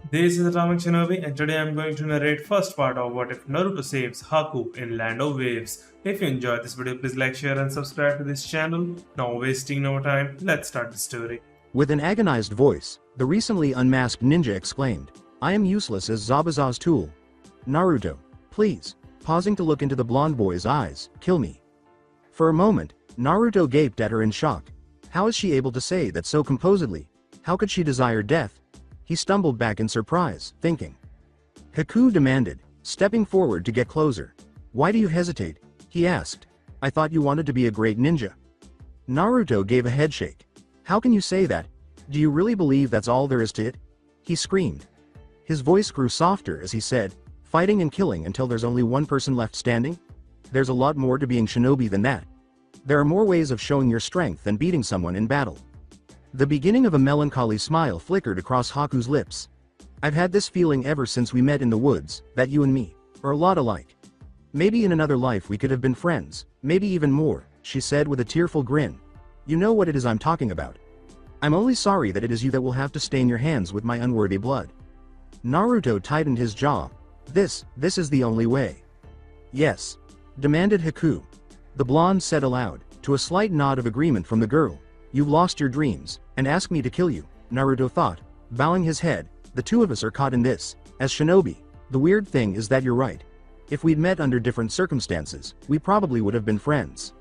This is Atomic Shinobi, and today I'm going to narrate first part of What If Naruto Saves Haku in Land of Waves. If you enjoyed this video, please like, share, and subscribe to this channel. Now wasting no time, let's start the story. With an agonized voice, the recently unmasked ninja exclaimed, "I am useless as Zabuza's tool. Naruto, please," pausing to look into the blonde boy's eyes, "kill me." For a moment, Naruto gaped at her in shock. How is she able to say that so composedly? How could she desire death? He stumbled back in surprise, thinking. Haku demanded, stepping forward to get closer. "Why do you hesitate?" he asked. "I thought you wanted to be a great ninja." Naruto gave a headshake. "How can you say that? Do you really believe that's all there is to it?" he screamed. His voice grew softer as he said, "Fighting and killing until there's only one person left standing? There's a lot more to being shinobi than that. There are more ways of showing your strength than beating someone in battle." The beginning of a melancholy smile flickered across Haku's lips. "I've had this feeling ever since we met in the woods, that you and me are a lot alike. Maybe in another life we could have been friends, maybe even more," she said with a tearful grin. "You know what it is I'm talking about. I'm only sorry that it is you that will have to stain your hands with my unworthy blood." Naruto tightened his jaw. This is the only way." "Yes," demanded Haku. The blonde said aloud, to a slight nod of agreement from the girl. "You've lost your dreams, and ask me to kill you," Naruto thought, bowing his head. "The two of us are caught in this, as shinobi. The weird thing is that you're right. If we'd met under different circumstances, we probably would have been friends."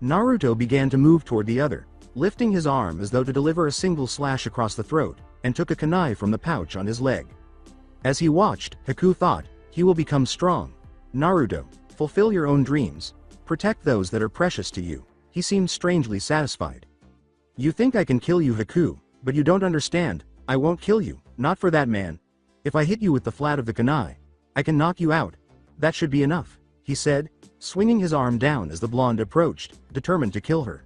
Naruto began to move toward the other, lifting his arm as though to deliver a single slash across the throat, and took a kunai from the pouch on his leg. As he watched, Haku thought, "He will become strong. Naruto, fulfill your own dreams. Protect those that are precious to you." He seemed strangely satisfied. "You think I can kill you, Haku, but you don't understand. I won't kill you, not for that man. If I hit you with the flat of the kunai, I can knock you out. That should be enough," he said, swinging his arm down as the blonde approached, determined to kill her.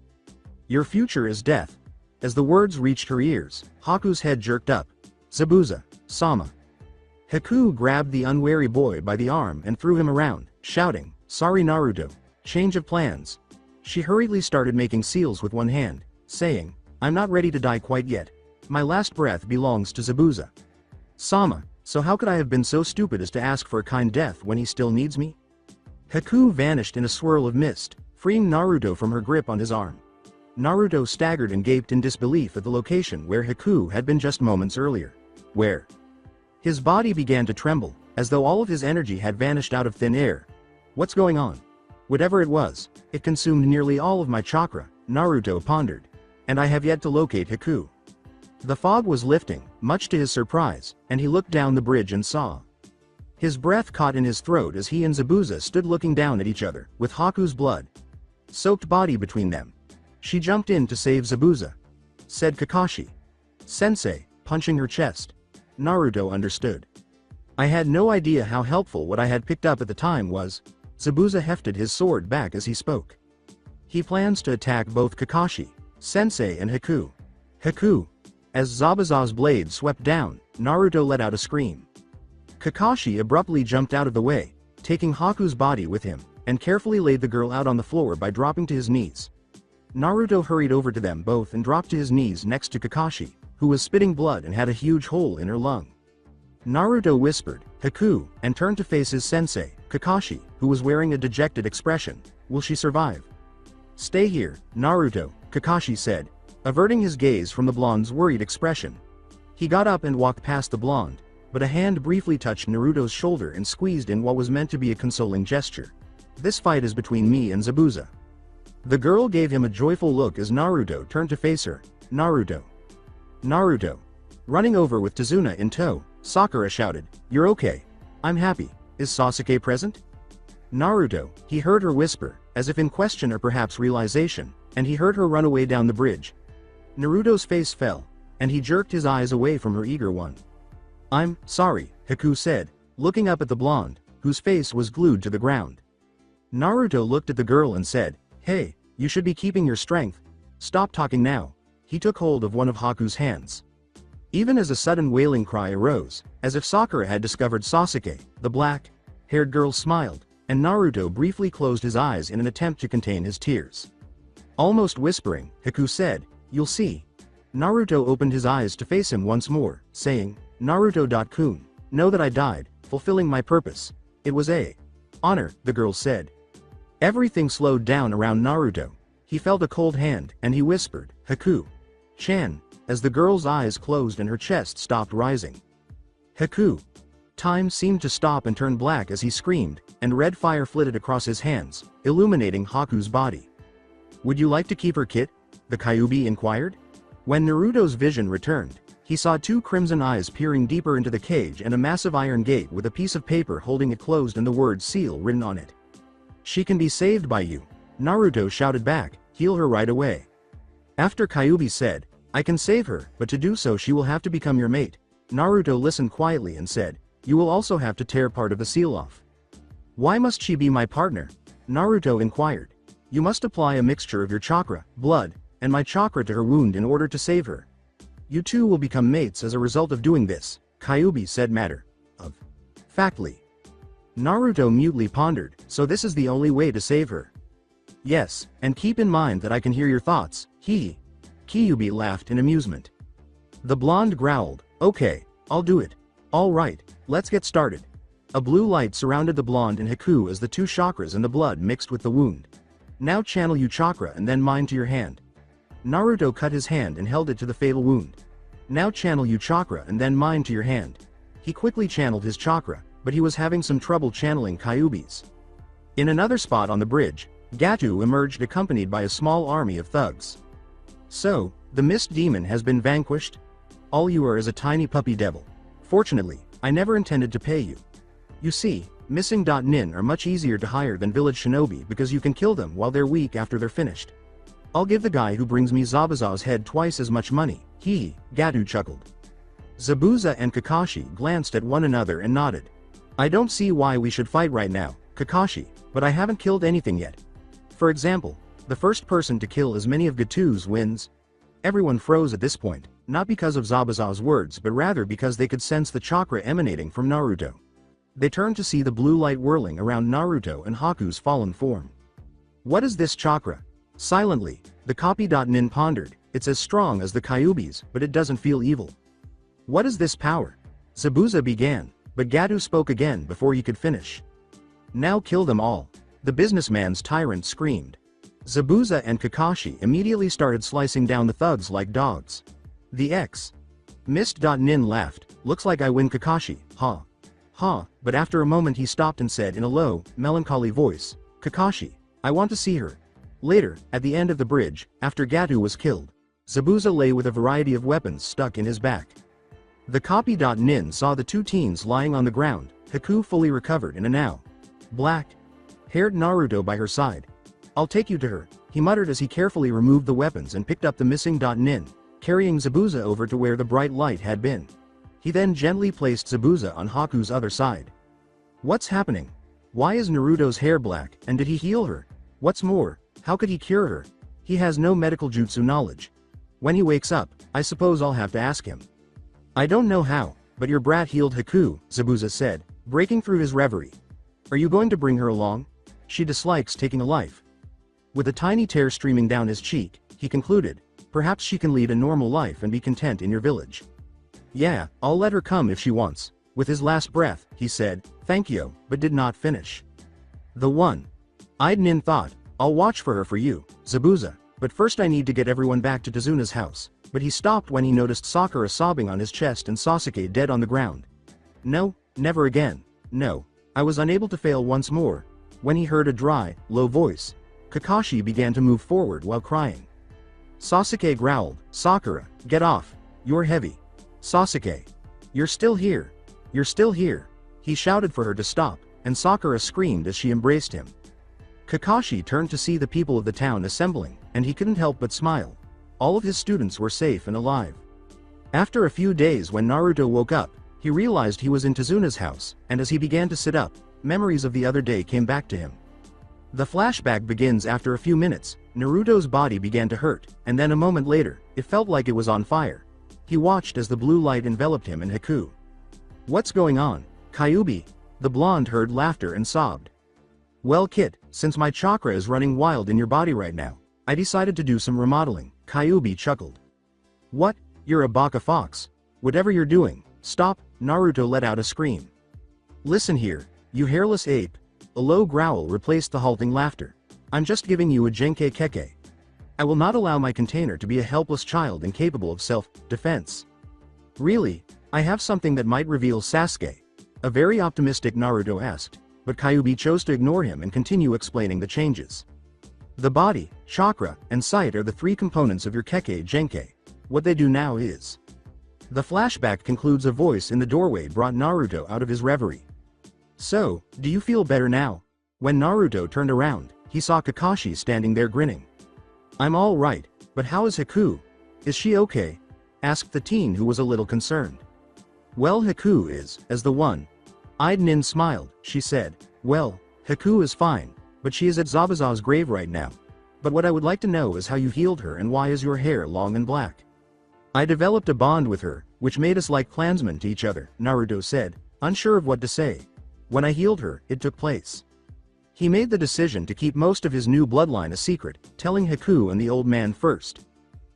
"Your future is death." As the words reached her ears, Haku's head jerked up. "Zabuza, Sama." Haku grabbed the unwary boy by the arm and threw him around, shouting, "Sorry Naruto. Change of plans." She hurriedly started making seals with one hand, saying, "I'm not ready to die quite yet. My last breath belongs to Zabuza. Sama, so how could I have been so stupid as to ask for a kind death when he still needs me?" Haku vanished in a swirl of mist, freeing Naruto from her grip on his arm. Naruto staggered and gaped in disbelief at the location where Haku had been just moments earlier. Where? His body began to tremble, as though all of his energy had vanished out of thin air. "What's going on?" "Whatever it was, it consumed nearly all of my chakra," Naruto pondered. "And I have yet to locate Haku." The fog was lifting, much to his surprise, and he looked down the bridge and saw. His breath caught in his throat as he and Zabuza stood looking down at each other, with Haku's blood-soaked body between them. "She jumped in to save Zabuza," said Kakashi. "Sensei," punching her chest. Naruto understood. "I had no idea how helpful what I had picked up at the time was." Zabuza hefted his sword back as he spoke. "He plans to attack both Kakashi, Sensei and Haku." "Haku!" As Zabuza's blade swept down, Naruto let out a scream. Kakashi abruptly jumped out of the way, taking Haku's body with him, and carefully laid the girl out on the floor by dropping to his knees. Naruto hurried over to them both and dropped to his knees next to Kakashi, who was spitting blood and had a huge hole in her lung. Naruto whispered, "Haku," and turned to face his sensei, Kakashi, who was wearing a dejected expression. "Will she survive?" "Stay here, Naruto," Kakashi said, averting his gaze from the blonde's worried expression. He got up and walked past the blonde, but a hand briefly touched Naruto's shoulder and squeezed in what was meant to be a consoling gesture. "This fight is between me and Zabuza." The girl gave him a joyful look as Naruto turned to face her. "Naruto. Naruto." Running over with Tazuna in tow, Sakura shouted, "You're okay. I'm happy. Is Sasuke present?" "Naruto," he heard her whisper, as if in question or perhaps realization, and he heard her run away down the bridge. Naruto's face fell, and he jerked his eyes away from her eager one. "I'm sorry," Haku said, looking up at the blonde, whose face was glued to the ground. Naruto looked at the girl and said, "Hey, you should be keeping your strength. Stop talking now." He took hold of one of Haku's hands. Even as a sudden wailing cry arose, as if Sakura had discovered Sasuke, the black-haired girl smiled, and Naruto briefly closed his eyes in an attempt to contain his tears. Almost whispering, Haku said, "You'll see." Naruto opened his eyes to face him once more, saying, Naruto-kun, know that I died, fulfilling my purpose. It was a honor, the girl said. Everything slowed down around Naruto. He felt a cold hand, and he whispered, Haku-chan, as the girl's eyes closed and her chest stopped rising. Haku. Time seemed to stop and turn black as he screamed, and red fire flitted across his hands, illuminating Haku's body. Would you like to keep her, kit? The Kyuubi inquired. When Naruto's vision returned, he saw two crimson eyes peering deeper into the cage and a massive iron gate with a piece of paper holding it closed and the word seal written on it. She can be saved by you. Naruto shouted back, heal her right away. After Kyuubi said, I can save her, but to do so she will have to become your mate. Naruto listened quietly and said, you will also have to tear part of the seal off. Why must she be my partner? Naruto inquired. You must apply a mixture of your chakra, blood, and my chakra to her wound in order to save her. You two will become mates as a result of doing this, Kyuubi said matter of factly. Naruto mutely pondered, so this is the only way to save her. Yes, and keep in mind that I can hear your thoughts, hee. Kyuubi laughed in amusement. The blonde growled, okay, I'll do it. All right, let's get started. A blue light surrounded the blonde and Haku as the two chakras and the blood mixed with the wound. Now channel you chakra and then mine to your hand. Naruto cut his hand and held it to the fatal wound. Now channel you chakra and then mine to your hand. He quickly channeled his chakra, but he was having some trouble channeling Kyuubi's. In another spot on the bridge, Gato emerged accompanied by a small army of thugs. So, the mist demon has been vanquished? All you are is a tiny puppy devil. Fortunately, I never intended to pay you. You see, missing Nin are much easier to hire than village shinobi because you can kill them while they're weak after they're finished. I'll give the guy who brings me Zabuza's head twice as much money, hee, Gato chuckled. Zabuza and Kakashi glanced at one another and nodded. I don't see why we should fight right now, Kakashi, but I haven't killed anything yet. For example, the first person to kill as many of Gato's wins. Everyone froze at this point, not because of Zabuza's words but rather because they could sense the chakra emanating from Naruto. They turned to see the blue light whirling around Naruto and Haku's fallen form. What is this chakra? Silently, the copy.nin pondered, it's as strong as the Kyuubi's, but it doesn't feel evil. What is this power? Zabuza began, but Gato spoke again before he could finish. Now kill them all. The businessman's tyrant screamed. Zabuza and Kakashi immediately started slicing down the thugs like dogs. The X. Mist.nin laughed, looks like I win Kakashi, ha. Ha, but after a moment he stopped and said in a low, melancholy voice, Kakashi, I want to see her. Later, at the end of the bridge, after Gato was killed, Zabuza lay with a variety of weapons stuck in his back. The copy.nin saw the two teens lying on the ground, Haku fully recovered in a now black-haired Naruto by her side. I'll take you to her, he muttered as he carefully removed the weapons and picked up the missing Nin, carrying Zabuza over to where the bright light had been. He then gently placed Zabuza on Haku's other side. What's happening? Why is Naruto's hair black, and did he heal her? What's more, how could he cure her? He has no medical jutsu knowledge. When he wakes up, I suppose I'll have to ask him. I don't know how, but your brat healed Haku, Zabuza said, breaking through his reverie. Are you going to bring her along? She dislikes taking a life. With a tiny tear streaming down his cheek, he concluded, perhaps she can lead a normal life and be content in your village. Yeah, I'll let her come if she wants. With his last breath, he said, thank you, but did not finish. The one-eyed Nin thought, I'll watch for her for you, Zabuza, but first I need to get everyone back to Tazuna's house. But he stopped when he noticed Sakura sobbing on his chest and Sasuke dead on the ground. No, never again. No, I was unable to fail once more. When he heard a dry, low voice, Kakashi began to move forward while crying. Sasuke growled, Sakura, get off, you're heavy. Sasuke. You're still here. You're still here. He shouted for her to stop, and Sakura screamed as she embraced him. Kakashi turned to see the people of the town assembling, and he couldn't help but smile. All of his students were safe and alive. After a few days when Naruto woke up, he realized he was in Tazuna's house, and as he began to sit up, memories of the other day came back to him. The flashback begins after a few minutes. Naruto's body began to hurt, and then a moment later, it felt like it was on fire. He watched as the blue light enveloped him and Haku. What's going on, Kyuubi? The blonde heard laughter and sobbed. Well kid, since my chakra is running wild in your body right now, I decided to do some remodeling, Kyuubi chuckled. What, you're a baka fox? Whatever you're doing, Stop, Naruto let out a scream. Listen here, you hairless ape. A low growl replaced the halting laughter. I'm just giving you a Genkai Keke. I will not allow my container to be a helpless child incapable of self-defense. Really, I have something that might reveal Sasuke. A very optimistic Naruto asked, but Kyuubi chose to ignore him and continue explaining the changes. The body, chakra, and sight are the three components of your Keke Genkai. What they do now is... The flashback concludes. A voice in the doorway brought Naruto out of his reverie. So, do you feel better now? When Naruto turned around, he saw Kakashi standing there grinning. I'm all right, but how is Haku? Is she okay? Asked the teen, who was a little concerned. Well, Haku is, as the one-eyed Nin smiled. She said, well, Haku is fine, but she is at Zabuza's grave right now. But what I would like to know is how you healed her and why is your hair long and black? I developed a bond with her, which made us like clansmen to each other, Naruto said, unsure of what to say. When I healed her, it took place. He made the decision to keep most of his new bloodline a secret, telling Haku and the old man first.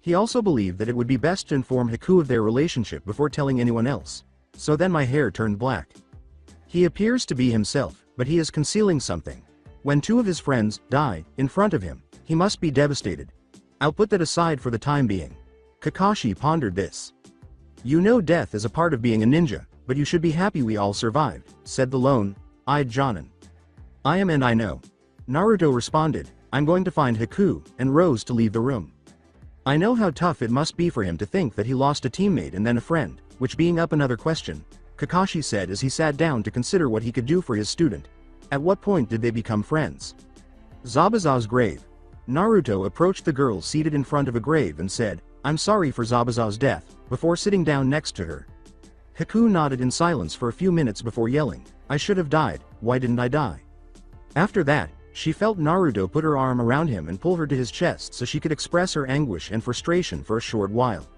He also believed that it would be best to inform Haku of their relationship before telling anyone else. So then my hair turned black. He appears to be himself, but he is concealing something. When two of his friends die in front of him, he must be devastated. I'll put that aside for the time being. Kakashi pondered this. You know death is a part of being a ninja, but you should be happy we all survived, said the lone-eyed Jonin. I am, and I know. Naruto responded, I'm going to find Haku, and rose to leave the room. I know how tough it must be for him to think that he lost a teammate and then a friend, which being up another question, Kakashi said as he sat down to consider what he could do for his student. At what point did they become friends? Zabuza's grave. Naruto approached the girl seated in front of a grave and said, I'm sorry for Zabuza's death, before sitting down next to her. Haku nodded in silence for a few minutes before yelling, I should have died, why didn't I die? After that, she felt Naruto put her arm around him and pull her to his chest so she could express her anguish and frustration for a short while.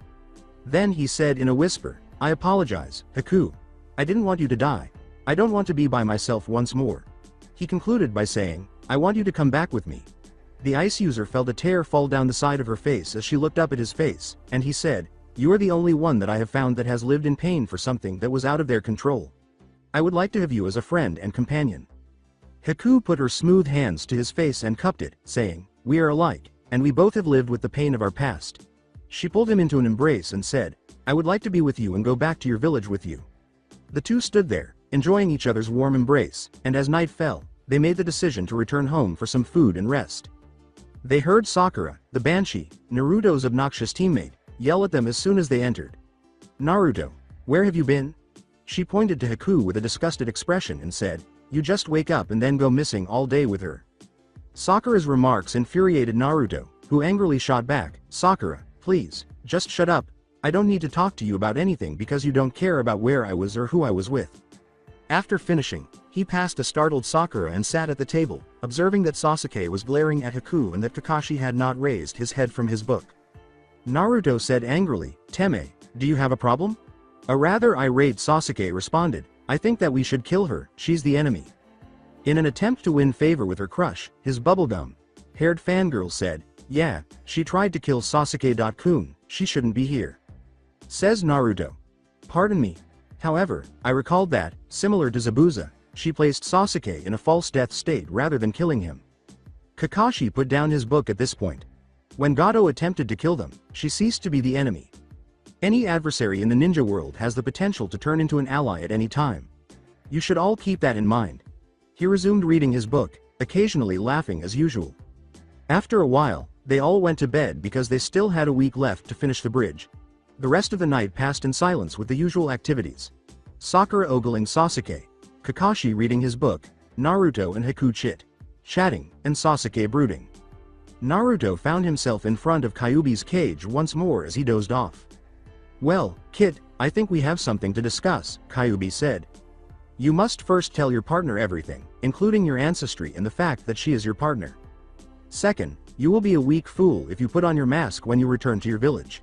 Then he said in a whisper, I apologize, Haku. I didn't want you to die. I don't want to be by myself once more. He concluded by saying, I want you to come back with me. The ice user felt a tear fall down the side of her face as she looked up at his face, and he said, You are the only one that I have found that has lived in pain for something that was out of their control. I would like to have you as a friend and companion. Haku put her smooth hands to his face and cupped it, saying, We are alike, and we both have lived with the pain of our past. She pulled him into an embrace and said, I would like to be with you and go back to your village with you. The two stood there, enjoying each other's warm embrace, and as night fell, they made the decision to return home for some food and rest. They heard Sakura, the Banshee, Naruto's obnoxious teammate, yell at them as soon as they entered. Naruto, where have you been? She pointed to Haku with a disgusted expression and said, You just wake up and then go missing all day with her. Sakura's remarks infuriated Naruto, who angrily shot back, Sakura, please, just shut up. I don't need to talk to you about anything because you don't care about where I was or who I was with. After finishing, he passed a startled Sakura and sat at the table, observing that Sasuke was glaring at Haku and that Kakashi had not raised his head from his book. Naruto said angrily, Teme, do you have a problem? A rather irate Sasuke responded, I think that we should kill her, she's the enemy. In an attempt to win favor with her crush, his bubblegum-haired fangirl said, Yeah, she tried to kill Sasuke-kun, she shouldn't be here. Says Naruto. Pardon me. However, I recalled that, similar to Zabuza, she placed Sasuke in a false death state rather than killing him. Kakashi put down his book at this point. When Gato attempted to kill them, she ceased to be the enemy. Any adversary in the ninja world has the potential to turn into an ally at any time. You should all keep that in mind. He resumed reading his book, occasionally laughing as usual. After a while, they all went to bed because they still had a week left to finish the bridge. The rest of the night passed in silence with the usual activities. Sakura ogling Sasuke, Kakashi reading his book, Naruto and Haku chatting, and Sasuke brooding. Naruto found himself in front of Kyuubi's cage once more as he dozed off. Well, Kit, I think we have something to discuss, Kyuubi said. You must first tell your partner everything, including your ancestry and the fact that she is your partner. Second, you will be a weak fool if you put on your mask when you return to your village.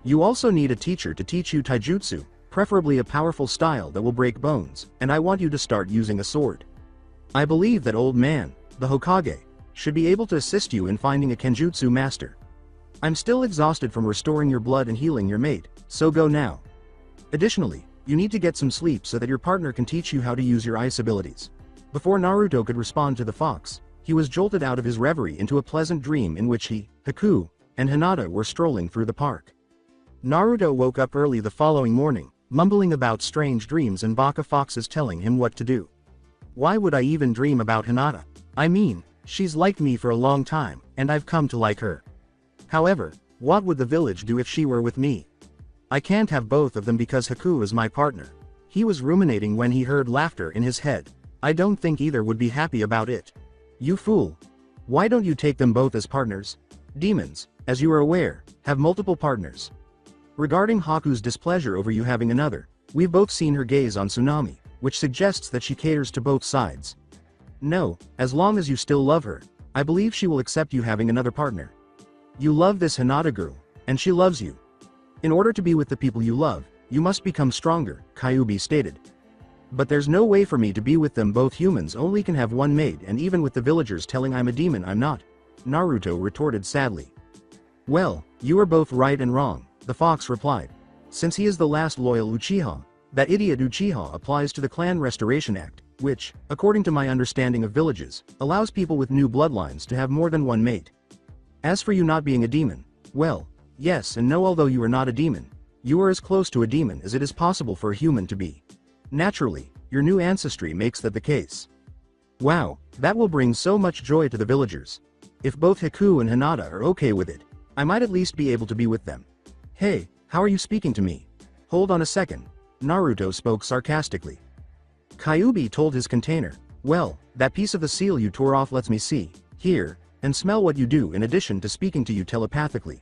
You also need a teacher to teach you taijutsu, preferably a powerful style that will break bones, and I want you to start using a sword. I believe that old man, the Hokage, should be able to assist you in finding a kenjutsu master. I'm still exhausted from restoring your blood and healing your mate, so go now. Additionally, You need to get some sleep so that your partner can teach you how to use your ice abilities. Before Naruto could respond to the fox, he was jolted out of his reverie into a pleasant dream in which he, Haku, and Hinata were strolling through the park. Naruto woke up early the following morning, mumbling about strange dreams and baka foxes telling him what to do. Why would I even dream about Hinata? I mean, she's liked me for a long time, and I've come to like her. However, what would the village do if she were with me? I can't have both of them because Haku is my partner. He was ruminating when he heard laughter in his head. I don't think either would be happy about it. You fool. Why don't you take them both as partners? Demons, as you are aware, have multiple partners. Regarding Haku's displeasure over you having another, we've both seen her gaze on Tsunami, which suggests that she caters to both sides. No, as long as you still love her, I believe she will accept you having another partner. You love this Hinata girl, and she loves you. In order to be with the people you love, you must become stronger, Kyuubi stated. But there's no way for me to be with them. Both humans only can have one mate, and even with the villagers telling I'm a demon, I'm not, Naruto retorted sadly. Well, you are both right and wrong, the fox replied. Since he is the last loyal Uchiha, that idiot Uchiha applies to the Clan Restoration Act, which, according to my understanding of villages, allows people with new bloodlines to have more than one mate. As for you not being a demon, well, yes and no. Although you are not a demon, you are as close to a demon as it is possible for a human to be. Naturally, your new ancestry makes that the case. Wow, that will bring so much joy to the villagers. If both Haku and Hinata are okay with it, I might at least be able to be with them. Hey, how are you speaking to me? Hold on a second, Naruto spoke sarcastically. Kyuubi told his container, well, that piece of the seal you tore off lets me see, hear, and smell what you do in addition to speaking to you telepathically.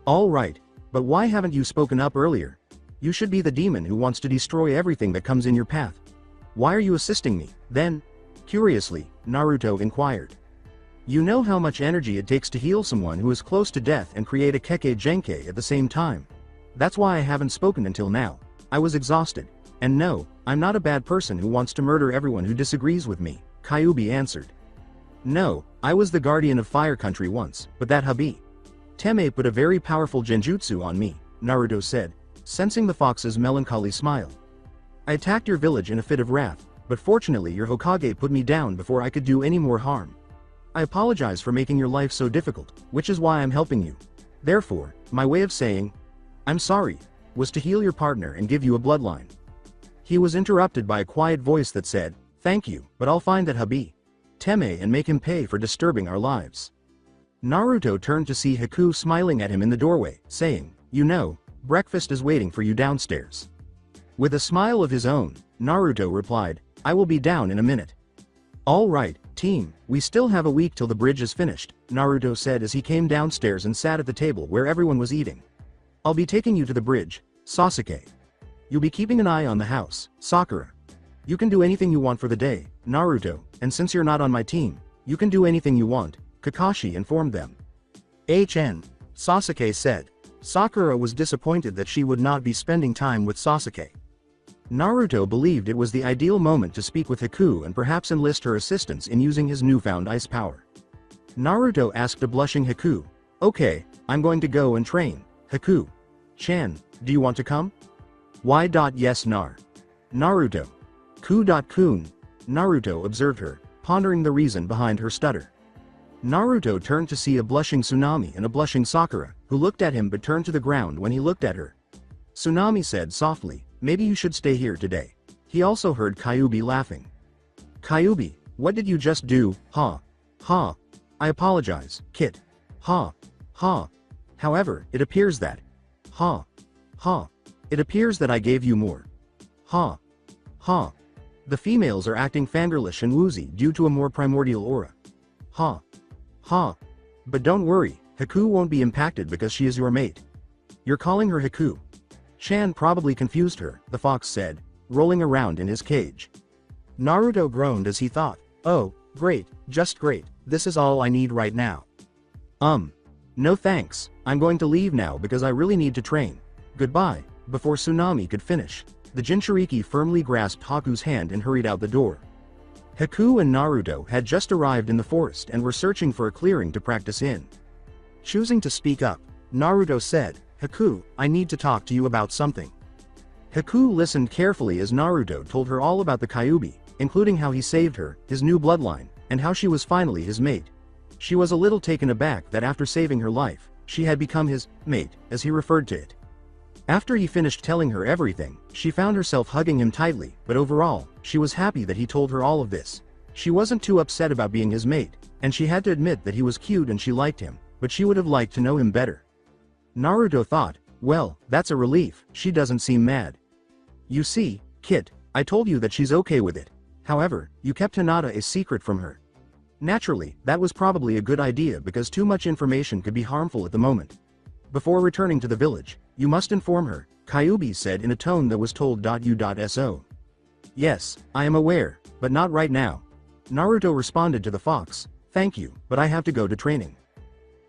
All right, but why haven't you spoken up earlier? You should be the demon who wants to destroy everything that comes in your path. Why are you assisting me, then? Curiously, Naruto inquired. You know how much energy it takes to heal someone who is close to death and create a Kekkei Genkai at the same time. That's why I haven't spoken until now. I was exhausted. And no, I'm not a bad person who wants to murder everyone who disagrees with me, Kyuubi answered. No, I was the guardian of Fire Country once, but that hubby Teme put a very powerful genjutsu on me, Naruto said, sensing the fox's melancholy smile. I attacked your village in a fit of wrath, but fortunately your Hokage put me down before I could do any more harm. I apologize for making your life so difficult, which is why I'm helping you. Therefore, my way of saying, I'm sorry, was to heal your partner and give you a bloodline. He was interrupted by a quiet voice that said, thank you, but I'll find that hubby Teme and make him pay for disturbing our lives. Naruto turned to see Haku smiling at him in the doorway, saying, you know, breakfast is waiting for you downstairs. With a smile of his own, Naruto replied, I will be down in a minute. All right, team, we still have a week till the bridge is finished, Naruto said as he came downstairs and sat at the table where everyone was eating. I'll be taking you to the bridge, Sasuke. You'll be keeping an eye on the house, Sakura. You can do anything you want for the day, Naruto, and since you're not on my team, you can do anything you want, Kakashi informed them. Sasuke said. Sakura was disappointed that she would not be spending time with Sasuke. Naruto believed it was the ideal moment to speak with Haku and perhaps enlist her assistance in using his newfound ice power. Naruto asked a blushing Haku, okay, I'm going to go and train, Haku-chan, do you want to come? Why? Yes Naruto. Kun, Naruto observed her, pondering the reason behind her stutter. Naruto turned to see a blushing Tsunami and a blushing Sakura, who looked at him but turned to the ground when he looked at her. Tsunami said softly, maybe you should stay here today. He also heard Kyuubi laughing. Kyuubi, what did you just do? Ha. Ha. I apologize, Kit. Ha. Ha. However, it appears that. Ha. Ha. It appears that I gave you more. Ha. Ha. The females are acting fangirlish and woozy due to a more primordial aura. Ha. Ha. But don't worry, Haku won't be impacted because she is your mate. You're calling her Haku. Chan probably confused her, the fox said, rolling around in his cage. Naruto groaned as he thought, oh, great, just great, this is all I need right now. No thanks, I'm going to leave now because I really need to train. Goodbye. Before Tsunami could finish, the Jinchuriki firmly grasped Haku's hand and hurried out the door. Haku and Naruto had just arrived in the forest and were searching for a clearing to practice in. Choosing to speak up, Naruto said, Haku, I need to talk to you about something. Haku listened carefully as Naruto told her all about the Kyuubi, including how he saved her, his new bloodline, and how she was finally his mate. She was a little taken aback that after saving her life, she had become his mate, as he referred to it. After he finished telling her everything, she found herself hugging him tightly, but overall, she was happy that he told her all of this. She wasn't too upset about being his mate, and she had to admit that he was cute and she liked him, but she would have liked to know him better. Naruto thought, well, that's a relief, she doesn't seem mad. You see, Kit, I told you that she's okay with it. However, you kept Hinata a secret from her. Naturally, that was probably a good idea because too much information could be harmful at the moment. Before returning to the village, you must inform her, Kyuubi said in a tone that was told .u.so. Yes, I am aware, but not right now. Naruto responded to the fox, thank you, but I have to go to training.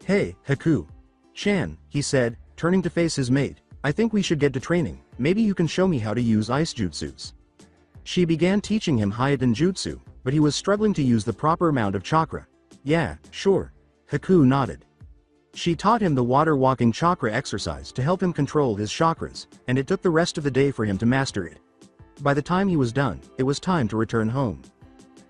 Hey, Haku-chan, he said, turning to face his mate, I think we should get to training, maybe you can show me how to use ice jutsus. She began teaching him Hyoten Jutsu, but he was struggling to use the proper amount of chakra. Yeah, sure. Haku nodded. She taught him the water-walking chakra exercise to help him control his chakras, and it took the rest of the day for him to master it. By the time he was done, it was time to return home.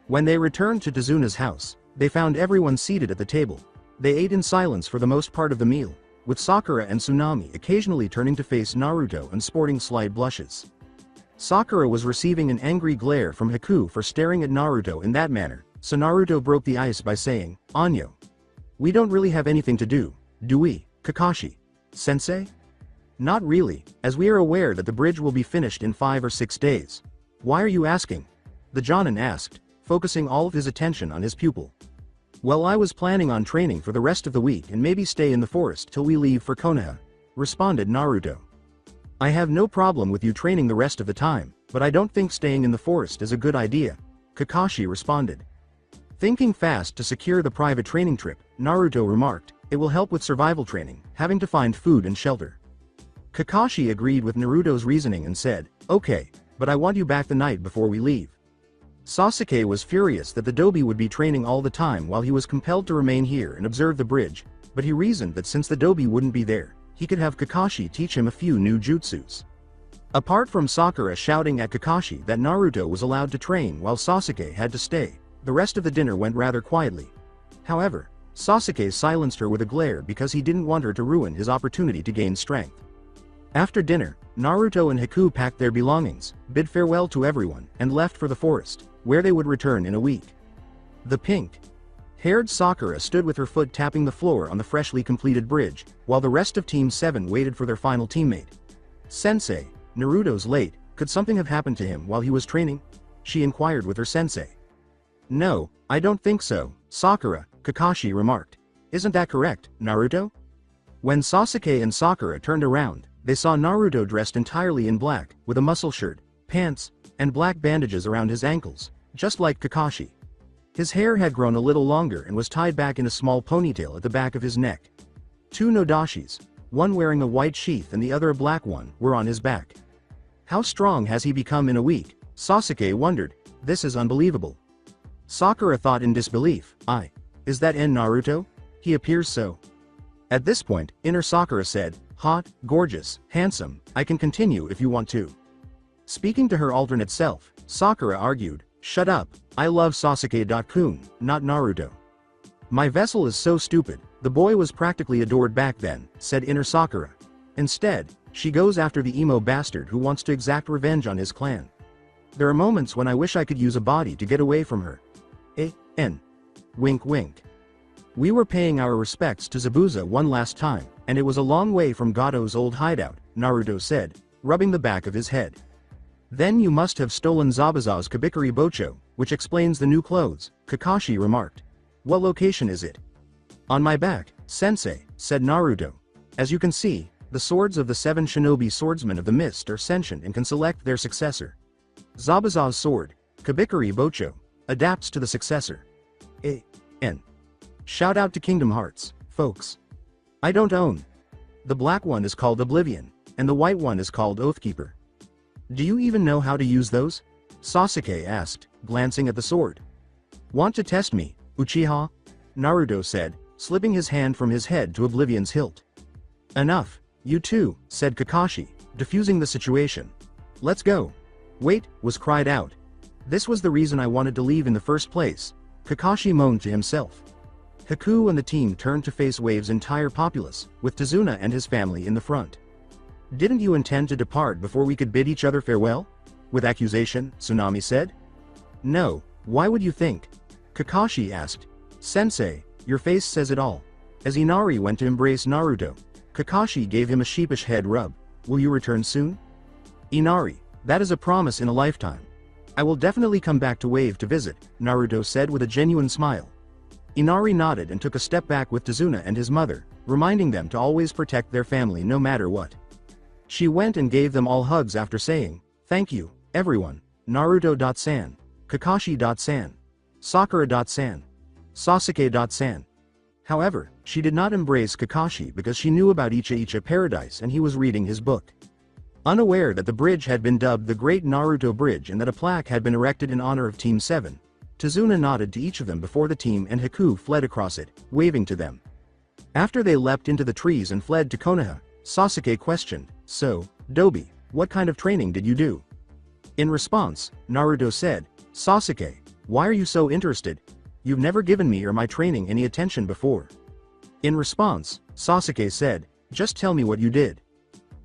When they returned to Tazuna's house, they found everyone seated at the table. They ate in silence for the most part of the meal, with Sakura and Tsunami occasionally turning to face Naruto and sporting slight blushes. Sakura was receiving an angry glare from Haku for staring at Naruto in that manner, so Naruto broke the ice by saying, Anyo. We don't really have anything to do we, Kakashi-sensei? Not really, as we are aware that the bridge will be finished in 5 or 6 days. Why are you asking? The Jonin asked, focusing all of his attention on his pupil. Well, I was planning on training for the rest of the week and maybe stay in the forest till we leave for Konoha, responded Naruto. I have no problem with you training the rest of the time, but I don't think staying in the forest is a good idea, Kakashi responded. Thinking fast to secure the private training trip, Naruto remarked, it will help with survival training, having to find food and shelter. Kakashi agreed with Naruto's reasoning and said, okay, but I want you back the night before we leave. Sasuke was furious that the Dobi would be training all the time while he was compelled to remain here and observe the bridge, but he reasoned that since the Dobi wouldn't be there, he could have Kakashi teach him a few new jutsus. Apart from Sakura shouting at Kakashi that Naruto was allowed to train while Sasuke had to stay, the rest of the dinner went rather quietly. However, Sasuke silenced her with a glare because he didn't want her to ruin his opportunity to gain strength. After dinner, Naruto and Haku packed their belongings, bid farewell to everyone, and left for the forest, where they would return in a week. The pink-haired Sakura stood with her foot tapping the floor on the freshly completed bridge, while the rest of Team 7 waited for their final teammate. Sensei, Naruto's late, could something have happened to him while he was training? She inquired with her sensei. No, I don't think so, Sakura, Kakashi remarked. Isn't that correct, Naruto? When Sasuke and Sakura turned around, they saw Naruto dressed entirely in black, with a muscle shirt, pants, and black bandages around his ankles, just like Kakashi. His hair had grown a little longer and was tied back in a small ponytail at the back of his neck. 2 nodashis, one wearing a white sheath and the other a black one, were on his back. How strong has he become in a week? Sasuke wondered. This is unbelievable. Sakura thought in disbelief. Is that Naruto? He appears so. At this point, inner Sakura said, hot, gorgeous, handsome, I can continue if you want to. Speaking to her alternate self, Sakura argued, shut up, I love Sasuke-kun, not Naruto. My vessel is so stupid, the boy was practically adored back then, said inner Sakura. Instead, she goes after the emo bastard who wants to exact revenge on his clan. There are moments when I wish I could use a body to get away from her. Wink wink. We were paying our respects to Zabuza one last time, and it was a long way from Gato's old hideout, Naruto said, rubbing the back of his head. Then you must have stolen Zabuza's Kabikari Bocho, which explains the new clothes, Kakashi remarked. What location is it? On my back, sensei, said Naruto. As you can see, the swords of the 7 shinobi swordsmen of the mist are sentient and can select their successor. Zabuza's sword, Kabikari Bocho, adapts to the successor. Shout out to Kingdom Hearts, folks. I don't own. The black one is called Oblivion, and the white one is called Oathkeeper. Do you even know how to use those? Sasuke asked, glancing at the sword. Want to test me, Uchiha? Naruto said, slipping his hand from his head to Oblivion's hilt. Enough, you too, said Kakashi, diffusing the situation. Let's go. Wait, was cried out. This was the reason I wanted to leave in the first place, Kakashi moaned to himself. Haku and the team turned to face Wave's entire populace, with Tazuna and his family in the front. Didn't you intend to depart before we could bid each other farewell? With accusation, Tsunami said. No, why would you think? Kakashi asked. Sensei, your face says it all. As Inari went to embrace Naruto, Kakashi gave him a sheepish head rub. Will you return soon? Inari, that is a promise in a lifetime. I will definitely come back to Wave to visit, Naruto said with a genuine smile. Inari nodded and took a step back with Tazuna and his mother, reminding them to always protect their family no matter what. She went and gave them all hugs after saying, thank you, everyone, Naruto.san, Kakashi.san, Sakura.san, Sasuke.san. However, she did not embrace Kakashi because she knew about Icha Paradise and he was reading his book. Unaware that the bridge had been dubbed the Great Naruto Bridge and that a plaque had been erected in honor of Team 7, Tazuna nodded to each of them before the team and Haku fled across it, waving to them. After they leapt into the trees and fled to Konoha, Sasuke questioned, so, Dobi, what kind of training did you do? In response, Naruto said, Sasuke, why are you so interested? You've never given me or my training any attention before. In response, Sasuke said, just tell me what you did.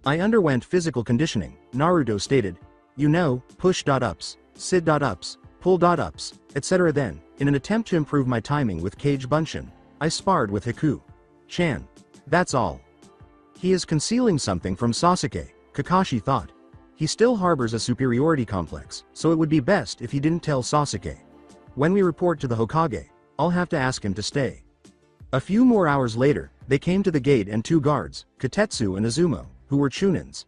I underwent physical conditioning, Naruto stated. You know, push-ups, sit-ups, pull-ups, etc. Then, in an attempt to improve my timing with Kage Bunshin, I sparred with Haku-chan. That's all. He is concealing something from Sasuke, Kakashi thought. He still harbors a superiority complex, so it would be best if he didn't tell Sasuke. When we report to the Hokage, I'll have to ask him to stay. A few more hours later, they came to the gate and two guards, Katetsu and Izumo, who were Chunins.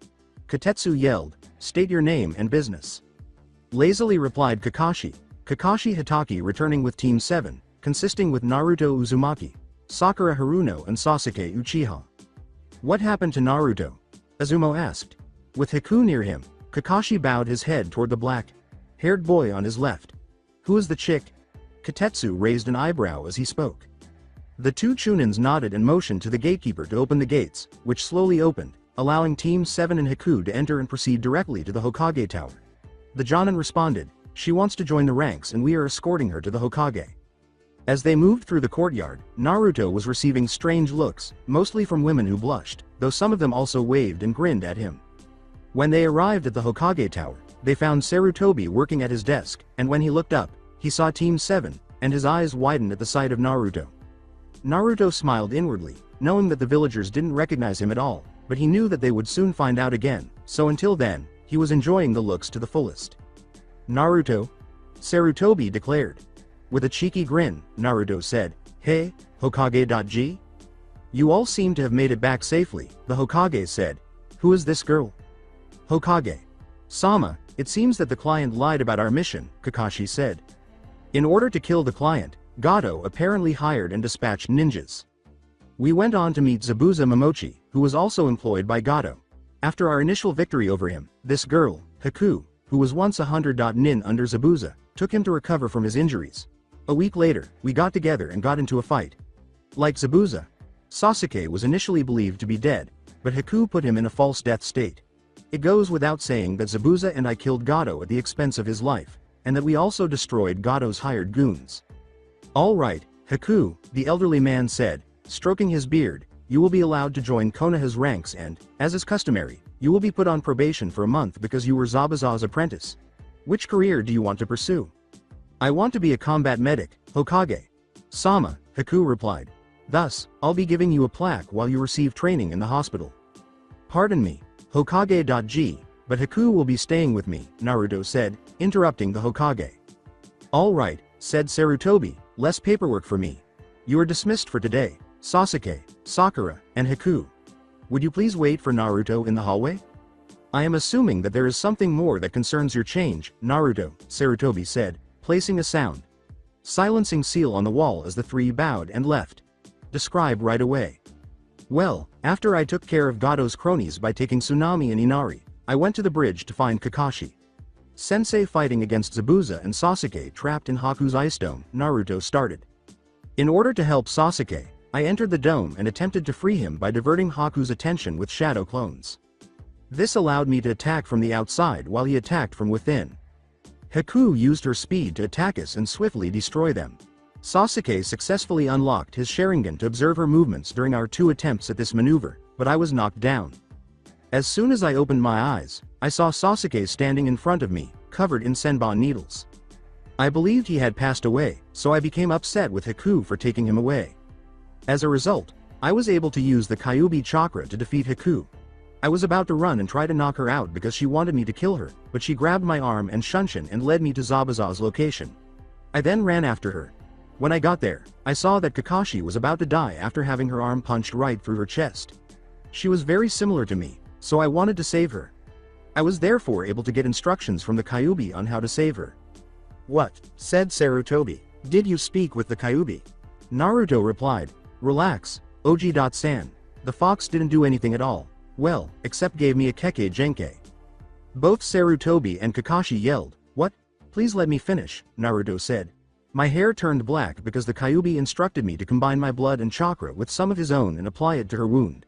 Katetsu yelled, state your name and business. Lazily replied Kakashi. Kakashi Hitaki returning with Team 7, consisting with Naruto Uzumaki, Sakura Haruno and Sasuke Uchiha. What happened to Naruto? Izumo asked. With Haku near him, Kakashi bowed his head toward the black-haired boy on his left. Who is the chick? Katetsu raised an eyebrow as he spoke. The two Chunins nodded and motioned to the gatekeeper to open the gates, which slowly opened, allowing Team 7 and Haku to enter and proceed directly to the Hokage Tower. The Jonin responded, she wants to join the ranks and we are escorting her to the Hokage. As they moved through the courtyard, Naruto was receiving strange looks, mostly from women who blushed, though some of them also waved and grinned at him. When they arrived at the Hokage Tower, they found Sarutobi working at his desk, and when he looked up, he saw Team 7, and his eyes widened at the sight of Naruto. Naruto smiled inwardly, knowing that the villagers didn't recognize him at all, but he knew that they would soon find out again, so until then, he was enjoying the looks to the fullest. Naruto? Sarutobi declared. With a cheeky grin, Naruto said, Hey, Hokage.g? You all seem to have made it back safely, the Hokage said. Who is this girl? Hokage. Sama, it seems that the client lied about our mission, Kakashi said. In order to kill the client, Gato apparently hired and dispatched ninjas. We went on to meet Zabuza Momochi, who was also employed by Gato. After our initial victory over him, this girl, Haku, who was once a hunter.nin under Zabuza, took him to recover from his injuries. A week later, we got together and got into a fight. Like Zabuza, Sasuke was initially believed to be dead, but Haku put him in a false death state. It goes without saying that Zabuza and I killed Gato at the expense of his life, and that we also destroyed Gato's hired goons. All right, Haku, the elderly man said, stroking his beard, you will be allowed to join Konoha's ranks and, as is customary, you will be put on probation for a month because you were Zabuza's apprentice. Which career do you want to pursue? I want to be a combat medic, Hokage. Sama, Haku replied. Thus, I'll be giving you a plaque while you receive training in the hospital. Pardon me, Hokage.g, but Haku will be staying with me, Naruto said, interrupting the Hokage. All right, said Sarutobi, less paperwork for me. You are dismissed for today, Sasuke, Sakura, and Haku. Would you please wait for Naruto in the hallway? I am assuming that there is something more that concerns your change, Naruto, Sarutobi said, placing a silencing seal on the wall as the three bowed and left. Describe right away. Well, after I took care of Gato's cronies by taking Tsunami and Inari, I went to the bridge to find Kakashi Sensei fighting against Zabuza and Sasuke trapped in Haku's ice dome. Naruto started. In order to help Sasuke, I entered the dome and attempted to free him by diverting Haku's attention with shadow clones. This allowed me to attack from the outside while he attacked from within. Haku used her speed to attack us and swiftly destroy them. Sasuke successfully unlocked his Sharingan to observe her movements during our 2 attempts at this maneuver, but I was knocked down. As soon as I opened my eyes, I saw Sasuke standing in front of me, covered in senbon needles. I believed he had passed away, so I became upset with Haku for taking him away. As a result, I was able to use the Kyuubi chakra to defeat Haku. I was about to run and try to knock her out because she wanted me to kill her, but she grabbed my arm and shunshin and led me to Zabuza's location. I then ran after her. When I got there, I saw that Kakashi was about to die after having her arm punched right through her chest. She was very similar to me, so I wanted to save her. I was therefore able to get instructions from the Kyuubi on how to save her. "What?" said Sarutobi. "Did you speak with the Kyuubi?" Naruto replied, "Relax, Oji.san. The fox didn't do anything at all. Well, except gave me a Keke Genkai." Both Sarutobi and Kakashi yelled, "What? Please let me finish," Naruto said. My hair turned black because the Kyuubi instructed me to combine my blood and chakra with some of his own and apply it to her wound.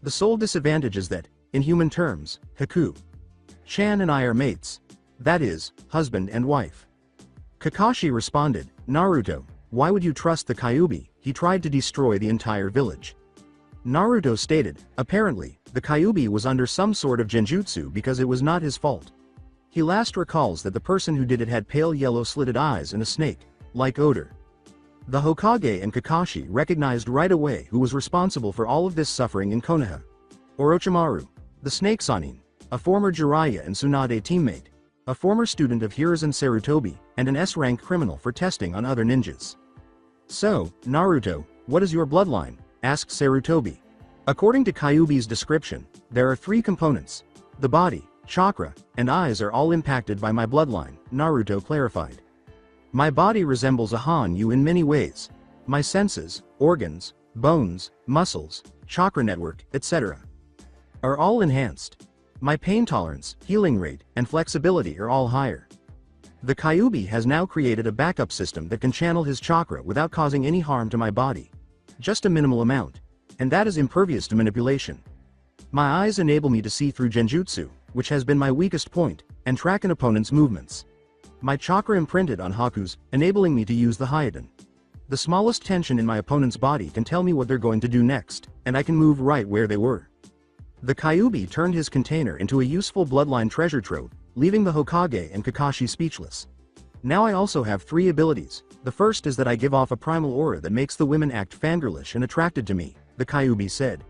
The sole disadvantage is that, in human terms, Haku-chan and I are mates. That is, husband and wife. Kakashi responded, "Naruto, why would you trust the Kyuubi? He tried to destroy the entire village." Naruto stated, "Apparently, the Kyuubi was under some sort of genjutsu because it was not his fault. He last recalls that the person who did it had pale yellow slitted eyes and a snake-like odor." The Hokage and Kakashi recognized right away who was responsible for all of this suffering in Konoha. Orochimaru, the Snake Sannin, a former Jiraiya and Tsunade teammate, a former student of Hiruzen Sarutobi, and an S-rank criminal for testing on other ninjas. "So, Naruto, what is your bloodline?" asked Sarutobi. According to Kyuubi's description, there are 3 components. The body, chakra, and eyes are all impacted by my bloodline, Naruto clarified. "My body resembles a Han-yu in many ways. My senses, organs, bones, muscles, chakra network, etc. are all enhanced. My pain tolerance, healing rate, and flexibility are all higher." The Kyuubi has now created a backup system that can channel his chakra without causing any harm to my body. Just a minimal amount. And that is impervious to manipulation. My eyes enable me to see through genjutsu, which has been my weakest point, and track an opponent's movements. My chakra imprinted on Haku's, enabling me to use the Hyoden. The smallest tension in my opponent's body can tell me what they're going to do next, and I can move right where they were. The Kyuubi turned his container into a useful bloodline treasure trove, leaving the Hokage and Kakashi speechless. Now I also have 3 abilities. The first is that I give off a primal aura that makes the women act fangirlish and attracted to me, the Kyuubi said.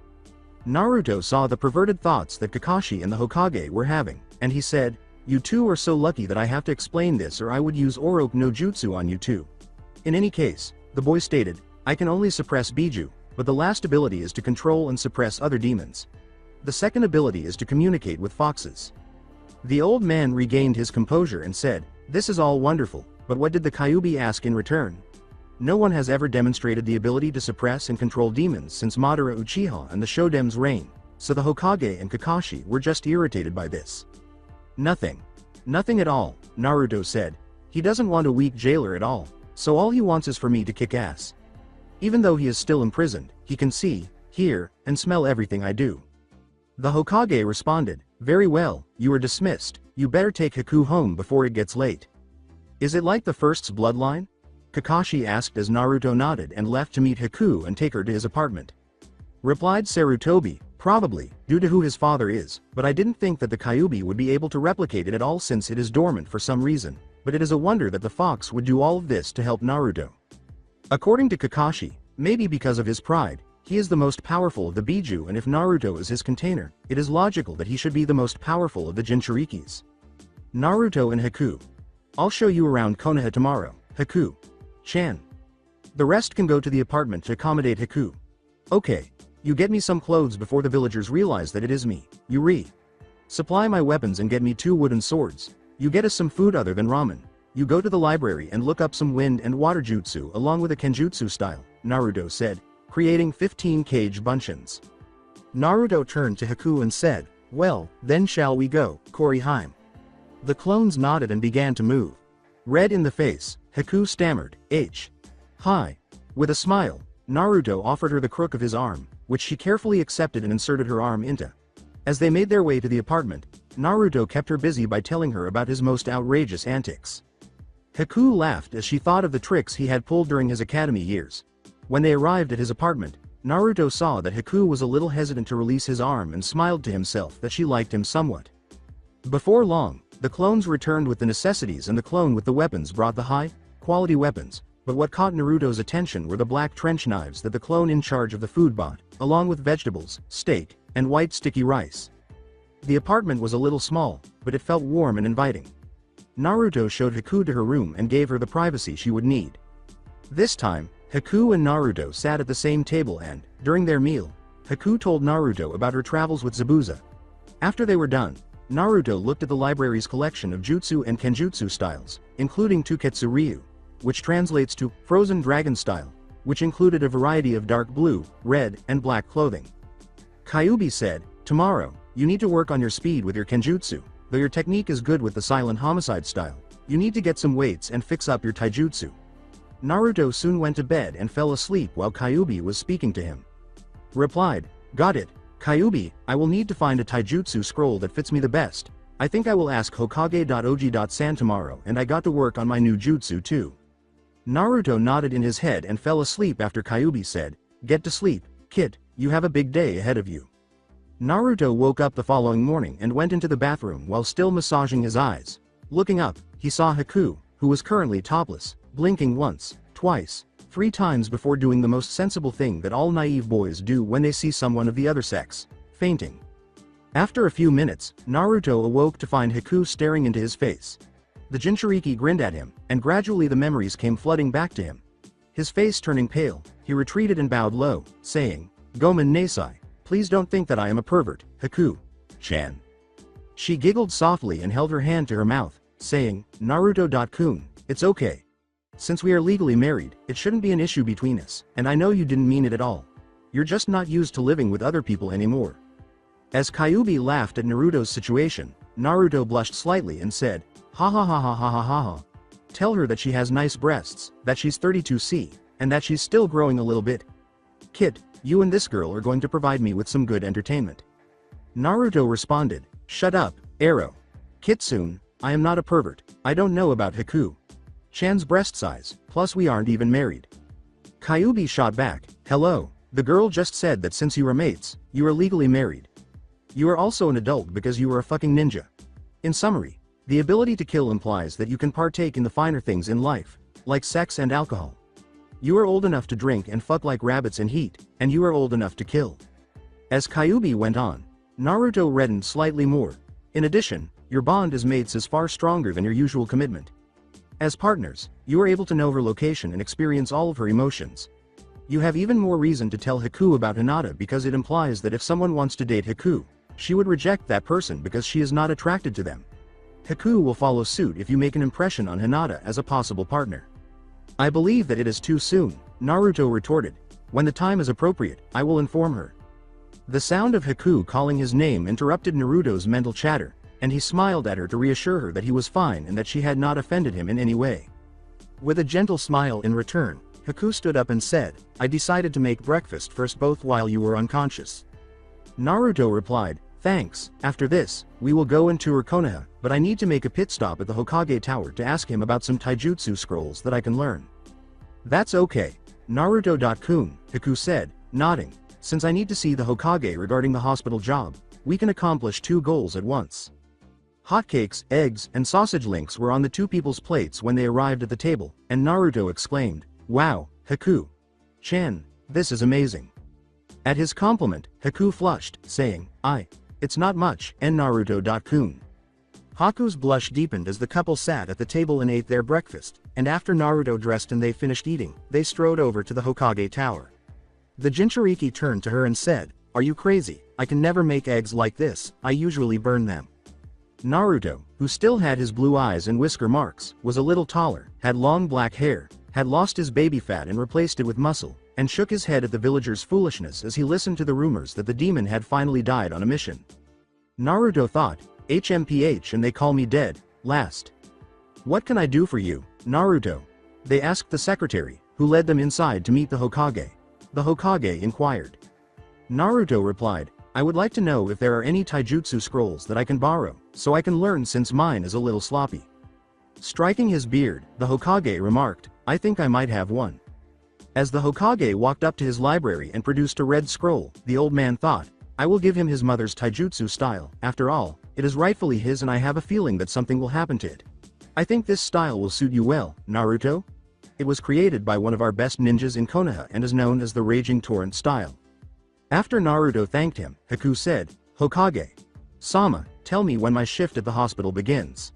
Naruto saw the perverted thoughts that Kakashi and the Hokage were having, and he said, "You two are so lucky that I have to explain this or I would use Oroku no Jutsu on you too." In any case, the boy stated, "I can only suppress Biju, but the last ability is to control and suppress other demons. The second ability is to communicate with foxes." The old man regained his composure and said, "This is all wonderful, but what did the Kyuubi ask in return? No one has ever demonstrated the ability to suppress and control demons since Madara Uchiha and the Shoden's reign, so the Hokage and Kakashi were just irritated by this." "Nothing. Nothing at all," Naruto said. "He doesn't want a weak jailer at all, so all he wants is for me to kick ass. Even though he is still imprisoned, he can see, hear, and smell everything I do." The Hokage responded, "Very well, you are dismissed. You better take Haku home before it gets late." "Is it like the first's bloodline?" Kakashi asked as Naruto nodded and left to meet Haku and take her to his apartment. Replied Sarutobi, "Probably, due to who his father is, but I didn't think that the Kyuubi would be able to replicate it at all since it is dormant for some reason, but it is a wonder that the fox would do all of this to help Naruto." According to Kakashi, maybe because of his pride, he is the most powerful of the Biju, and if Naruto is his container, it is logical that he should be the most powerful of the Jinchurikis. Naruto and Haku. "I'll show you around Konoha tomorrow, Haku-chan. The rest can go to the apartment to accommodate Haku." "Okay. You get me some clothes before the villagers realize that it is me, Yuri. Supply my weapons and get me 2 wooden swords. You get us some food other than ramen. You go to the library and look up some wind and water jutsu along with a kenjutsu style," Naruto said, creating 15 cage bunchins. Naruto turned to Haku and said, "Well, then shall we go, Koriheim?" The clones nodded and began to move. Red in the face, Haku stammered, "Hi." With a smile, Naruto offered her the crook of his arm, which she carefully accepted and inserted her arm into. As they made their way to the apartment, Naruto kept her busy by telling her about his most outrageous antics. Haku laughed as she thought of the tricks he had pulled during his academy years. When they arrived at his apartment, Naruto saw that Haku was a little hesitant to release his arm and smiled to himself that she liked him somewhat. Before long, the clones returned with the necessities and the clone with the weapons brought the high-quality weapons, but what caught Naruto's attention were the black trench knives that the clone in charge of the food bought, along with vegetables, steak, and white sticky rice. The apartment was a little small, but it felt warm and inviting. Naruto showed Haku to her room and gave her the privacy she would need. This time, Haku and Naruto sat at the same table and, during their meal, Haku told Naruto about her travels with Zabuza. After they were done, Naruto looked at the library's collection of jutsu and kenjutsu styles, including Tuketsu Ryu, which translates to Frozen Dragon Style, which included a variety of dark blue, red, and black clothing. Kyuubi said, "Tomorrow, you need to work on your speed with your kenjutsu, though your technique is good with the Silent Homicide style. You need to get some weights and fix up your taijutsu." Naruto soon went to bed and fell asleep while Kyuubi was speaking to him. Replied, "Got it, Kyuubi, I will need to find a taijutsu scroll that fits me the best. I think I will ask Hokage.og.san tomorrow, and I got to work on my new jutsu too." Naruto nodded in his head and fell asleep after Kyuubi said, "Get to sleep, kid, you have a big day ahead of you." Naruto woke up the following morning and went into the bathroom while still massaging his eyes. Looking up, he saw Haku, who was currently topless, blinking once, twice, 3 times before doing the most sensible thing that all naive boys do when they see someone of the other sex, fainting. After a few minutes, Naruto awoke to find Haku staring into his face. The Jinchuriki grinned at him, and gradually the memories came flooding back to him. His face turning pale, he retreated and bowed low, saying, "Gomen Nasai, please don't think that I am a pervert, Haku-chan." She giggled softly and held her hand to her mouth, saying, "Naruto-kun, it's okay. Since we are legally married, it shouldn't be an issue between us, and I know you didn't mean it at all. You're just not used to living with other people anymore." As Kyuubi laughed at Naruto's situation, Naruto blushed slightly and said, "Ha ha ha ha ha ha ha ha. Tell her that she has nice breasts, that she's 32C, and that she's still growing a little bit. Kid, you and this girl are going to provide me with some good entertainment." Naruto responded, "Shut up, Arrow. Kitsune, I am not a pervert, I don't know about Haku-chan's breast size, plus we aren't even married." Kyuubi shot back, "Hello, the girl just said that since you are mates, you are legally married. You are also an adult because you are a fucking ninja. In summary, the ability to kill implies that you can partake in the finer things in life, like sex and alcohol. You are old enough to drink and fuck like rabbits in heat, and you are old enough to kill." As Kyuubi went on, Naruto reddened slightly more. "In addition, your bond as mates is far stronger than your usual commitment. As partners, you are able to know her location and experience all of her emotions. You have even more reason to tell Haku about Hinata because it implies that if someone wants to date Haku, she would reject that person because she is not attracted to them. Haku will follow suit if you make an impression on Hinata as a possible partner." "I believe that it is too soon," Naruto retorted. "When the time is appropriate, I will inform her." The sound of Haku calling his name interrupted Naruto's mental chatter, and he smiled at her to reassure her that he was fine and that she had not offended him in any way. With a gentle smile in return, Haku stood up and said, "I decided to make breakfast first both while you were unconscious." Naruto replied, "Thanks, after this, we will go and tour Konoha, but I need to make a pit stop at the Hokage Tower to ask him about some taijutsu scrolls that I can learn." "That's okay, Naruto-kun," Haku said, nodding. "Since I need to see the Hokage regarding the hospital job, we can accomplish 2 goals at once." Hotcakes, eggs, and sausage links were on the 2 people's plates when they arrived at the table, and Naruto exclaimed, "Wow, Haku-chan, this is amazing." At his compliment, Haku flushed, saying, It's not much, and Naruto-kun." Haku's blush deepened as the couple sat at the table and ate their breakfast, and after Naruto dressed and they finished eating, they strode over to the Hokage Tower. The Jinchuriki turned to her and said, "Are you crazy? I can never make eggs like this, I usually burn them." Naruto, who still had his blue eyes and whisker marks, was a little taller, had long black hair, had lost his baby fat and replaced it with muscle, and shook his head at the villagers' foolishness as he listened to the rumors that the demon had finally died on a mission. Naruto thought, HMPH and they call me dead, last. "What can I do for you, Naruto?" they asked the secretary, who led them inside to meet the Hokage. The Hokage inquired. Naruto replied, I would like to know if there are any taijutsu scrolls that I can borrow, so I can learn since mine is a little sloppy. Striking his beard, the Hokage remarked, I think I might have one. As the Hokage walked up to his library and produced a red scroll, the old man thought, I will give him his mother's taijutsu style. After all, it is rightfully his and I have a feeling that something will happen to it. I think this style will suit you well, Naruto. It was created by one of our best ninjas in Konoha and is known as the Raging Torrent style. After Naruto thanked him, Haku said, Hokage. Sama, tell me when my shift at the hospital begins.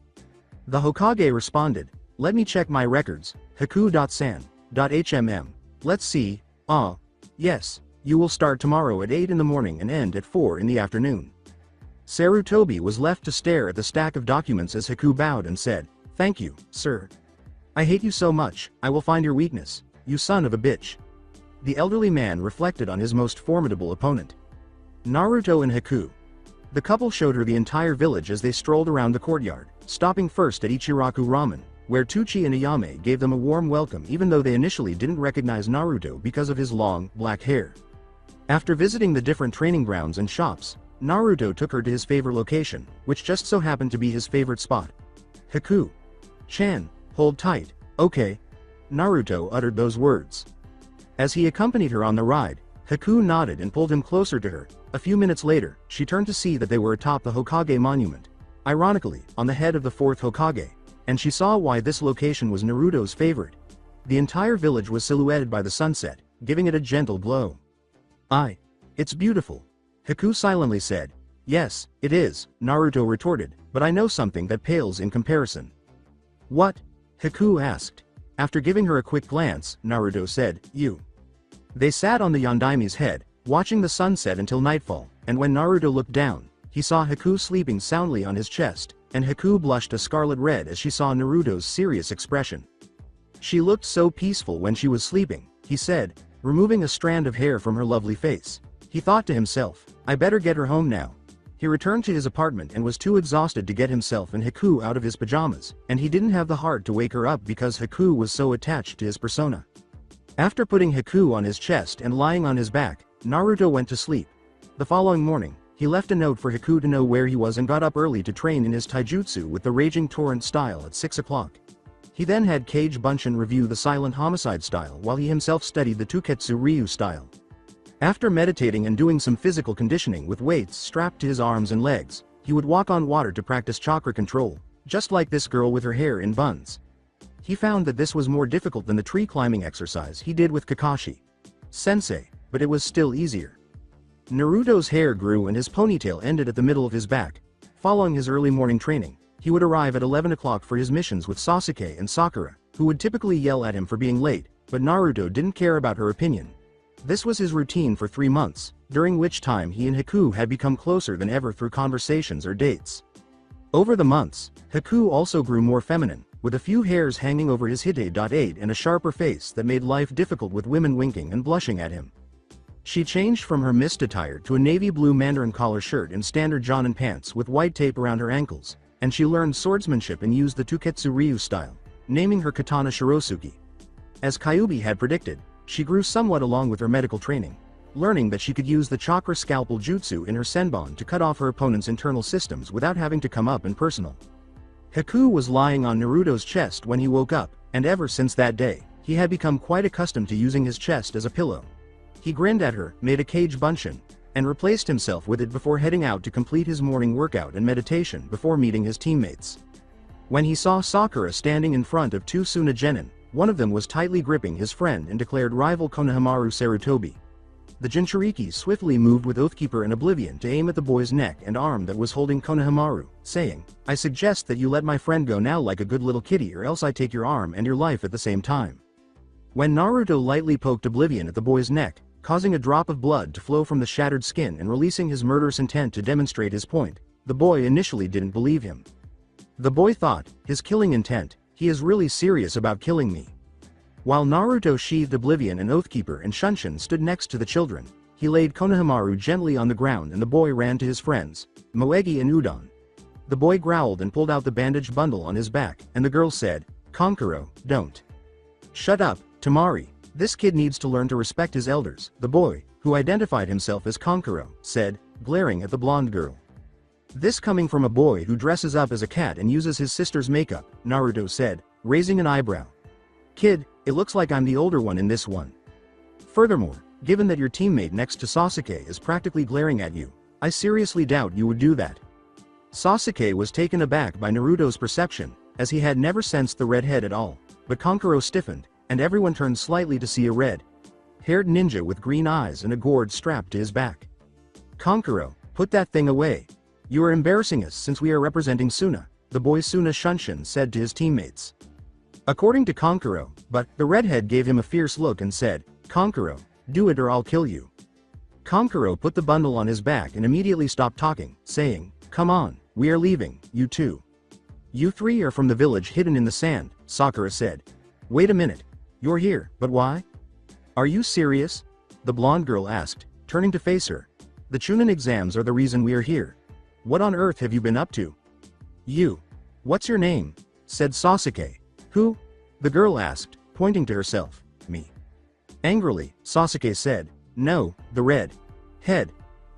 The Hokage responded, let me check my records, Haku.san.hmm. Let's see, yes, you will start tomorrow at 8 in the morning and end at 4 in the afternoon. Sarutobi was left to stare at the stack of documents as Haku bowed and said, thank you, sir. I hate you so much, I will find your weakness, you son of a bitch. The elderly man reflected on his most formidable opponent. Naruto and Haku. The couple showed her the entire village as they strolled around the courtyard, stopping first at Ichiraku Ramen, where Tuchi and Ayame gave them a warm welcome even though they initially didn't recognize Naruto because of his long, black hair. After visiting the different training grounds and shops, Naruto took her to his favorite location, which just so happened to be his favorite spot. Haku-chan, hold tight, okay? Naruto uttered those words. As he accompanied her on the ride, Haku nodded and pulled him closer to her. A few minutes later, she turned to see that they were atop the Hokage monument. Ironically, on the head of the fourth Hokage. And she saw why this location was Naruto's favorite. The entire village was silhouetted by the sunset, giving it a gentle glow. It's beautiful. Haku silently said. Yes, it is, Naruto retorted, but I know something that pales in comparison. What? Haku asked. After giving her a quick glance, Naruto said, you. They sat on the Yondaime's head, watching the sunset until nightfall, and when Naruto looked down, he saw Haku sleeping soundly on his chest, and Haku blushed a scarlet red as she saw Naruto's serious expression. She looked so peaceful when she was sleeping, he said, removing a strand of hair from her lovely face. He thought to himself, I better get her home now. He returned to his apartment and was too exhausted to get himself and Haku out of his pajamas, and he didn't have the heart to wake her up because Haku was so attached to his persona. After putting Haku on his chest and lying on his back, Naruto went to sleep. The following morning, he left a note for Haku to know where he was and got up early to train in his taijutsu with the Raging Torrent style at 6 o'clock. He then had Kage Bunshin review the Silent Homicide style while he himself studied the Tuketsu Ryu style. After meditating and doing some physical conditioning with weights strapped to his arms and legs, he would walk on water to practice chakra control, just like this girl with her hair in buns. He found that this was more difficult than the tree climbing exercise he did with Kakashi Sensei, but it was still easier. Naruto's hair grew and his ponytail ended at the middle of his back. Following his early morning training, he would arrive at 11 o'clock for his missions with Sasuke and Sakura, who would typically yell at him for being late, but Naruto didn't care about her opinion. This was his routine for 3 months, during which time he and Haku had become closer than ever through conversations or dates. Over the months, Haku also grew more feminine, with a few hairs hanging over his hite.8 and a sharper face that made life difficult with women winking and blushing at him. She changed from her mist attire to a navy blue mandarin collar shirt and standard Jonin pants with white tape around her ankles, and she learned swordsmanship and used the Tuketsu Ryu style, naming her katana Shirosuke. As Kyuubi had predicted, she grew somewhat along with her medical training, learning that she could use the chakra scalpel jutsu in her senbon to cut off her opponent's internal systems without having to come up and personal. Haku was lying on Naruto's chest when he woke up, and ever since that day, he had become quite accustomed to using his chest as a pillow. He grinned at her, made a Kage Bunshin, and replaced himself with it before heading out to complete his morning workout and meditation before meeting his teammates. When he saw Sakura standing in front of two Suna Genin, one of them was tightly gripping his friend and declared rival Konohamaru Sarutobi. The Jinchuriki swiftly moved with Oathkeeper and Oblivion to aim at the boy's neck and arm that was holding Konohamaru, saying, I suggest that you let my friend go now like a good little kitty or else I take your arm and your life at the same time. When Naruto lightly poked Oblivion at the boy's neck, causing a drop of blood to flow from the shattered skin and releasing his murderous intent to demonstrate his point, the boy initially didn't believe him. The boy thought, his killing intent, he is really serious about killing me. While Naruto sheathed Oblivion and Oathkeeper and Shunshin stood next to the children, he laid Konohamaru gently on the ground and the boy ran to his friends, Moegi and Udon. The boy growled and pulled out the bandaged bundle on his back, and the girl said, Conqueror, don't. Shut up, Tamari. This kid needs to learn to respect his elders. The boy, who identified himself as Conqueror, said, glaring at the blonde girl. This coming from a boy who dresses up as a cat and uses his sister's makeup, Naruto said, raising an eyebrow. Kid, it looks like I'm the older one in this one. Furthermore, given that your teammate next to Sasuke is practically glaring at you, I seriously doubt you would do that. Sasuke was taken aback by Naruto's perception, as he had never sensed the red head at all, but Conqueror stiffened, and everyone turned slightly to see a red-haired ninja with green eyes and a gourd strapped to his back. Conqueror, put that thing away. You are embarrassing us since we are representing Suna, the boy Suna Shunshin said to his teammates. According to Conqueror, but the redhead gave him a fierce look and said, Conqueror, do it or I'll kill you. Conqueror put the bundle on his back and immediately stopped talking, saying, Come on, we are leaving, you two. You three are from the village hidden in the sand, Sakura said. Wait a minute. You're here, but why? Are you serious? The blonde girl asked, turning to face her. The Chunin exams are the reason we are here. What on earth have you been up to? You. What's your name? Said Sasuke. Who? The girl asked, pointing to herself. Me. Angrily, Sasuke said, No, the red head.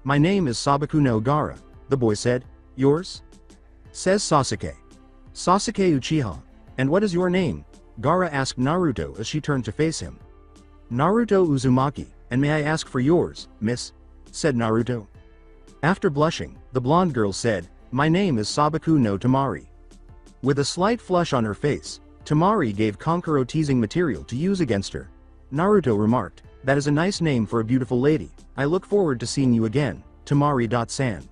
My name is Sabaku no Gaara, the boy said. Yours? Says Sasuke. Sasuke Uchiha. And what is your name? Gaara asked Naruto as she turned to face him. Naruto Uzumaki, and may I ask for yours, miss? Said Naruto. After blushing, the blonde girl said, My name is Sabaku no Tamari. With a slight flush on her face, Tamari gave Conqueror teasing material to use against her. Naruto remarked, That is a nice name for a beautiful lady. I look forward to seeing you again, Tamari-san.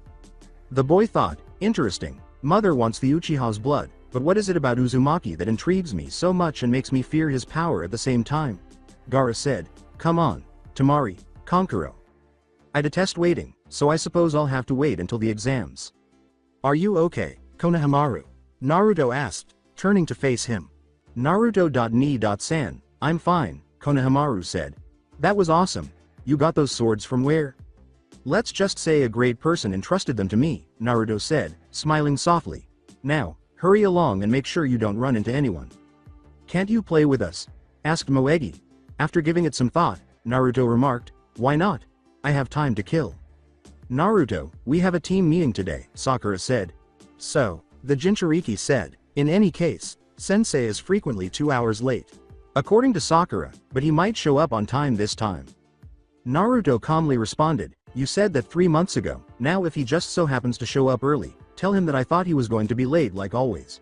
The boy thought, interesting, mother wants the Uchiha's blood, but what is it about Uzumaki that intrigues me so much and makes me fear his power at the same time? Gaara said, Come on, Tamari, Conqueror. I detest waiting, so I suppose I'll have to wait until the exams. Are you okay, Konohamaru? Naruto asked, turning to face him. Naruto.ni.san, I'm fine, Konohamaru said. That was awesome. You got those swords from where? Let's just say a great person entrusted them to me, Naruto said, smiling softly. Now, hurry along and make sure you don't run into anyone. Can't you play with us? Asked Moegi. After giving it some thought, Naruto remarked, Why not? I have time to kill. Naruto, we have a team meeting today, Sakura said. So, the Jinchuriki said, in any case, Sensei is frequently 2 hours late. According to Sakura, but he might show up on time this time. Naruto calmly responded, You said that 3 months ago, now if he just so happens to show up early, tell him that I thought he was going to be late like always.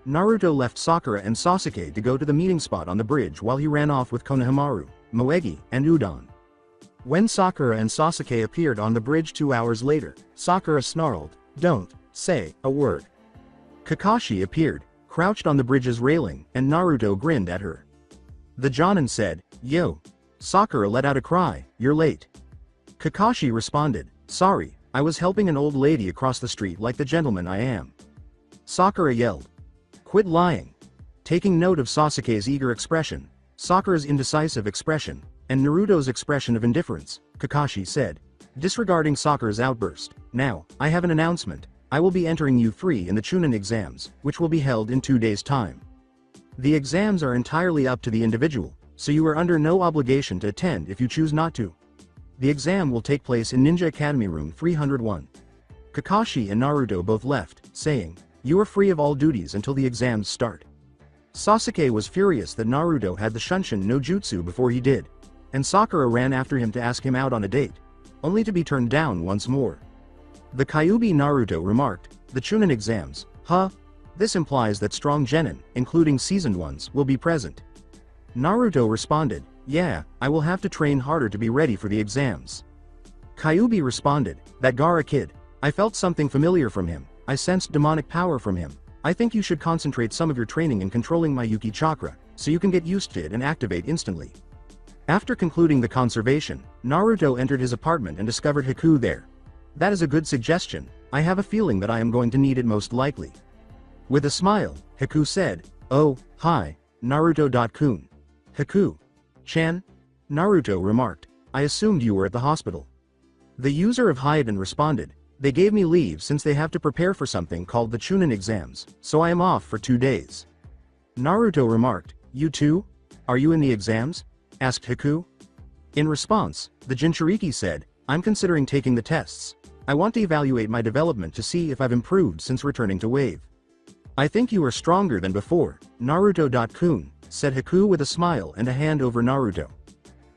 Naruto left Sakura and Sasuke to go to the meeting spot on the bridge while he ran off with Konohamaru, Moegi, and Udon. When Sakura and Sasuke appeared on the bridge 2 hours later, Sakura snarled, Don't say a word. Kakashi appeared, crouched on the bridge's railing, and Naruto grinned at her. The Jonin said, Yo. Sakura let out a cry, You're late. Kakashi responded, Sorry, I was helping an old lady across the street like the gentleman I am. Sakura yelled. Quit lying. Taking note of Sasuke's eager expression, Sakura's indecisive expression, and Naruto's expression of indifference, Kakashi said, disregarding Sakura's outburst, Now, I have an announcement. I will be entering you 3 in the Chunin exams, which will be held in 2 days' time. The exams are entirely up to the individual, so you are under no obligation to attend if you choose not to. The exam will take place in Ninja Academy Room 301. Kakashi and Naruto both left, saying, You are free of all duties until the exams start. Sasuke was furious that Naruto had the Shunshin no Jutsu before he did, and Sakura ran after him to ask him out on a date, only to be turned down once more. The Kyuubi Naruto remarked, The Chunin exams, huh? This implies that strong genin, including seasoned ones, will be present. Naruto responded, Yeah, I will have to train harder to be ready for the exams. Kyuubi responded, That Gaara kid. I felt something familiar from him, I sensed demonic power from him. I think you should concentrate some of your training in controlling my Yuki chakra, so you can get used to it and activate instantly. After concluding the conservation, Naruto entered his apartment and discovered Haku there. That is a good suggestion, I have a feeling that I am going to need it most likely. With a smile, Haku said, Oh, hi, Naruto-kun. Haku-chan? Naruto remarked, I assumed you were at the hospital. The user of Hyden responded, They gave me leave since they have to prepare for something called the Chunin exams, so I am off for 2 days. Naruto remarked, You too? Are you in the exams? Asked Haku. In response, the Jinchuriki said, I'm considering taking the tests. I want to evaluate my development to see if I've improved since returning to Wave. I think you are stronger than before, Naruto.kun, said Haku with a smile and a hand over Naruto.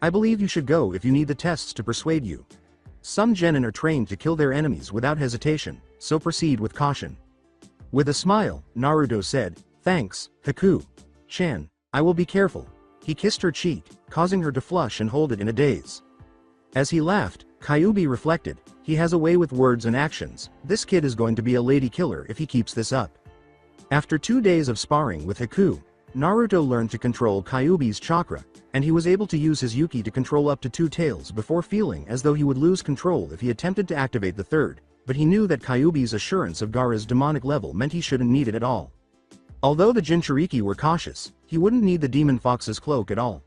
I believe you should go if you need the tests to persuade you. Some genin are trained to kill their enemies without hesitation, so proceed with caution. With a smile, Naruto said, thanks, Haku-chan, I will be careful. He kissed her cheek, causing her to flush and hold it in a daze. As he laughed, Kyuubi reflected, he has a way with words and actions, this kid is going to be a lady killer if he keeps this up. After 2 days of sparring with Haku, Naruto learned to control Kyuubi's chakra, and he was able to use his Yuki to control up to 2 tails before feeling as though he would lose control if he attempted to activate the third, but he knew that Kyuubi's assurance of Gaara's demonic level meant he shouldn't need it at all. Although the Jinchuriki were cautious, he wouldn't need the Demon Fox's cloak at all.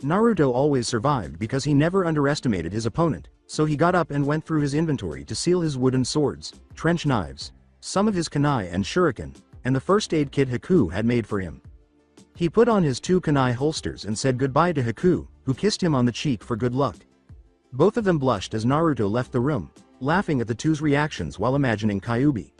Naruto always survived because he never underestimated his opponent, so he got up and went through his inventory to seal his wooden swords, trench knives, some of his kunai and shuriken, and the first aid kit Haku had made for him. He put on his 2 kunai holsters and said goodbye to Haku, who kissed him on the cheek for good luck. Both of them blushed as Naruto left the room, laughing at the two's reactions while imagining Kyuubi.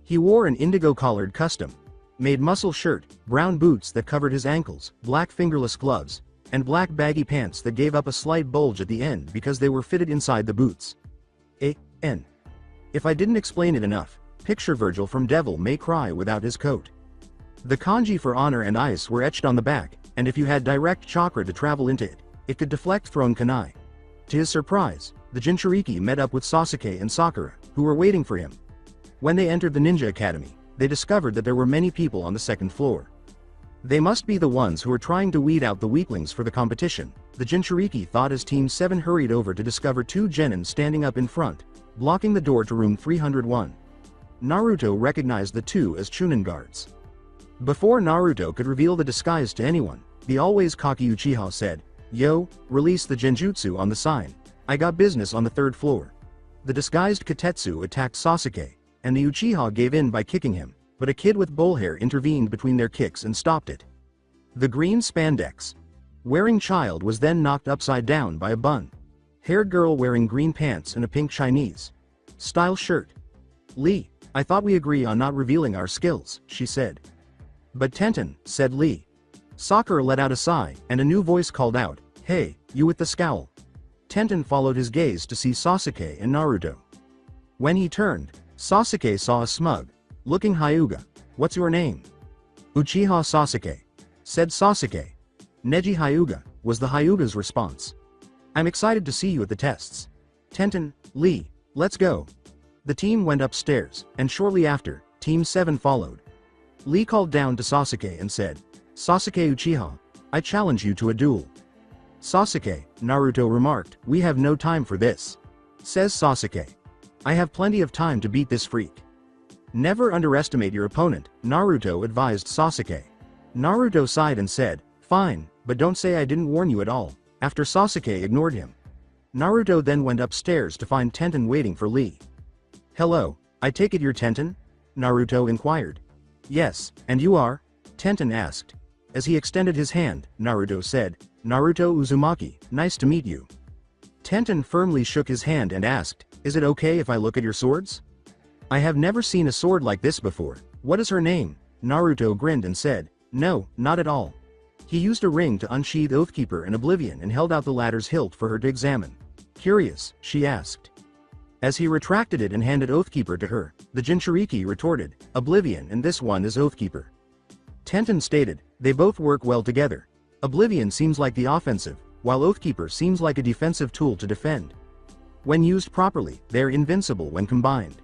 He wore an indigo-collared custom-made muscle shirt, brown boots that covered his ankles, black fingerless gloves, and black baggy pants that gave up a slight bulge at the end because they were fitted inside the boots. A.N. If I didn't explain it enough, picture Virgil from Devil May Cry without his coat. The kanji for honor and ice were etched on the back, and if you had direct chakra to travel into it, it could deflect thrown kunai. To his surprise, the Jinchuriki met up with Sasuke and Sakura, who were waiting for him. When they entered the ninja academy, they discovered that there were many people on the second floor. They must be the ones who were trying to weed out the weaklings for the competition, the Jinchuriki thought as Team 7 hurried over to discover 2 genin standing up in front, blocking the door to room 301. Naruto recognized the 2 as Chunin guards. Before Naruto could reveal the disguise to anyone, the always cocky Uchiha said, "Yo, release the genjutsu on the sign. I got business on the 3rd floor." The disguised Katetsu attacked Sasuke, and the Uchiha gave in by kicking him, but a kid with bowl hair intervened between their kicks and stopped it. The green spandex-wearing child was then knocked upside down by a bun-haired girl wearing green pants and a pink Chinese-style shirt. "Lee, I thought we agree on not revealing our skills," she said. "But Tenten," said Lee. Sakura let out a sigh, and a new voice called out, "Hey, you with the scowl." Tenten followed his gaze to see Sasuke and Naruto. When he turned, Sasuke saw a smug-looking Hyuga. "What's your name?" "Uchiha Sasuke," said Sasuke. "Neji Hyuga," was the Hyuga's response. "I'm excited to see you at the tests." "Tenten, Lee, let's go." The team went upstairs, and shortly after, Team 7 followed. Lee called down to Sasuke and said, "Sasuke Uchiha, I challenge you to a duel." "Sasuke," Naruto remarked, "we have no time for this." Says Sasuke. "I have plenty of time to beat this freak." "Never underestimate your opponent," Naruto advised Sasuke. Naruto sighed and said, "Fine, but don't say I didn't warn you at all," after Sasuke ignored him. Naruto then went upstairs to find Tenten waiting for Lee. "Hello, I take it you're Tenten?" Naruto inquired. "Yes, and you are?" Tenten asked. As he extended his hand, Naruto said, "Naruto Uzumaki, nice to meet you." Tenten firmly shook his hand and asked, "Is it okay if I look at your swords?" "I have never seen a sword like this before. What is her name?" Naruto grinned and said, "No, not at all." He used a ring to unsheath Oathkeeper and Oblivion and held out the latter's hilt for her to examine. "Curious?" she asked. As he retracted it and handed Oathkeeper to her, the Jinchuriki retorted, "Oblivion and this one is Oathkeeper." Tenten stated, "They both work well together. Oblivion seems like the offensive, while Oathkeeper seems like a defensive tool to defend. When used properly, they're invincible when combined."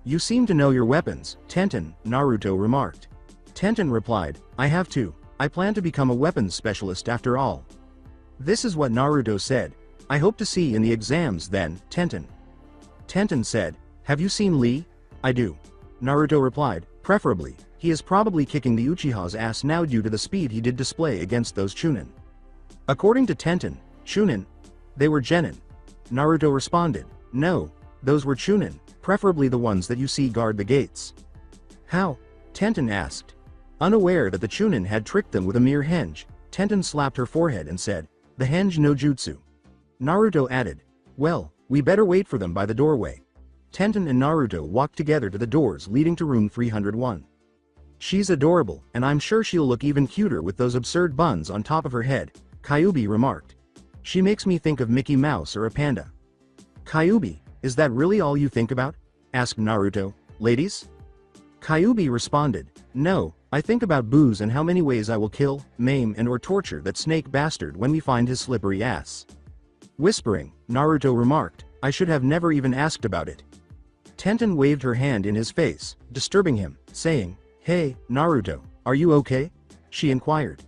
"You seem to know your weapons, Tenten," Naruto remarked. Tenten replied, "I have to. I plan to become a weapons specialist after all." This is what Naruto said, "I hope to see in the exams then, Tenten." Tenten said, "Have you seen Lee?" "I do." Naruto replied, "Preferably, he is probably kicking the Uchiha's ass now due to the speed he did display against those Chunin." According to Tenten, Chunin, they were genin. Naruto responded, "No, those were Chunin, preferably the ones that you see guard the gates." "How?" Tenten asked. Unaware that the Chunin had tricked them with a mere henge, Tenten slapped her forehead and said, "The henge no jutsu." Naruto added, "Well, we better wait for them by the doorway." Tenten and Naruto walked together to the doors leading to room 301. She's adorable, and I'm sure she'll look even cuter with those absurd buns on top of her head, Kyuubi remarked. She makes me think of Mickey Mouse or a panda. Kyuubi, is that really all you think about? Asked Naruto. Ladies? Kyuubi responded, no, I think about booze and how many ways I will kill, maim and or torture that snake bastard when we find his slippery ass. Whispering, Naruto remarked, I should have never even asked about it. Tenten waved her hand in his face, disturbing him, saying, Hey, Naruto, are you okay? She inquired.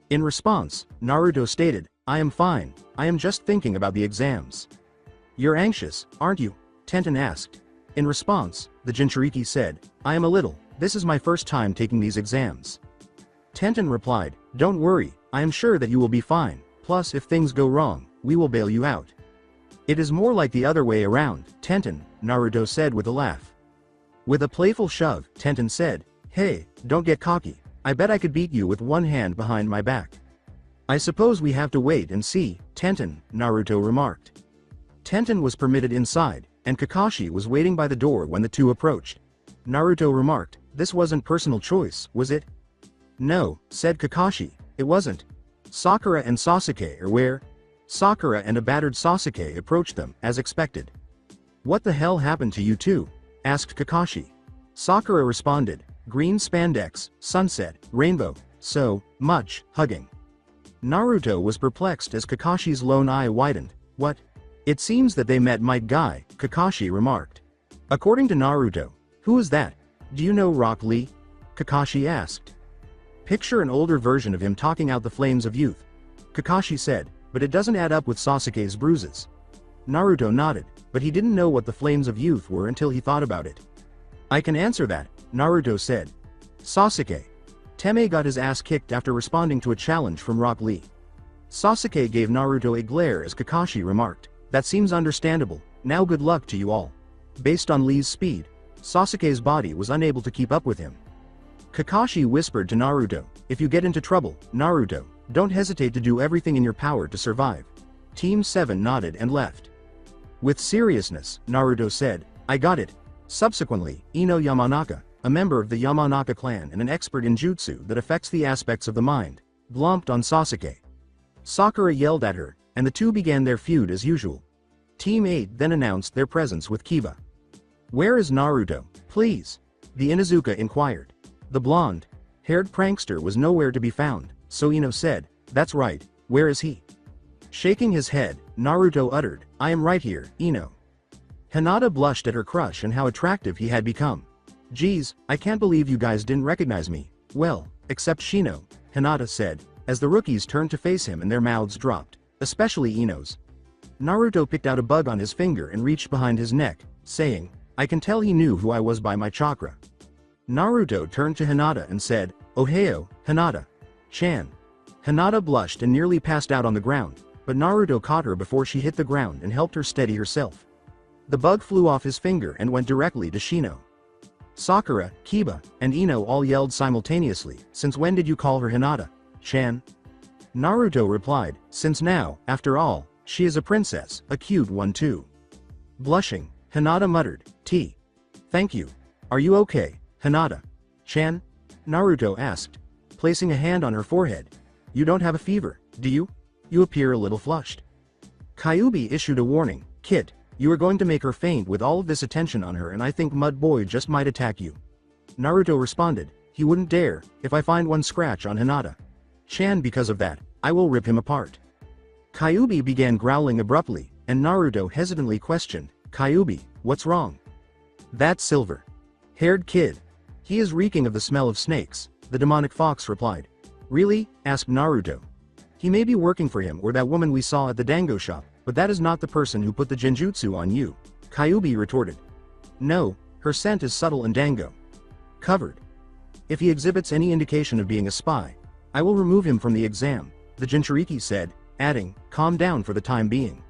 In response, Naruto stated, I am fine, I am just thinking about the exams. You're anxious, aren't you? Tenten asked. In response, the Jinchuriki said, I am a little, this is my first time taking these exams. Tenten replied, don't worry, I am sure that you will be fine, plus if things go wrong, we will bail you out. It is more like the other way around, Tenten, Naruto said with a laugh. With a playful shove, Tenten said, hey, don't get cocky, I bet I could beat you with one hand behind my back. I suppose we have to wait and see, Tenten, Naruto remarked. Tenten was permitted inside, and Kakashi was waiting by the door when the two approached. Naruto remarked, this wasn't personal choice, was it? No, said Kakashi, it wasn't. Sakura and Sasuke are where? Sakura and a battered Sasuke approached them, as expected. What the hell happened to you two? Asked Kakashi. Sakura responded, green spandex, sunset, rainbow, so much hugging. Naruto was perplexed as Kakashi's lone eye widened. What? It seems that they met Might Guy, Kakashi remarked. According to Naruto, who is that? Do you know Rock Lee? Kakashi asked. Picture an older version of him talking out the flames of youth. Kakashi said, but it doesn't add up with Sasuke's bruises. Naruto nodded, but he didn't know what the flames of youth were until he thought about it. I can answer that, Naruto said. Sasuke. Teme got his ass kicked after responding to a challenge from Rock Lee. Sasuke gave Naruto a glare as Kakashi remarked, that seems understandable, now good luck to you all. Based on Lee's speed, Sasuke's body was unable to keep up with him. Kakashi whispered to Naruto, if you get into trouble, Naruto, don't hesitate to do everything in your power to survive. Team 7 nodded and left. With seriousness, Naruto said, I got it. Subsequently, Ino Yamanaka, a member of the Yamanaka clan and an expert in jutsu that affects the aspects of the mind, glomped on Sasuke. Sakura yelled at her, and the two began their feud as usual. Team 8 then announced their presence with Kiba. Where is Naruto, please? The Inuzuka inquired. The blonde-haired prankster was nowhere to be found, so Ino said, that's right, where is he? Shaking his head, Naruto uttered, I am right here, Ino. Hinata blushed at her crush and how attractive he had become. Geez, I can't believe you guys didn't recognize me. Well, except Shino, Hinata said, as the rookies turned to face him and their mouths dropped, especially Ino's. Naruto picked out a bug on his finger and reached behind his neck, saying, I can tell he knew who I was by my chakra. Naruto turned to Hinata and said, Ohio, Hinata. Chan. Hinata blushed and nearly passed out on the ground, but Naruto caught her before she hit the ground and helped her steady herself. The bug flew off his finger and went directly to Shino. Sakura, Kiba, and Ino all yelled simultaneously, since when did you call her Hinata, Chan? Naruto replied, since now, after all, she is a princess, a cute one too. Blushing, Hinata muttered, Thank you. Are you okay, Hinata? Chan? Naruto asked, placing a hand on her forehead. You don't have a fever, do you? You appear a little flushed. Kyuubi issued a warning, Kid, you are going to make her faint with all of this attention on her and I think Mud Boy just might attack you. Naruto responded, he wouldn't dare, if I find one scratch on Hinata. Chan because of that, I will rip him apart. Kyuubi began growling abruptly, and Naruto hesitantly questioned, Kyuubi, what's wrong? That silver-haired kid. He is reeking of the smell of snakes, the demonic fox replied. Really? Asked Naruto. He may be working for him or that woman we saw at the dango shop, but that is not the person who put the genjutsu on you, Kyuubi retorted. No, her scent is subtle and dango covered. If he exhibits any indication of being a spy, I will remove him from the exam, the Jinchuriki said, adding, calm down for the time being.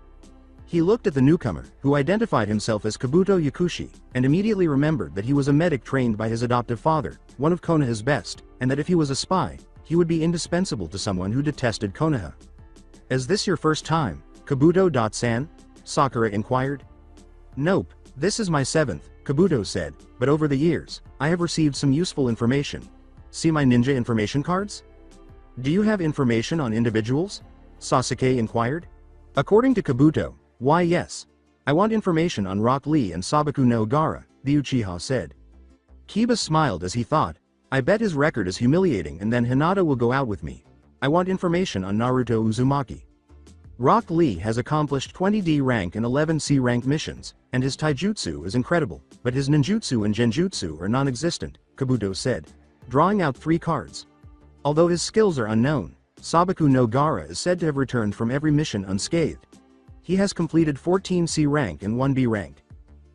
He looked at the newcomer, who identified himself as Kabuto Yakushi, and immediately remembered that he was a medic trained by his adoptive father, one of Konoha's best, and that if he was a spy, he would be indispensable to someone who detested Konoha. Is this your first time, Kabuto-san? Sakura inquired. Nope, This is my 7th, Kabuto said, but over the years, I have received some useful information. See my ninja information cards? Do you have information on individuals? Sasuke inquired. According to Kabuto, why yes. I want information on Rock Lee and Sabaku no Gaara, the Uchiha said. Kiba smiled as he thought, I bet his record is humiliating and then Hinata will go out with me. I want information on Naruto Uzumaki. Rock Lee has accomplished 20D rank and 11C rank missions, and his taijutsu is incredible, but his ninjutsu and genjutsu are non-existent, Kabuto said, drawing out 3 cards. Although his skills are unknown, Sabaku no Gaara is said to have returned from every mission unscathed. He has completed 14C rank and 1B rank.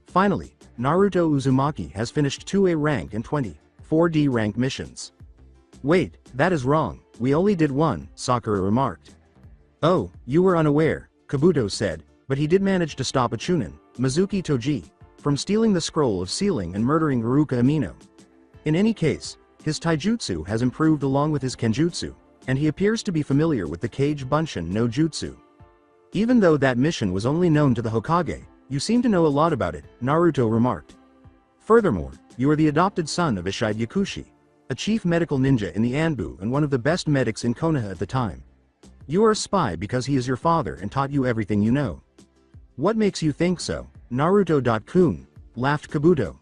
Finally, Naruto Uzumaki has finished 2A rank and 24D rank missions. Wait, that is wrong, we only did 1, Sakura remarked. Oh, you were unaware, Kabuto said, but he did manage to stop a Chunin, Mizuki Toji, from stealing the scroll of sealing and murdering Haruka Amino. In any case, his taijutsu has improved along with his kenjutsu, and he appears to be familiar with the Kage Bunshin no Jutsu. Even though that mission was only known to the Hokage, you seem to know a lot about it, Naruto remarked. Furthermore, you are the adopted son of Ishide Yakushi, a chief medical ninja in the Anbu and one of the best medics in Konoha at the time. You are a spy because he is your father and taught you everything you know. What makes you think so, Naruto-kun, laughed Kabuto.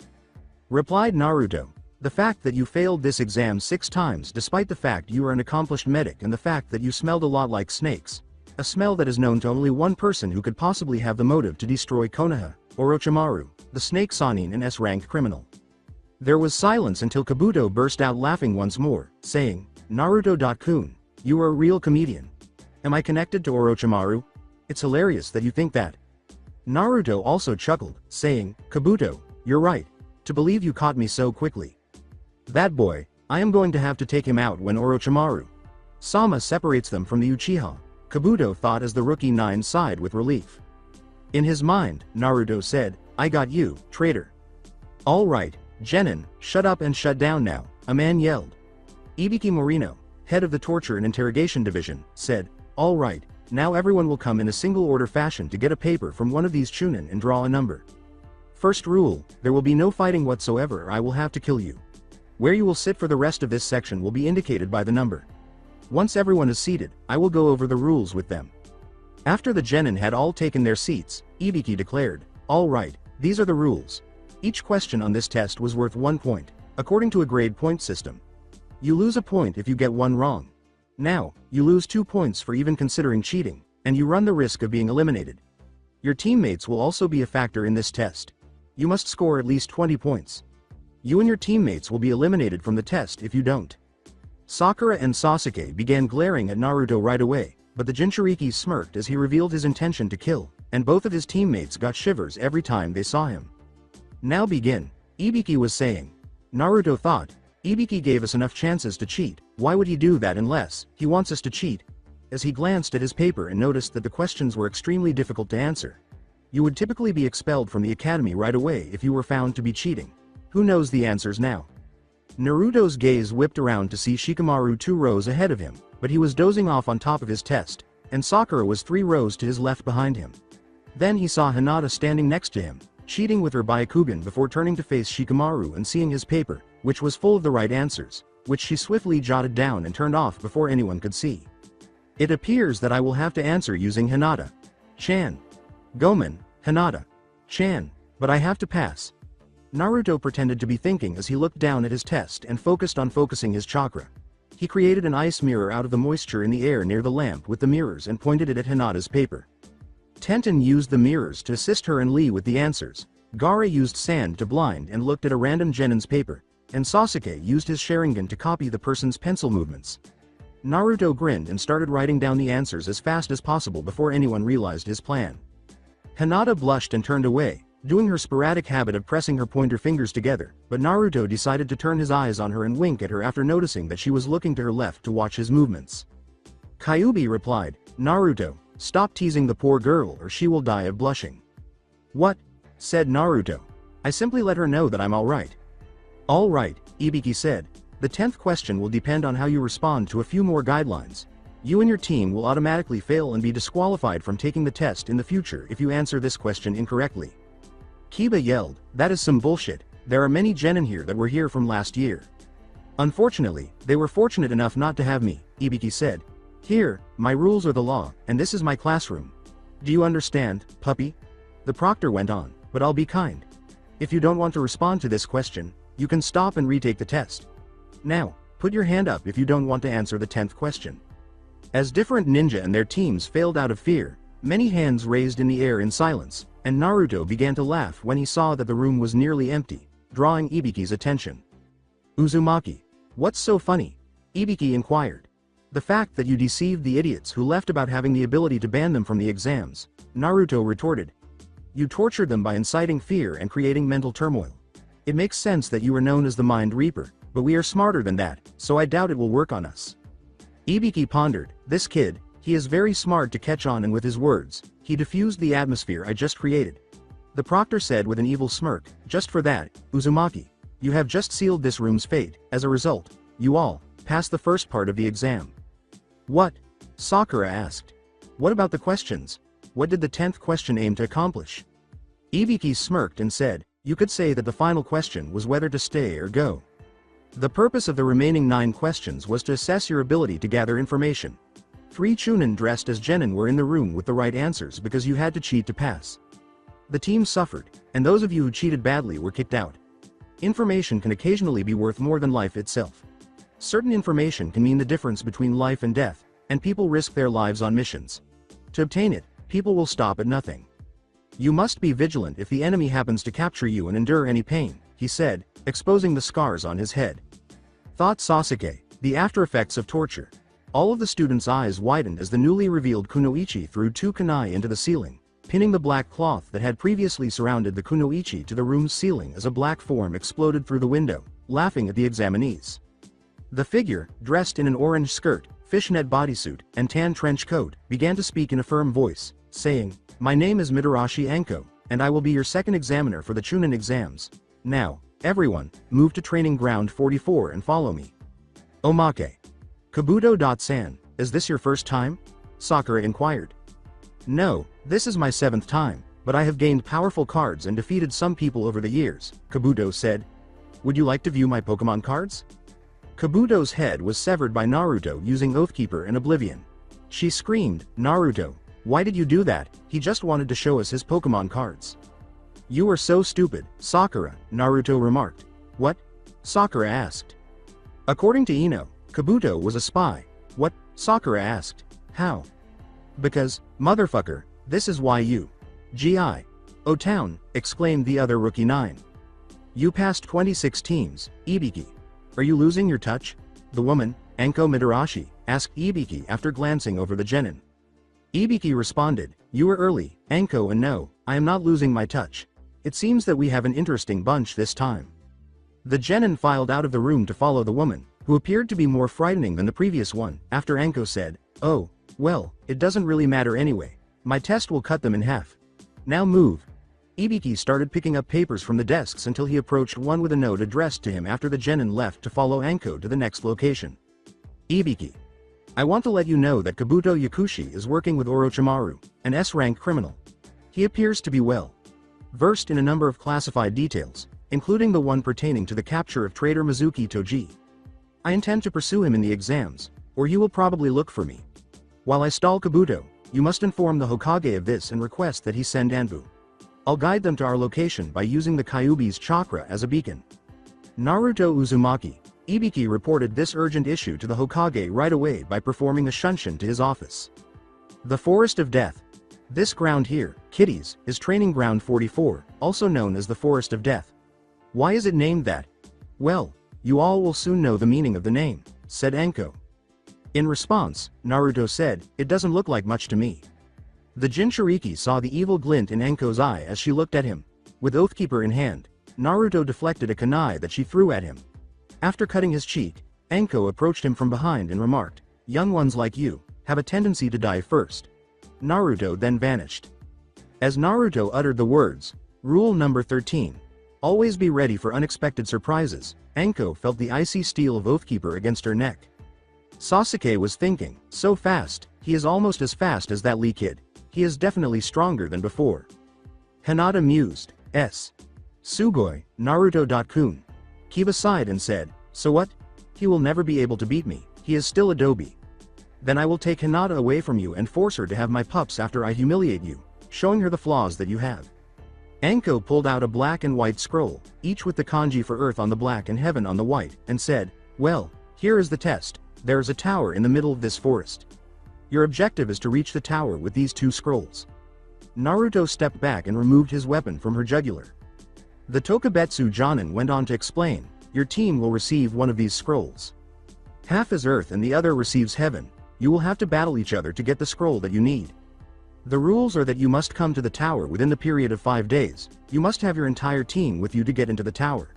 Replied Naruto, the fact that you failed this exam 6 times despite the fact you are an accomplished medic and the fact that you smelled a lot like snakes. A smell that is known to only one person who could possibly have the motive to destroy Konoha, Orochimaru, the snake Sannin and S-rank criminal. There was silence until Kabuto burst out laughing once more, saying, Naruto-kun, you are a real comedian. Am I connected to Orochimaru? It's hilarious that you think that. Naruto also chuckled, saying, Kabuto, you're right. To believe you caught me so quickly. That boy, I am going to have to take him out when Orochimaru Sama separates them from the Uchiha, Kabuto thought as the rookie 9 sighed with relief. In his mind, Naruto said, I got you, traitor. All right, Genin, shut up and shut down now, a man yelled. Ibiki Morino, head of the Torture and Interrogation Division, said, all right, now everyone will come in a single order fashion to get a paper from one of these Chunin and draw a number. First rule, there will be no fighting whatsoever or I will have to kill you. Where you will sit for the rest of this section will be indicated by the number. Once everyone is seated, I will go over the rules with them. After the Genin had all taken their seats, Ibiki declared, all right, these are the rules. Each question on this test was worth 1 point, according to a grade point system. You lose a point if you get one wrong. Now, you lose 2 points for even considering cheating, and you run the risk of being eliminated. Your teammates will also be a factor in this test. You must score at least 20 points. You and your teammates will be eliminated from the test if you don't. Sakura and Sasuke began glaring at Naruto right away, but the Jinchuriki smirked as he revealed his intention to kill, and both of his teammates got shivers every time they saw him. Now begin, Ibiki was saying. Naruto thought, Ibiki gave us enough chances to cheat, why would he do that unless he wants us to cheat? As he glanced at his paper and noticed that the questions were extremely difficult to answer. You would typically be expelled from the academy right away if you were found to be cheating. Who knows the answers now? Naruto's gaze whipped around to see Shikamaru 2 rows ahead of him, but he was dozing off on top of his test, and Sakura was 3 rows to his left behind him. Then he saw Hinata standing next to him, cheating with her Byakugan before turning to face Shikamaru and seeing his paper, which was full of the right answers, which she swiftly jotted down and turned off before anyone could see. It appears that I will have to answer using Hinata. Chan. Gomen, Hinata. Chan, but I have to pass. Naruto pretended to be thinking as he looked down at his test and focused on focusing his chakra. He created an ice mirror out of the moisture in the air near the lamp with the mirrors and pointed it at Hinata's paper. Tenten used the mirrors to assist her and Lee with the answers. Gaara used sand to blind and looked at a random Genin's paper, and Sasuke used his Sharingan to copy the person's pencil movements. Naruto grinned and started writing down the answers as fast as possible before anyone realized his plan. Hinata blushed and turned away, doing her sporadic habit of pressing her pointer fingers together, but Naruto decided to turn his eyes on her and wink at her after noticing that she was looking to her left to watch his movements. Kyuubi replied, Naruto, stop teasing the poor girl or she will die of blushing. What? Said Naruto. I simply let her know that I'm alright. Alright, Ibiki said. The 10th question will depend on how you respond to a few more guidelines. You and your team will automatically fail and be disqualified from taking the test in the future if you answer this question incorrectly. Kiba yelled, that is some bullshit, there are many genin here that were here from last year. Unfortunately, they were fortunate enough not to have me, Ibiki said. Here, my rules are the law, and this is my classroom. Do you understand, puppy? The proctor went on, but I'll be kind. If you don't want to respond to this question, you can stop and retake the test. Now, put your hand up if you don't want to answer the 10th question. As different ninja and their teams failed out of fear, many hands raised in the air in silence, and Naruto began to laugh when he saw that the room was nearly empty, drawing Ibiki's attention. Uzumaki, what's so funny? Ibiki inquired. The fact that you deceived the idiots who left about having the ability to ban them from the exams, Naruto retorted. You tortured them by inciting fear and creating mental turmoil. It makes sense that you are known as the Mind Reaper, but we are smarter than that, so I doubt it will work on us. Ibiki pondered, this kid, he is very smart to catch on, and with his words, he diffused the atmosphere I just created. The proctor said with an evil smirk, just for that, Uzumaki, you have just sealed this room's fate. As a result, you all passed the first part of the exam. What? Sakura asked. What about the questions? What did the 10th question aim to accomplish? Ibiki smirked and said, you could say that the final question was whether to stay or go. The purpose of the remaining 9 questions was to assess your ability to gather information. 3 Chunin dressed as genin were in the room with the right answers because you had to cheat to pass. The team suffered, and those of you who cheated badly were kicked out. Information can occasionally be worth more than life itself. Certain information can mean the difference between life and death, and people risk their lives on missions. To obtain it, people will stop at nothing. You must be vigilant if the enemy happens to capture you and endure any pain, he said, exposing the scars on his head. Thought Sasuke, the after effects of torture. All of the students' eyes widened as the newly revealed kunoichi threw 2 kunai into the ceiling, pinning the black cloth that had previously surrounded the kunoichi to the room's ceiling as a black form exploded through the window, laughing at the examinees. The figure, dressed in an orange skirt, fishnet bodysuit, and tan trench coat, began to speak in a firm voice, saying, my name is Mitarashi Anko, and I will be your second examiner for the Chunin exams. Now, everyone, move to training ground 44 and follow me. Omake. Kabuto.san, is this your first time? Sakura inquired. No, this is my 7th time, but I have gained powerful cards and defeated some people over the years, Kabuto said. Would you like to view my Pokemon cards? Kabuto's head was severed by Naruto using Oathkeeper and Oblivion. She screamed, Naruto, why did you do that? He just wanted to show us his Pokemon cards. You are so stupid, Sakura, Naruto remarked. What? Sakura asked. According to Ino, Kabuto was a spy. What? Sakura asked. How? Because, motherfucker, this is why you. G.I. O-town, exclaimed the other rookie 9. You passed 26 teams, Ibiki. Are you losing your touch? The woman, Anko Mitarashi, asked Ibiki after glancing over the genin. Ibiki responded, you were early, Anko, and no, I am not losing my touch. It seems that we have an interesting bunch this time. The genin filed out of the room to follow the woman, who appeared to be more frightening than the previous one, after Anko said, oh, well, it doesn't really matter anyway. My test will cut them in half. Now move. Ibiki started picking up papers from the desks until he approached one with a note addressed to him after the genin left to follow Anko to the next location. Ibiki. I want to let you know that Kabuto Yakushi is working with Orochimaru, an S-rank criminal. He appears to be well versed in a number of classified details, including the one pertaining to the capture of traitor Mizuki Toji. I intend to pursue him in the exams, or you will probably look for me. While I stall Kabuto, you must inform the Hokage of this and request that he send Anbu. I'll guide them to our location by using the Kyuubi's chakra as a beacon. Naruto Uzumaki. Ibiki reported this urgent issue to the Hokage right away by performing a shunshin to his office. The Forest of Death. This ground here, kiddies, is training ground 44, also known as the Forest of Death. Why is it named that? Well, you all will soon know the meaning of the name, said Anko. In response, Naruto said, it doesn't look like much to me. The Jinchuriki saw the evil glint in Anko's eye as she looked at him. With Oathkeeper in hand, Naruto deflected a kunai that she threw at him. After cutting his cheek, Anko approached him from behind and remarked, young ones like you have a tendency to die first. Naruto then vanished. As Naruto uttered the words, rule number 13, always be ready for unexpected surprises, Anko felt the icy steel of Oathkeeper against her neck. Sasuke was thinking, so fast, he is almost as fast as that Lee kid. He is definitely stronger than before. Hinata mused, S. Sugoi, Naruto.kun. Kiba sighed and said, so what? He will never be able to beat me, he is still Adobe. Then I will take Hinata away from you and force her to have my pups after I humiliate you, showing her the flaws that you have. Anko pulled out a black and white scroll, each with the kanji for earth on the black and heaven on the white, and said, well, here is the test. There is a tower in the middle of this forest. Your objective is to reach the tower with these 2 scrolls. Naruto stepped back and removed his weapon from her jugular. The Tokubetsu Jonin went on to explain, your team will receive one of these scrolls. Half is earth and the other receives heaven. You will have to battle each other to get the scroll that you need. The rules are that you must come to the tower within the period of 5 days. You must have your entire team with you to get into the tower.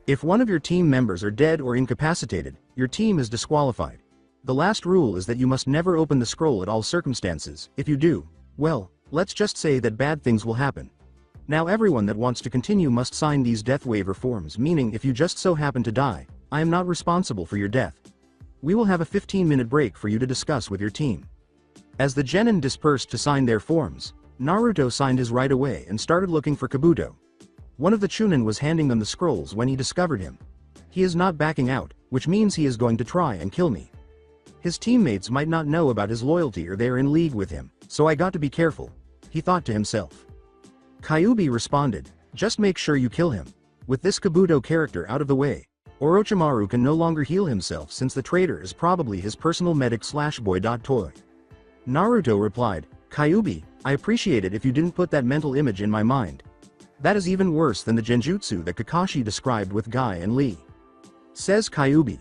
If one of your team members are dead or incapacitated, your team is disqualified. The last rule is that you must never open the scroll at all circumstances. If you do, well, let's just say that bad things will happen. Now everyone that wants to continue must sign these death waiver forms, meaning if you just so happen to die, I am not responsible for your death. We will have a 15-minute break for you to discuss with your team. As the Genin dispersed to sign their forms, Naruto signed his right away and started looking for Kabuto. One of the Chunin was handing them the scrolls when he discovered him. He is not backing out, which means he is going to try and kill me. His teammates might not know about his loyalty or they are in league with him, so I got to be careful, he thought to himself. Kyuubi responded, just make sure you kill him. With this Kabuto character out of the way, Orochimaru can no longer heal himself since the traitor is probably his personal medic/boy. Toy. Naruto replied, Kyuubi, I appreciate it if you didn't put that mental image in my mind. That is even worse than the genjutsu that Kakashi described with Guy and Lee. Says Kyuubi.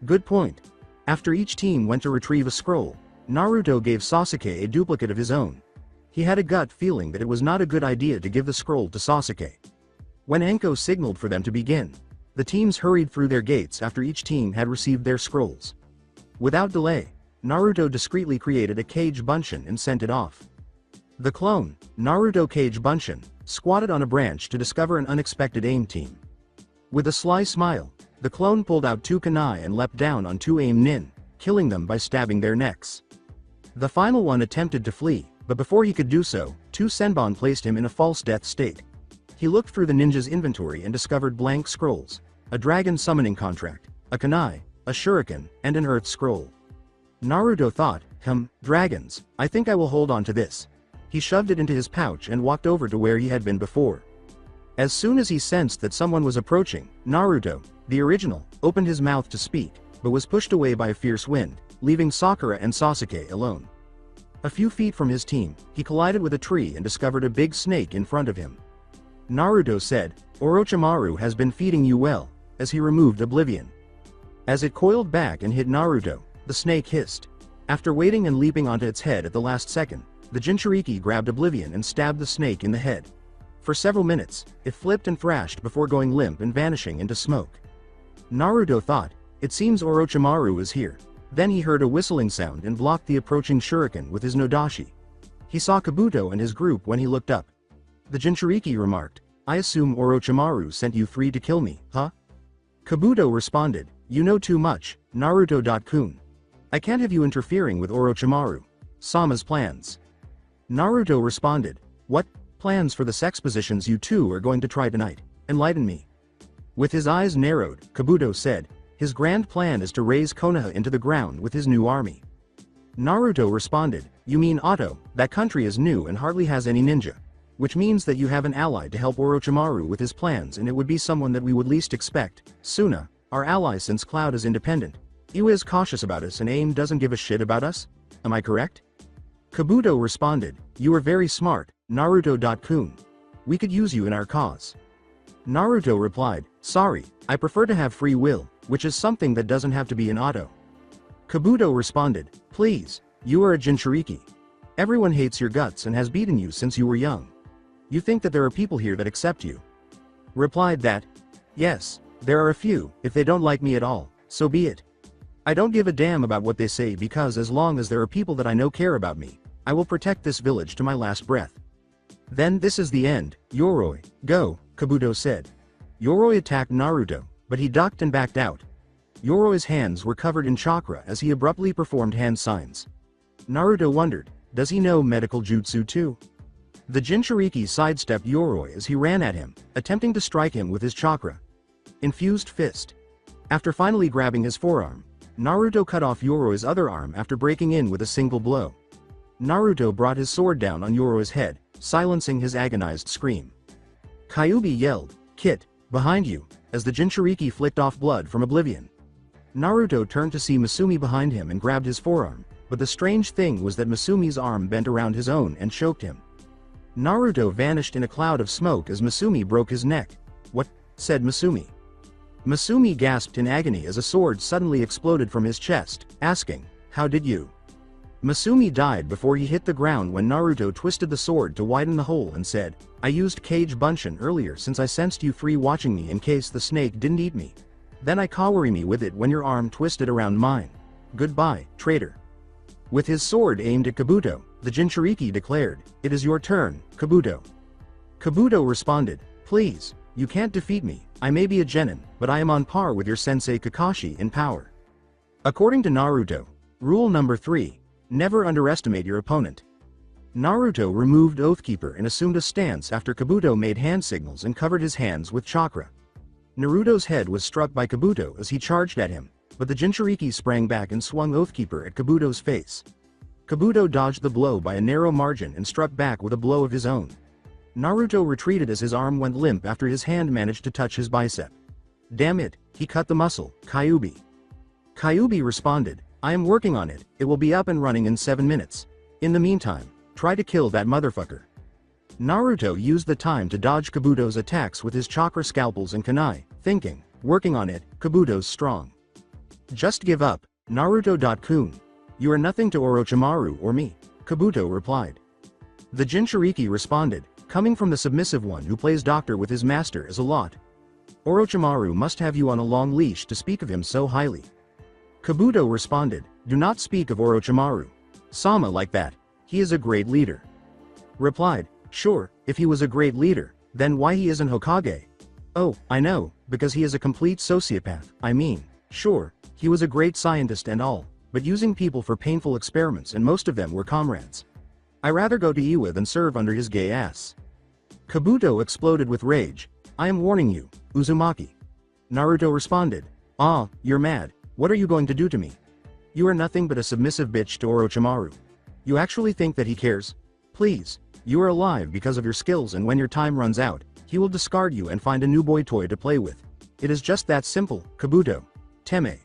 Good point. After each team went to retrieve a scroll, Naruto gave Sasuke a duplicate of his own. He had a gut feeling that it was not a good idea to give the scroll to Sasuke. When Anko signaled for them to begin, the teams hurried through their gates after each team had received their scrolls. Without delay, Naruto discreetly created a Kage Bunshin and sent it off. The clone, Naruto Kage Bunshin, squatted on a branch to discover an unexpected aim team. With a sly smile, the clone pulled out 2 kunai and leapt down on 2 aim nin, killing them by stabbing their necks. The final one attempted to flee, but before he could do so, 2 senbon placed him in a false death state. He looked through the ninja's inventory and discovered blank scrolls, a dragon summoning contract, a kunai, a shuriken, and an earth scroll. Naruto thought, dragons, I think I will hold on to this. He shoved it into his pouch and walked over to where he had been before. As soon as he sensed that someone was approaching, Naruto, the original, opened his mouth to speak, but was pushed away by a fierce wind, leaving Sakura and Sasuke alone. A few feet from his team, he collided with a tree and discovered a big snake in front of him. Naruto said, Orochimaru has been feeding you well, as he removed Oblivion. As it coiled back and hit Naruto, the snake hissed. After waiting and leaping onto its head at the last second, the Jinchuriki grabbed Oblivion and stabbed the snake in the head. For several minutes, it flipped and thrashed before going limp and vanishing into smoke. Naruto thought, it seems Orochimaru is here. Then he heard a whistling sound and blocked the approaching shuriken with his Nodashi. He saw Kabuto and his group when he looked up. The Jinchuriki remarked, I assume Orochimaru sent you 3 to kill me, huh? Kabuto responded, you know too much, Naruto.kun. I can't have you interfering with Orochimaru Sama's plans. Naruto responded, what plans for the sex positions you two are going to try tonight? Enlighten me. With his eyes narrowed, Kabuto said, his grand plan is to raise Konoha into the ground with his new army. Naruto responded, you mean Otto, that country is new and hardly has any ninja. Which means that you have an ally to help Orochimaru with his plans, and it would be someone that we would least expect, Suna, our ally since Cloud is independent. Iwa is cautious about us and AIM doesn't give a shit about us? Am I correct? Kabuto responded, you are very smart, Naruto.kun. We could use you in our cause. Naruto replied, sorry, I prefer to have free will, which is something that doesn't have to be in Otto. Kabuto responded, please, you are a Jinchuriki. Everyone hates your guts and has beaten you since you were young. You think that there are people here that accept you? Replied that, yes, there are a few. If they don't like me at all, so be it. I don't give a damn about what they say because as long as there are people that I know care about me, I will protect this village to my last breath. Then this is the end, Yoroi, go, Kabuto said. Yoroi attacked Naruto, but he ducked and backed out. Yoroi's hands were covered in chakra as he abruptly performed hand signs. Naruto wondered, does he know medical jutsu too? The Jinchuriki sidestepped Yoroi as he ran at him, attempting to strike him with his chakra infused fist. After finally grabbing his forearm, Naruto cut off Yoroi's other arm after breaking in with a single blow. Naruto brought his sword down on Yoroi's head, silencing his agonized scream. Kyuubi yelled, "Kit, behind you," as the Jinchuriki flicked off blood from oblivion. Naruto turned to see Masumi behind him and grabbed his forearm, but the strange thing was that Masumi's arm bent around his own and choked him. Naruto vanished in a cloud of smoke as Masumi broke his neck. "What?" said Masumi. Masumi gasped in agony as a sword suddenly exploded from his chest, asking, "How did you?" Masumi died before he hit the ground when Naruto twisted the sword to widen the hole and said, "I used Kage Bunshin earlier since I sensed you three watching me in case the snake didn't eat me. Then I Kawari me with it when your arm twisted around mine. Goodbye, traitor." With his sword aimed at Kabuto, the Jinchuriki declared, "It is your turn, Kabuto." Kabuto responded, "Please, you can't defeat me. I may be a Genin, but I am on par with your sensei Kakashi in power." According to Naruto, rule number 3, never underestimate your opponent. Naruto removed Oathkeeper and assumed a stance after Kabuto made hand signals and covered his hands with chakra. Naruto's head was struck by Kabuto as he charged at him, but the Jinchuriki sprang back and swung Oathkeeper at Kabuto's face. Kabuto dodged the blow by a narrow margin and struck back with a blow of his own. Naruto retreated as his arm went limp after his hand managed to touch his bicep. "Damn it, he cut the muscle, Kyuubi." Kyuubi responded, "I am working on it, it will be up and running in 7 minutes. In the meantime, try to kill that motherfucker." Naruto used the time to dodge Kabuto's attacks with his chakra scalpels and kunai, thinking, "Working on it, Kabuto's strong. Just give up, Naruto.kun. You are nothing to Orochimaru or me," Kabuto replied. The Jinchuriki responded, "Coming from the submissive one who plays doctor with his master is a lot. Orochimaru must have you on a long leash to speak of him so highly." Kabuto responded, "Do not speak of Orochimaru Sama like that, he is a great leader." Replied, "Sure, if he was a great leader, then why he isn't Hokage?" "Oh, I know, because he is a complete sociopath. I mean, sure, he was a great scientist and all, but using people for painful experiments and most of them were comrades. I rather go to Iwa than serve under his gay ass." Kabuto exploded with rage, "I am warning you, Uzumaki." Naruto responded, "Ah, you're mad, what are you going to do to me? You are nothing but a submissive bitch to Orochimaru. You actually think that he cares? Please, you are alive because of your skills and when your time runs out, he will discard you and find a new boy toy to play with. It is just that simple, Kabuto. Teme."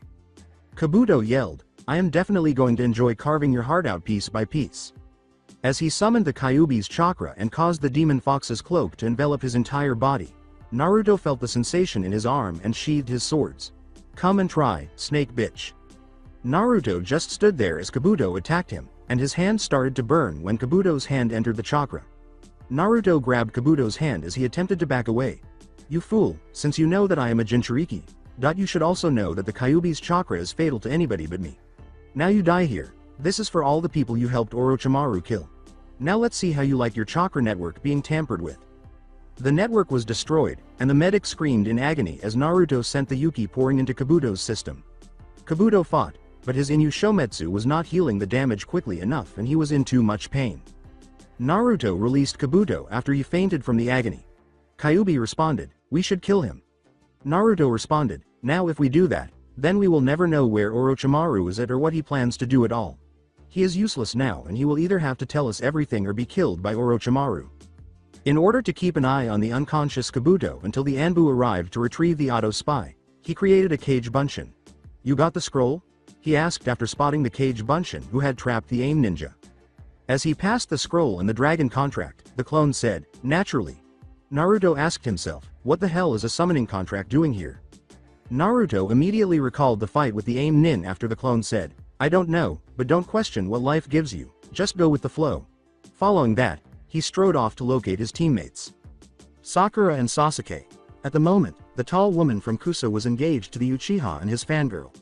Kabuto yelled, "I am definitely going to enjoy carving your heart out piece by piece." As he summoned the Kyuubi's chakra and caused the demon fox's cloak to envelop his entire body, Naruto felt the sensation in his arm and sheathed his swords. "Come and try, snake bitch." Naruto just stood there as Kabuto attacked him, and his hand started to burn when Kabuto's hand entered the chakra. Naruto grabbed Kabuto's hand as he attempted to back away. "You fool, since you know that I am a Jinchuriki, you should also know that the Kyuubi's chakra is fatal to anybody but me. Now you die here. This is for all the people you helped Orochimaru kill. Now let's see how you like your chakra network being tampered with." The network was destroyed, and the medic screamed in agony as Naruto sent the Yuki pouring into Kabuto's system. Kabuto fought, but his Inu Shometsu was not healing the damage quickly enough and he was in too much pain. Naruto released Kabuto after he fainted from the agony. Kyuubi responded, "We should kill him." Naruto responded, "Now if we do that, then we will never know where Orochimaru is at or what he plans to do at all. He is useless now and he will either have to tell us everything or be killed by Orochimaru." In order to keep an eye on the unconscious Kabuto until the Anbu arrived to retrieve the auto spy, he created a Kage Bunshin. "You got the scroll?" he asked after spotting the Kage Bunshin who had trapped the aim ninja. As he passed the scroll and the dragon contract, the clone said, "Naturally." Naruto asked himself, what the hell is a summoning contract doing here? Naruto immediately recalled the fight with the aim nin after the clone said, "I don't know, but don't question what life gives you, just go with the flow." Following that, he strode off to locate his teammates. Sakura and Sasuke. At the moment, the tall woman from Kusa was engaged to the Uchiha and his fangirl.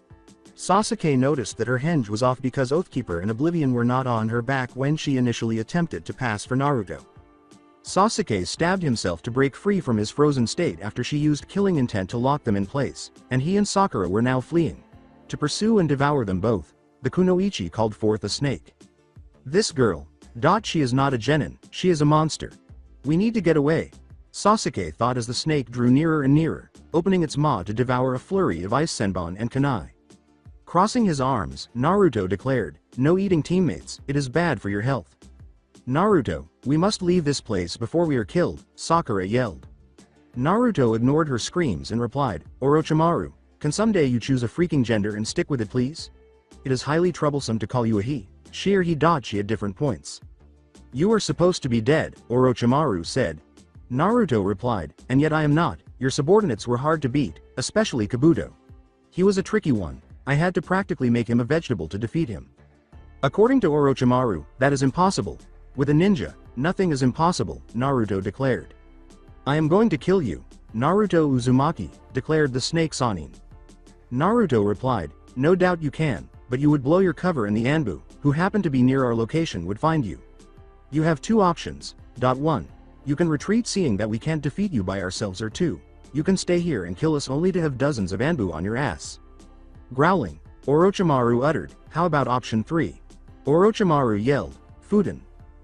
Sasuke noticed that her henge was off because Oathkeeper and Oblivion were not on her back when she initially attempted to pass for Naruto. Sasuke stabbed himself to break free from his frozen state after she used killing intent to lock them in place, and he and Sakura were now fleeing. To pursue and devour them both, the Kunoichi called forth a snake. This girl, She is not a genin, she is a monster. We need to get away. Sasuke thought as the snake drew nearer and nearer, opening its maw to devour a flurry of ice senbon and kunai. Crossing his arms, Naruto declared, "No eating teammates, it is bad for your health." "Naruto, we must leave this place before we are killed," Sakura yelled. Naruto ignored her screams and replied, "Orochimaru, can someday you choose a freaking gender and stick with it please? It is highly troublesome to call you a he, she or he. She at different points." "You are supposed to be dead," Orochimaru said. Naruto replied, "And yet I am not. Your subordinates were hard to beat, especially Kabuto. He was a tricky one, I had to practically make him a vegetable to defeat him." According to Orochimaru, that is impossible. "With a ninja, nothing is impossible," Naruto declared. "I am going to kill you," Naruto Uzumaki declared the snake Sannin. Naruto replied, "No doubt you can, but you would blow your cover and the Anbu, who happen to be near our location, would find you. You have two options. 1. You can retreat seeing that we can't defeat you by ourselves, or 2. You can stay here and kill us only to have dozens of Anbu on your ass." Growling, Orochimaru uttered, "How about option 3? Orochimaru yelled, "Fuden!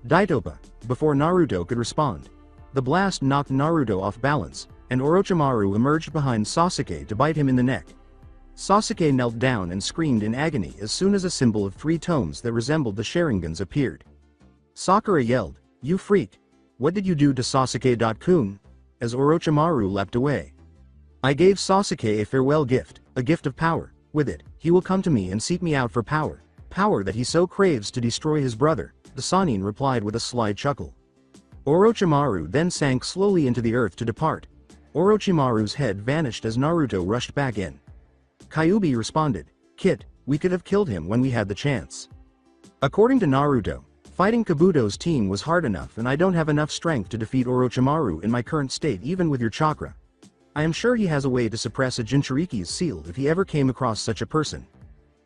Daitopa!" before Naruto could respond. The blast knocked Naruto off balance, and Orochimaru emerged behind Sasuke to bite him in the neck. Sasuke knelt down and screamed in agony as soon as a symbol of 3 tomes that resembled the Sharingans appeared. Sakura yelled, "You freak! What did you do to Sasuke-kun?" as Orochimaru leapt away. "I gave Sasuke a farewell gift, a gift of power. With it, he will come to me and seek me out for power. Power that he so craves to destroy his brother," the Sannin replied with a sly chuckle. Orochimaru then sank slowly into the earth to depart. Orochimaru's head vanished as Naruto rushed back in. Kyuubi responded, "Kit, we could have killed him when we had the chance." According to Naruto, fighting Kabuto's team was hard enough, and I don't have enough strength to defeat Orochimaru in my current state even with your chakra. I am sure he has a way to suppress a Jinchuriki's seal if he ever came across such a person.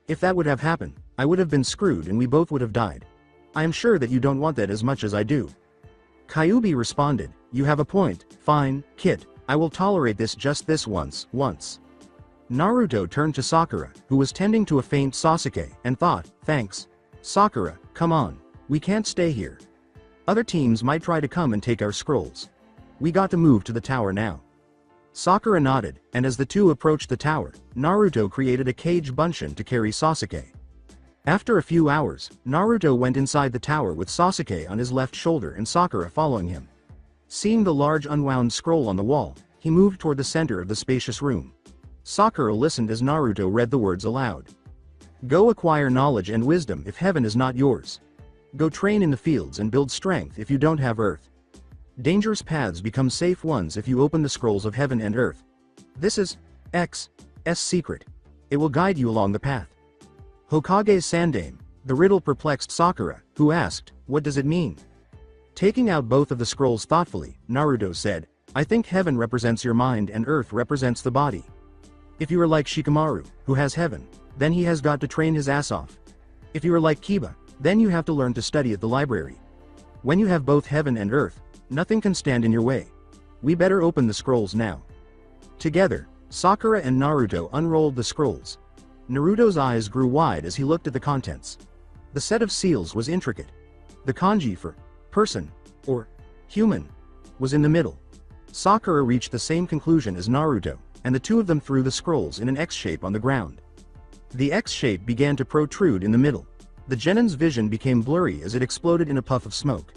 If that would have happened, I would have been screwed and we both would have died. I am sure that you don't want that as much as I do. Kyuubi responded, "You have a point, fine, Kit, I will tolerate this just this once. Naruto turned to Sakura, who was tending to a faint Sasuke, and thought, "Thanks. Sakura, come on. We can't stay here. Other teams might try to come and take our scrolls. We got to move to the tower now." Sakura nodded, and as the two approached the tower, Naruto created a cage bunshin to carry Sasuke. After a few hours, Naruto went inside the tower with Sasuke on his left shoulder and Sakura following him. Seeing the large unwound scroll on the wall, he moved toward the center of the spacious room. Sakura listened as Naruto read the words aloud. "Go acquire knowledge and wisdom if heaven is not yours. Go train in the fields and build strength if you don't have earth. Dangerous paths become safe ones if you open the scrolls of heaven and earth. This is X's secret. It will guide you along the path." Hokage's Sand Nin, the riddle perplexed Sakura, who asked, "What does it mean?" Taking out both of the scrolls thoughtfully, Naruto said, "I think heaven represents your mind and earth represents the body. If you are like Shikamaru, who has heaven, then he has got to train his ass off. If you are like Kiba, then you have to learn to study at the library. When you have both heaven and earth, nothing can stand in your way. We better open the scrolls now." Together, Sakura and Naruto unrolled the scrolls. Naruto's eyes grew wide as he looked at the contents. The set of seals was intricate. The kanji for person, or human, was in the middle. Sakura reached the same conclusion as Naruto, and the two of them threw the scrolls in an X shape on the ground. The X shape began to protrude in the middle. The Genin's vision became blurry as it exploded in a puff of smoke.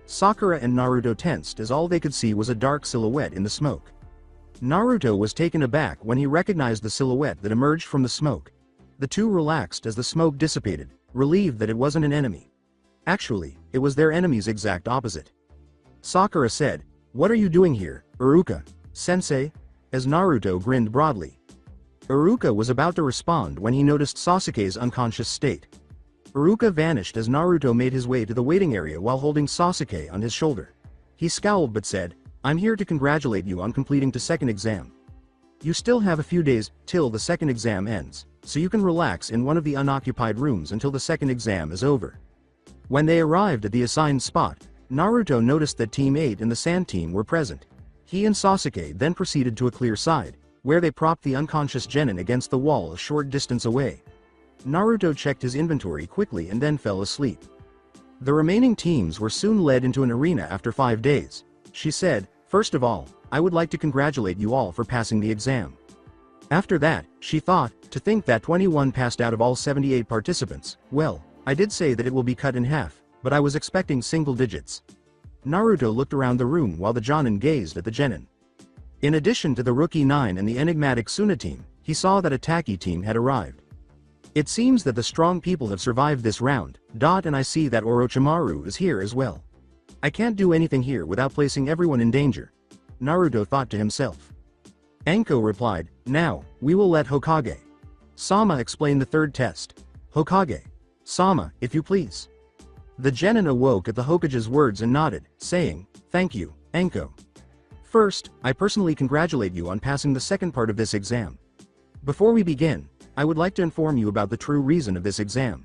Sakura and Naruto tensed as all they could see was a dark silhouette in the smoke. Naruto was taken aback when he recognized the silhouette that emerged from the smoke. The two relaxed as the smoke dissipated, relieved that it wasn't an enemy. Actually, it was their enemy's exact opposite. Sakura said, "What are you doing here, Iruka, sensei?" as Naruto grinned broadly. Iruka was about to respond when he noticed Sasuke's unconscious state. Iruka vanished as Naruto made his way to the waiting area while holding Sasuke on his shoulder. He scowled but said, "I'm here to congratulate you on completing the second exam. You still have a few days till the second exam ends, so you can relax in one of the unoccupied rooms until the second exam is over." When they arrived at the assigned spot, Naruto noticed that Team 8 and the Sand Team were present. He and Sasuke then proceeded to a clear side, where they propped the unconscious Genin against the wall a short distance away. Naruto checked his inventory quickly and then fell asleep. The remaining teams were soon led into an arena after 5 days. She said, "First of all, I would like to congratulate you all for passing the exam." After that, she thought, to think that 21 passed out of all 78 participants. Well, I did say that it will be cut in half, but I was expecting single digits. Naruto looked around the room while the Jonin gazed at the Genin. In addition to the Rookie 9 and the enigmatic Suna team, he saw that a Taki team had arrived. It seems that the strong people have survived this round, and I see that Orochimaru is here as well. I can't do anything here without placing everyone in danger. Naruto thought to himself. Anko replied, "Now, we will let Hokage Sama explain the third test." "Hokage Sama, if you please." The Genin awoke at the Hokage's words and nodded, saying, "Thank you, Anko. First, I personally congratulate you on passing the second part of this exam. Before we begin, I would like to inform you about the true reason of this exam."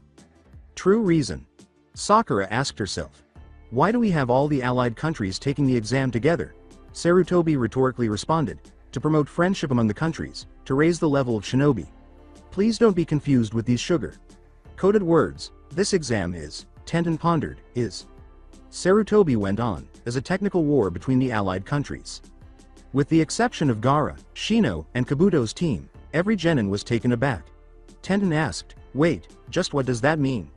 True reason? Sakura asked herself. Why do we have all the allied countries taking the exam together? Sarutobi rhetorically responded, to promote friendship among the countries, to raise the level of shinobi. Please don't be confused with these sugar-coded words. This exam is, Tenten pondered, is. Sarutobi went on, as a technical war between the allied countries. With the exception of Gaara, Shino, and Kabuto's team, every Genin was taken aback. Tenten asked, "Wait, just what does that mean?"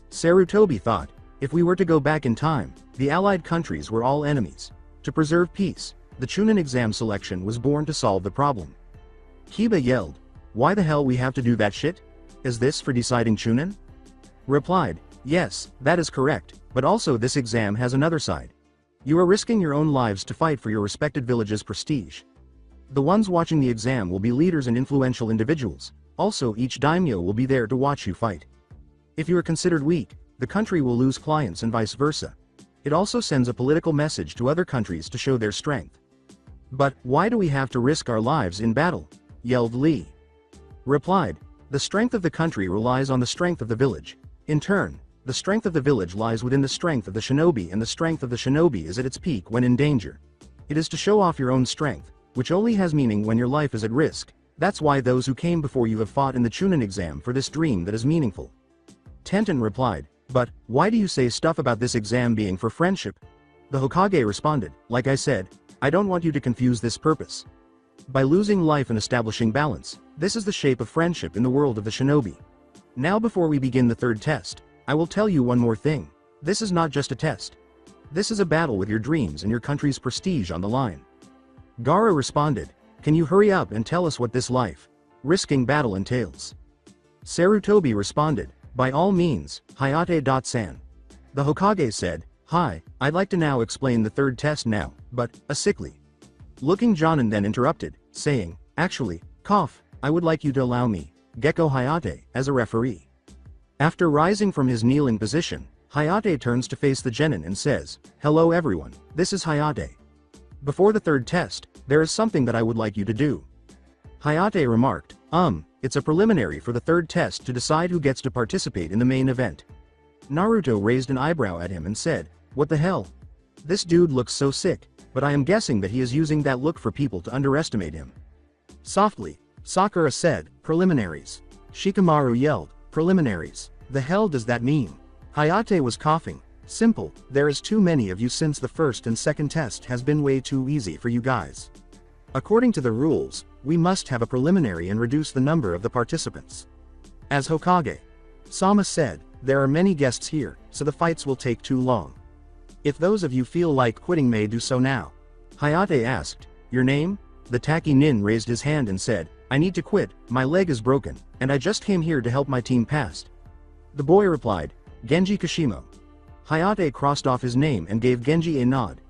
Sarutobi thought, if we were to go back in time, the allied countries were all enemies. To preserve peace, the Chunin exam selection was born to solve the problem. Kiba yelled, "Why the hell we have to do that shit? Is this for deciding Chunin?" Replied, "Yes, that is correct, but also this exam has another side. You are risking your own lives to fight for your respected village's prestige. The ones watching the exam will be leaders and influential individuals, also each daimyo will be there to watch you fight. If you are considered weak, the country will lose clients and vice versa. It also sends a political message to other countries to show their strength." "But, why do we have to risk our lives in battle?" yelled Lee. Replied, "The strength of the country relies on the strength of the village. In turn, the strength of the village lies within the strength of the shinobi, and the strength of the shinobi is at its peak when in danger. It is to show off your own strength, which only has meaning when your life is at risk. That's why those who came before you have fought in the Chunin exam for this dream that is meaningful." Tenten replied, "But, why do you say stuff about this exam being for friendship?" The Hokage responded, "Like I said, I don't want you to confuse this purpose. By losing life and establishing balance, this is the shape of friendship in the world of the shinobi. Now before we begin the third test, I will tell you one more thing. This is not just a test. This is a battle with your dreams and your country's prestige on the line." Gaara responded, "Can you hurry up and tell us what this life-risking battle entails?" Sarutobi responded, "By all means, Hayate-san." The Hokage said, "Hi, I'd like to now explain the third test now, but, a sickly looking Jonin then interrupted, saying, "Actually, I would like you to allow me, Gecko Hayate, as a referee." After rising from his kneeling position, Hayate turns to face the Genin and says, "Hello everyone, this is Hayate. Before the third test, there is something that I would like you to do." Hayate remarked, It's a preliminary for the third test to decide who gets to participate in the main event." Naruto raised an eyebrow at him and said, "What the hell? This dude looks so sick, but I am guessing that he is using that look for people to underestimate him." Softly, Sakura said, "Preliminaries." Shikamaru yelled, "Preliminaries? The hell does that mean?" Hayate was coughing. "Simple, there is too many of you since the first and second test has been way too easy for you guys. According to the rules, we must have a preliminary and reduce the number of the participants. As Hokage Sama said, there are many guests here, so the fights will take too long. If those of you feel like quitting may do so now." Hayate asked, "Your name?" The Taki Nin raised his hand and said, "I need to quit, my leg is broken, and I just came here to help my team pass." The boy replied, "Genji Kashimo." Hayate crossed off his name and gave Genji a nod.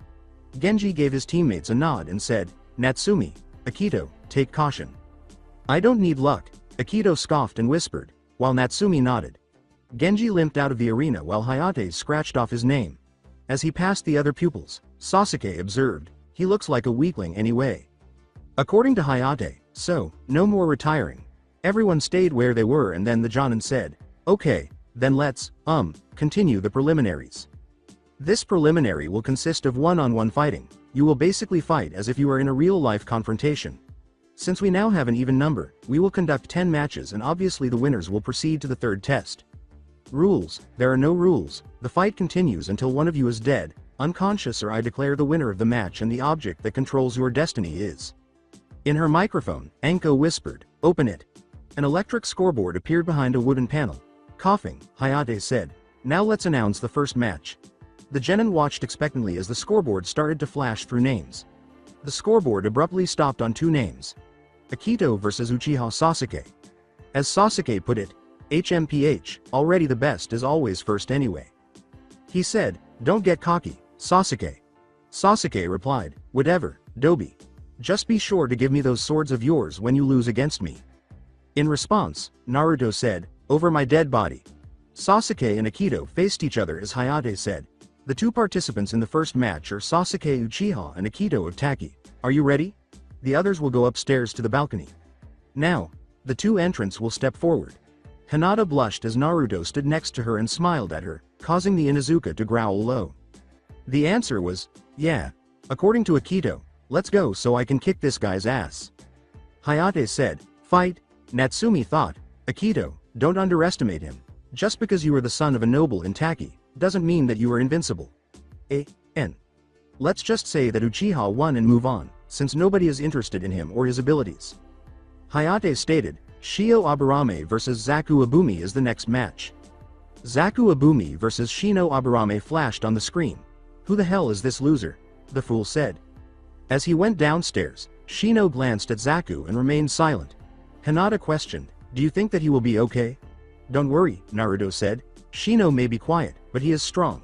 Genji gave his teammates a nod and said, "Natsumi, Aikido, take caution." "I don't need luck," Aikido scoffed and whispered, while Natsumi nodded. Genji limped out of the arena while Hayate scratched off his name. As he passed the other pupils, Sasuke observed, "He looks like a weakling anyway." According to Hayate, so, no more retiring. Everyone stayed where they were, and then the Jonin said, "Okay, then let's, continue the preliminaries. This preliminary will consist of one-on-one fighting. You will basically fight as if you are in a real-life confrontation. Since we now have an even number, we will conduct 10 matches and obviously the winners will proceed to the third test." Rules, there are no rules, the fight continues until one of you is dead, unconscious, or I declare the winner of the match and the object that controls your destiny is. In her microphone, Anko whispered, "Open it." An electric scoreboard appeared behind a wooden panel. Coughing, Hayate said, "Now let's announce the first match." The Genin watched expectantly as the scoreboard started to flash through names. The scoreboard abruptly stopped on two names. Aikido versus Uchiha Sasuke. As Sasuke put it, HMPH, already the best is always first anyway. He said, "Don't get cocky, Sasuke." Sasuke replied, "Whatever, Dobi. Just be sure to give me those swords of yours when you lose against me." In response, Naruto said, "Over my dead body." Sasuke and Aikido faced each other as Hayate said, "The two participants in the first match are Sasuke Uchiha and Aikido of Taki. Are you ready? The others will go upstairs to the balcony. Now, the two entrants will step forward." Hinata blushed as Naruto stood next to her and smiled at her, causing the Inuzuka to growl low. The answer was, "Yeah. According to Aikido, let's go so I can kick this guy's ass." Hayate said, "Fight." Natsumi thought, "Aikido, don't underestimate him. Just because you are the son of a noble in Taki, doesn't mean that you are invincible. Let's just say that Uchiha won and move on, since nobody is interested in him or his abilities." Hayate stated, "Shio Aburame vs Zaku Abumi is the next match." Zaku Abumi vs Shino Aburame flashed on the screen. "Who the hell is this loser?" the fool said. As he went downstairs, Shino glanced at Zaku and remained silent. Hinata questioned, "Do you think that he will be okay?" "Don't worry," Naruto said. "Shino may be quiet, but he is strong.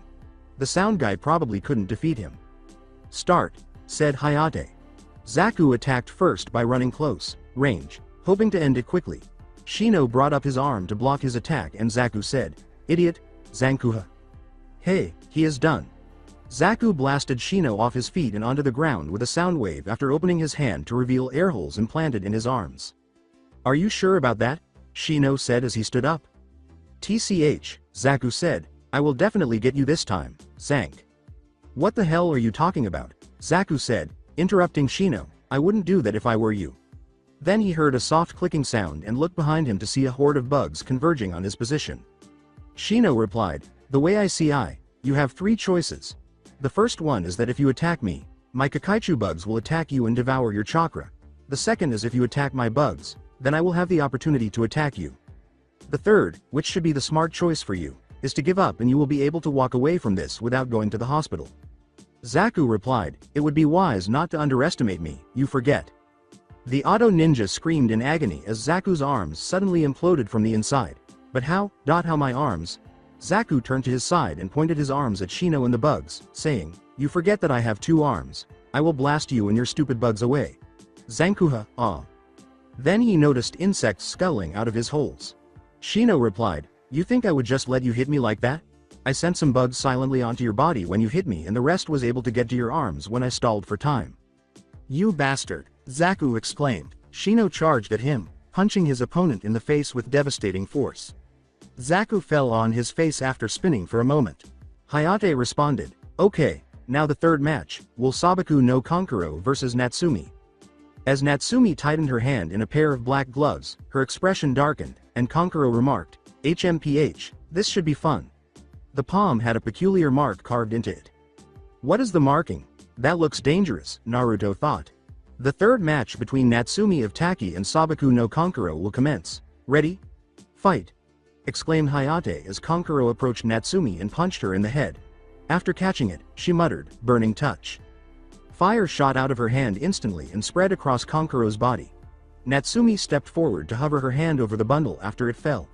The sound guy probably couldn't defeat him." "Start," said Hayate. Zaku attacked first by running close range, hoping to end it quickly. Shino brought up his arm to block his attack and Zaku said, "Idiot, Zankuha." "Hey, he is done." Zaku blasted Shino off his feet and onto the ground with a sound wave after opening his hand to reveal air holes implanted in his arms. "Are you sure about that?" Shino said as he stood up. "TCH, Zaku said, I will definitely get you this time, Zank." "What the hell are you talking about?" Zaku said, interrupting Shino, "I wouldn't do that if I were you." Then he heard a soft clicking sound and looked behind him to see a horde of bugs converging on his position. Shino replied, "The way I see you have three choices. The first one is that if you attack me, my Kakaichu bugs will attack you and devour your chakra. The second is if you attack my bugs, then I will have the opportunity to attack you. The third, which should be the smart choice for you, is to give up and you will be able to walk away from this without going to the hospital." Zaku replied, "It would be wise not to underestimate me, you forget." The auto ninja screamed in agony as Zaku's arms suddenly imploded from the inside. "But how my arms?" Zaku turned to his side and pointed his arms at Shino and the bugs, saying, "You forget that I have two arms. I will blast you and your stupid bugs away. Zankuha, ah." Then he noticed insects scuttling out of his holes. Shino replied, "You think I would just let you hit me like that? I sent some bugs silently onto your body when you hit me and the rest was able to get to your arms when I stalled for time." "You bastard," Zaku exclaimed. Shino charged at him, punching his opponent in the face with devastating force. Zaku fell on his face after spinning for a moment. Hayate responded, "Okay, now the third match, will Sabaku no Conqueror vs Natsumi." As Natsumi tightened her hand in a pair of black gloves, her expression darkened, and Conqueror remarked, "HMPH, this should be fun." The palm had a peculiar mark carved into it. "What is the marking? That looks dangerous," Naruto thought. The third match between Natsumi of Taki and Sabaku no Conqueror will commence. "Ready? Fight!" exclaimed Hayate as Conqueror approached Natsumi and punched her in the head. After catching it, she muttered, "Burning touch." Fire shot out of her hand instantly and spread across Conqueror's body. Natsumi stepped forward to hover her hand over the bundle after it fell.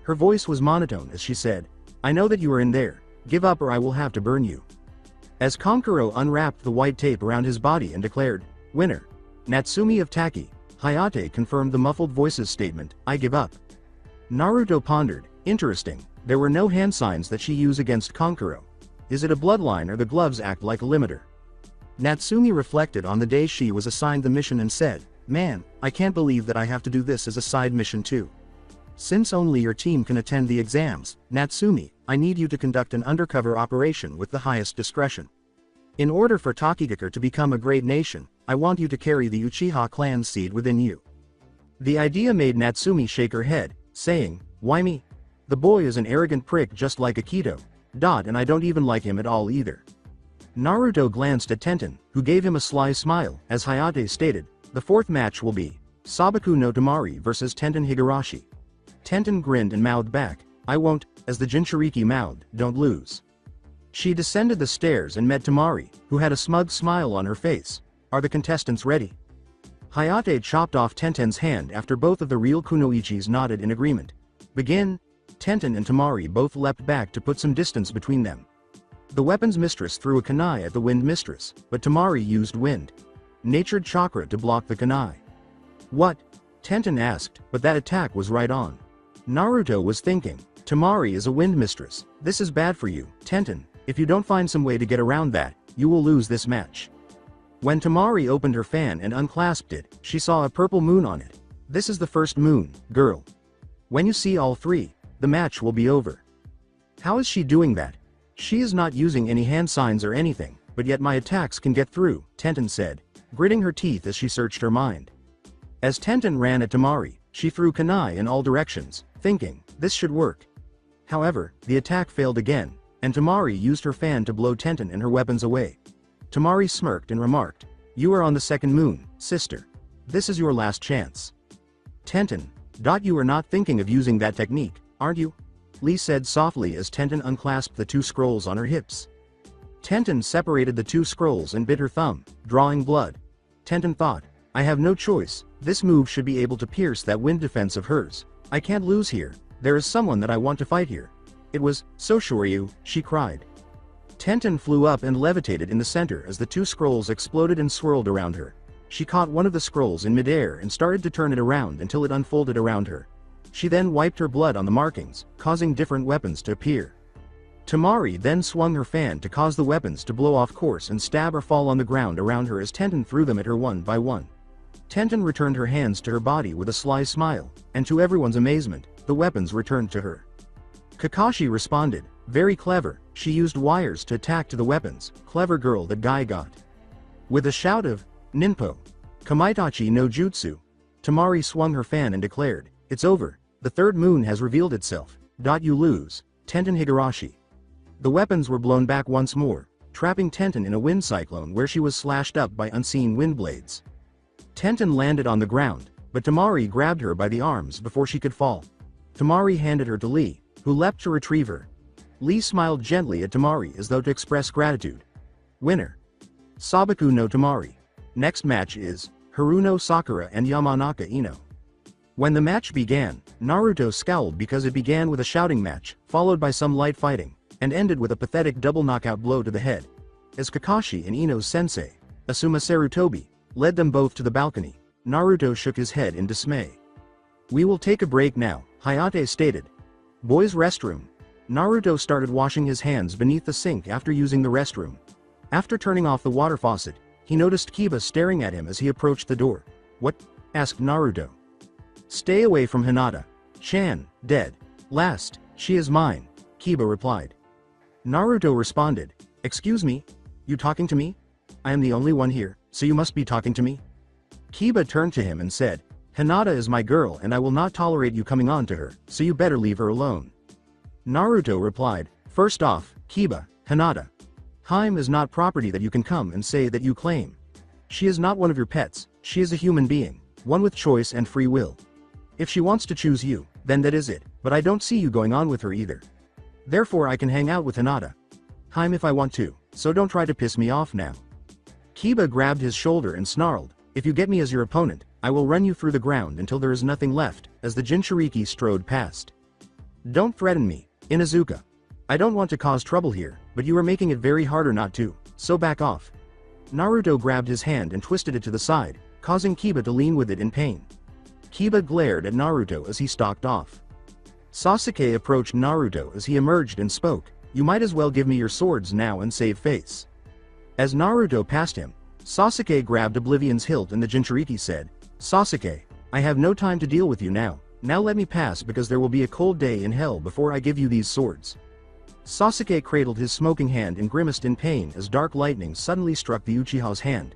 Her voice was monotone as she said, "I know that you are in there. Give up or I will have to burn you." As Conqueror unwrapped the white tape around his body and declared, "Winner, Natsumi of Taki," Hayate confirmed the muffled voice's statement, "I give up." Naruto pondered, interesting, there were no hand signs that she used against Conqueror. Is it a bloodline or the gloves act like a limiter? Natsumi reflected on the day she was assigned the mission and said, "Man, I can't believe that I have to do this as a side mission too. Since only your team can attend the exams, Natsumi, I need you to conduct an undercover operation with the highest discretion. In order for Tokigakure to become a great nation, I want you to carry the Uchiha clan seed within you." The idea made Natsumi shake her head, saying, "Why me?" The boy is an arrogant prick just like Aikido. And I don't even like him at all either. Naruto glanced at Tenten, who gave him a sly smile. As Hayate stated, the fourth match will be Sabaku no Tamari versus Tenten Higurashi. Tenten grinned and mouthed back, I won't, as the Jinchuriki mouthed, don't lose. She descended the stairs and met Tamari, who had a smug smile on her face. Are the contestants ready? Hayate chopped off Tenten's hand after both of the real kunoichis nodded in agreement. Begin. Tenten and Tamari both leapt back to put some distance between them. The weapons mistress threw a kunai at the wind mistress, but Tamari used wind natured chakra to block the kunai. What? Tenten asked, but that attack was right on. Naruto was thinking, Tamari is a wind mistress, this is bad for you, Tenten, if you don't find some way to get around that, you will lose this match. When Tamari opened her fan and unclasped it, she saw a purple moon on it. This is the first moon, girl. When you see all three, the match will be over. How is she doing that? She is not using any hand signs or anything, but yet my attacks can get through, Tenten said, gritting her teeth as she searched her mind. As Tenten ran at Tamari, she threw kunai in all directions, thinking, this should work. However, the attack failed again, and Tamari used her fan to blow Tenten and her weapons away. Tamari smirked and remarked, you are on the second moon, sister. This is your last chance. Tenten, you are not thinking of using that technique, aren't you? Lee said softly as Tenten unclasped the two scrolls on her hips. Tenten separated the two scrolls and bit her thumb, drawing blood. Tenten thought, I have no choice, this move should be able to pierce that wind defense of hers. I can't lose here, there is someone that I want to fight here. It was, so Shoryu, she cried. Tenten flew up and levitated in the center as the two scrolls exploded and swirled around her. She caught one of the scrolls in midair and started to turn it around until it unfolded around her. She then wiped her blood on the markings, causing different weapons to appear. Tamari then swung her fan to cause the weapons to blow off course and stab or fall on the ground around her as Tenten threw them at her one by one. Tenten returned her hands to her body with a sly smile, and to everyone's amazement, the weapons returned to her. Kakashi responded, very clever, she used wires to attack to the weapons, clever girl that guy got. With a shout of, Ninpo, Kamaitachi no Jutsu, Tamari swung her fan and declared, it's over, the third moon has revealed itself, you lose, Tenten Higurashi. The weapons were blown back once more, trapping Tenten in a wind cyclone where she was slashed up by unseen wind blades. Tenten landed on the ground, but Tamari grabbed her by the arms before she could fall. Tamari handed her to Lee, who leapt to retrieve her. Lee smiled gently at Tamari as though to express gratitude. Winner. Sabaku no Tamari. Next match is Haruno Sakura and Yamanaka Ino. When the match began, Naruto scowled because it began with a shouting match, followed by some light fighting, and ended with a pathetic double knockout blow to the head. As Kakashi and Ino's sensei, Asuma Sarutobi, led them both to the balcony, Naruto shook his head in dismay. We will take a break now, Hayate stated. Boys' restroom. Naruto started washing his hands beneath the sink after using the restroom. After turning off the water faucet, he noticed Kiba staring at him as he approached the door. What? Asked Naruto. Stay away from Hinata. Chan, dead. Last, she is mine, Kiba replied. Naruto responded, excuse me? You talking to me? I am the only one here, so you must be talking to me? Kiba turned to him and said, Hinata is my girl and I will not tolerate you coming on to her, so you better leave her alone. Naruto replied, first off, Kiba, Hinata. Haim is not property that you can come and say that you claim. She is not one of your pets, she is a human being, one with choice and free will. If she wants to choose you, then that is it, but I don't see you going on with her either. Therefore I can hang out with Hinata. Haim if I want to, so don't try to piss me off now. Kiba grabbed his shoulder and snarled, if you get me as your opponent, I will run you through the ground until there is nothing left, as the Jinchuriki strode past. Don't threaten me, Inuzuka. I don't want to cause trouble here, but you are making it very harder not to, so back off. Naruto grabbed his hand and twisted it to the side, causing Kiba to lean with it in pain. Kiba glared at Naruto as he stalked off. Sasuke approached Naruto as he emerged and spoke, you might as well give me your swords now and save face. As Naruto passed him, Sasuke grabbed Oblivion's hilt and the Jinchuriki said, Sasuke, I have no time to deal with you now let me pass because there will be a cold day in hell before I give you these swords. Sasuke cradled his smoking hand and grimaced in pain as dark lightning suddenly struck the Uchiha's hand.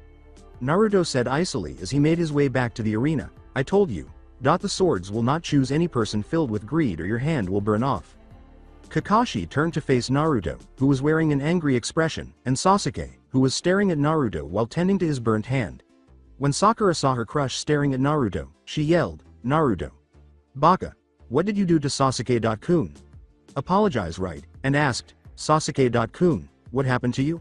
Naruto said icily as he made his way back to the arena, I told you, The swords will not choose any person filled with greed or your hand will burn off. Kakashi turned to face Naruto, who was wearing an angry expression, and Sasuke, who was staring at Naruto while tending to his burnt hand. When Sakura saw her crush staring at Naruto, she yelled, "Naruto! Baka! What did you do to Sasuke-kun? Apologize, right?" and asked, "Sasuke-kun, what happened to you?"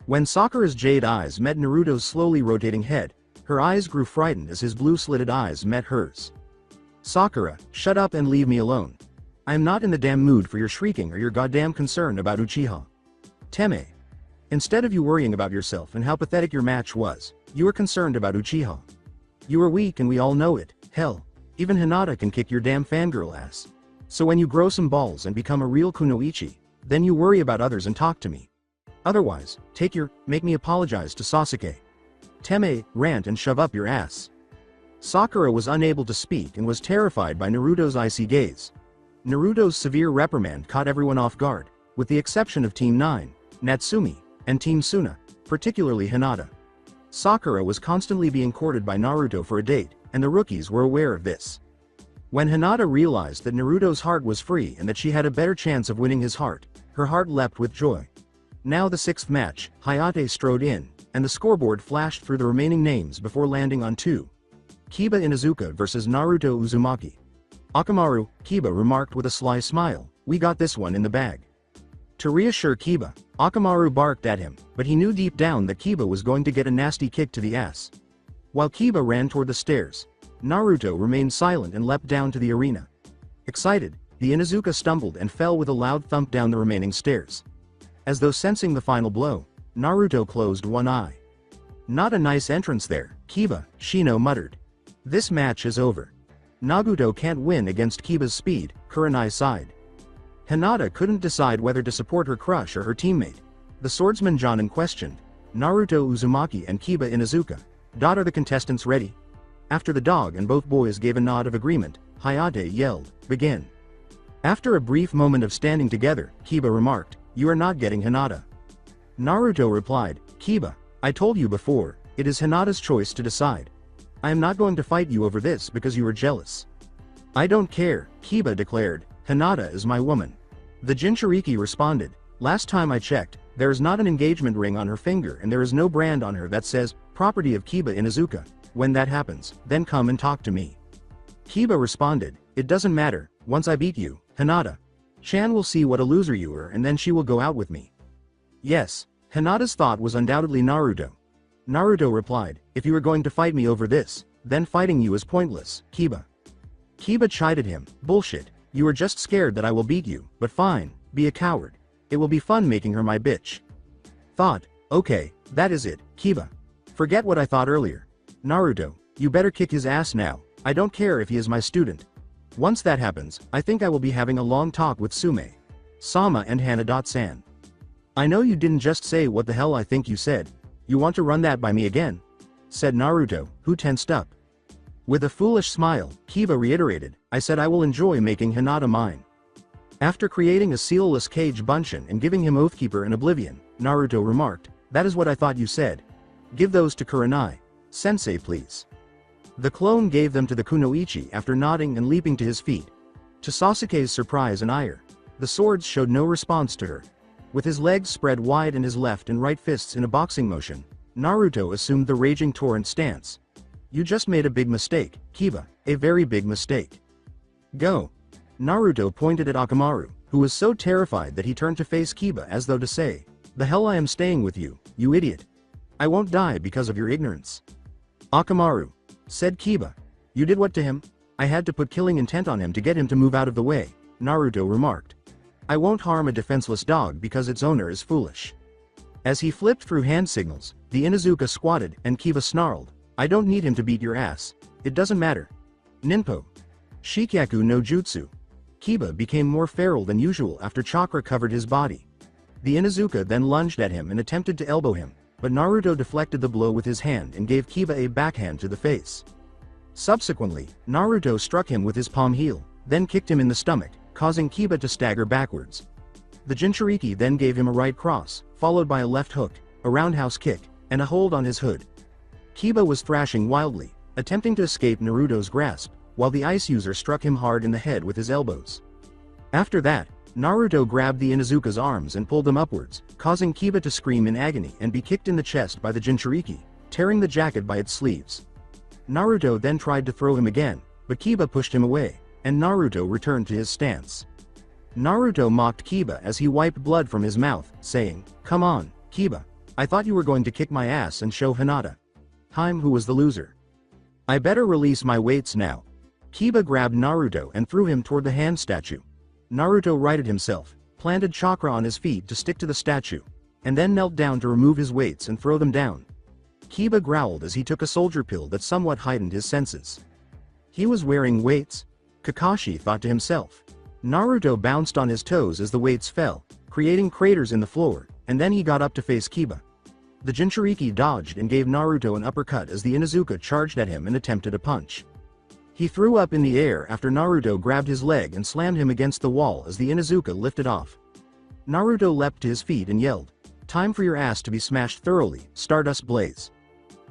When Sakura's jade eyes met Naruto's slowly rotating head, her eyes grew frightened as his blue-slitted eyes met hers. "Sakura, shut up and leave me alone. I am not in the damn mood for your shrieking or your goddamn concern about Uchiha Teme. Instead of you worrying about yourself and how pathetic your match was, you were concerned about Uchiha. You are weak and we all know it, hell, even Hinata can kick your damn fangirl ass. So when you grow some balls and become a real kunoichi, then you worry about others and talk to me. Otherwise, make me apologize to Sasuke Teme, rant and shove up your ass." Sakura was unable to speak and was terrified by Naruto's icy gaze. Naruto's severe reprimand caught everyone off guard, with the exception of Team 9, Natsumi, and Team Suna, particularly Hinata. Sakura was constantly being courted by Naruto for a date, and the rookies were aware of this. When Hinata realized that Naruto's heart was free and that she had a better chance of winning his heart, her heart leapt with joy. Now the sixth match, Hayate strode in, and the scoreboard flashed through the remaining names before landing on 2. Kiba Inuzuka vs Naruto Uzumaki. "Orochimaru," Kiba remarked with a sly smile, "we got this one in the bag." To reassure Kiba, Orochimaru barked at him, but he knew deep down that Kiba was going to get a nasty kick to the ass. While Kiba ran toward the stairs, Naruto remained silent and leapt down to the arena. Excited, the Inuzuka stumbled and fell with a loud thump down the remaining stairs. As though sensing the final blow, Naruto closed one eye. "Not a nice entrance there, Kiba," Shino muttered. "This match is over. Naruto can't win against Kiba's speed," Kurenai sighed. Hinata couldn't decide whether to support her crush or her teammate. The swordsman Genin questioned, "Naruto Uzumaki and Kiba Inuzuka. Are the contestants ready?" After the dog and both boys gave a nod of agreement, Hayate yelled, "Begin." After a brief moment of standing together, Kiba remarked, "You are not getting Hinata." Naruto replied, "Kiba, I told you before, it is Hinata's choice to decide. I am not going to fight you over this because you are jealous." "I don't care," Kiba declared, "Hinata is my woman." The Jinchuriki responded, "Last time I checked, there is not an engagement ring on her finger and there is no brand on her that says, 'Property of Kiba Inuzuka.' When that happens, then come and talk to me." Kiba responded, "It doesn't matter, once I beat you, Hinata-chan will see what a loser you are and then she will go out with me." Yes, Hinata's thought was undoubtedly Naruto. Naruto replied, "If you are going to fight me over this, then fighting you is pointless, Kiba." Kiba chided him, "Bullshit, you are just scared that I will beat you, but fine, be a coward. It will be fun making her my bitch." Thought, "Okay, that is it, Kiba. Forget what I thought earlier. Naruto, you better kick his ass now, I don't care if he is my student. Once that happens, I think I will be having a long talk with Sume, Sama and Hana-san. I know you didn't just say what the hell I think you said. You want to run that by me again?" said Naruto, who tensed up. With a foolish smile, Kiba reiterated, "I said I will enjoy making Hinata mine." After creating a sealless cage Bunshin and giving him Oathkeeper and Oblivion, Naruto remarked, "That is what I thought you said. Give those to Kurenai Sensei please." The clone gave them to the kunoichi after nodding and leaping to his feet. To Sasuke's surprise and ire, the swords showed no response to her. With his legs spread wide and his left and right fists in a boxing motion, Naruto assumed the raging torrent stance. "You just made a big mistake, Kiba, a very big mistake. Go." Naruto pointed at Orochimaru, who was so terrified that he turned to face Kiba as though to say, "The hell I am staying with you, you idiot. I won't die because of your ignorance." "Orochimaru," said Kiba. "You did what to him?" "I had to put killing intent on him to get him to move out of the way," Naruto remarked. "I won't harm a defenseless dog because its owner is foolish." As he flipped through hand signals, the Inuzuka squatted and Kiba snarled, "I don't need him to beat your ass. It doesn't matter. Ninpo. Shikyaku no Jutsu." Kiba became more feral than usual after chakra covered his body. The Inuzuka then lunged at him and attempted to elbow him, but Naruto deflected the blow with his hand and gave Kiba a backhand to the face. Subsequently, Naruto struck him with his palm heel, then kicked him in the stomach, causing Kiba to stagger backwards. The Jinchuriki then gave him a right cross, followed by a left hook, a roundhouse kick, and a hold on his hood. Kiba was thrashing wildly, attempting to escape Naruto's grasp, while the ice user struck him hard in the head with his elbows. After that, Naruto grabbed the Inuzuka's arms and pulled them upwards, causing Kiba to scream in agony and be kicked in the chest by the Jinchuriki, tearing the jacket by its sleeves. Naruto then tried to throw him again, but Kiba pushed him away, and Naruto returned to his stance. Naruto mocked Kiba as he wiped blood from his mouth, saying, "Come on, Kiba. I thought you were going to kick my ass and show Hinata. Who was the loser. I better release my weights now." Kiba grabbed Naruto and threw him toward the hand statue. Naruto righted himself, planted chakra on his feet to stick to the statue, and then knelt down to remove his weights and throw them down. Kiba growled as he took a soldier pill that somewhat heightened his senses. He was wearing weights? Kakashi thought to himself. Naruto bounced on his toes as the weights fell, creating craters in the floor, and then he got up to face Kiba. The Jinchuriki dodged and gave Naruto an uppercut as the Inuzuka charged at him and attempted a punch. He threw up in the air after Naruto grabbed his leg and slammed him against the wall as the Inuzuka lifted off. Naruto leapt to his feet and yelled, "Time for your ass to be smashed thoroughly, Stardust Blaze."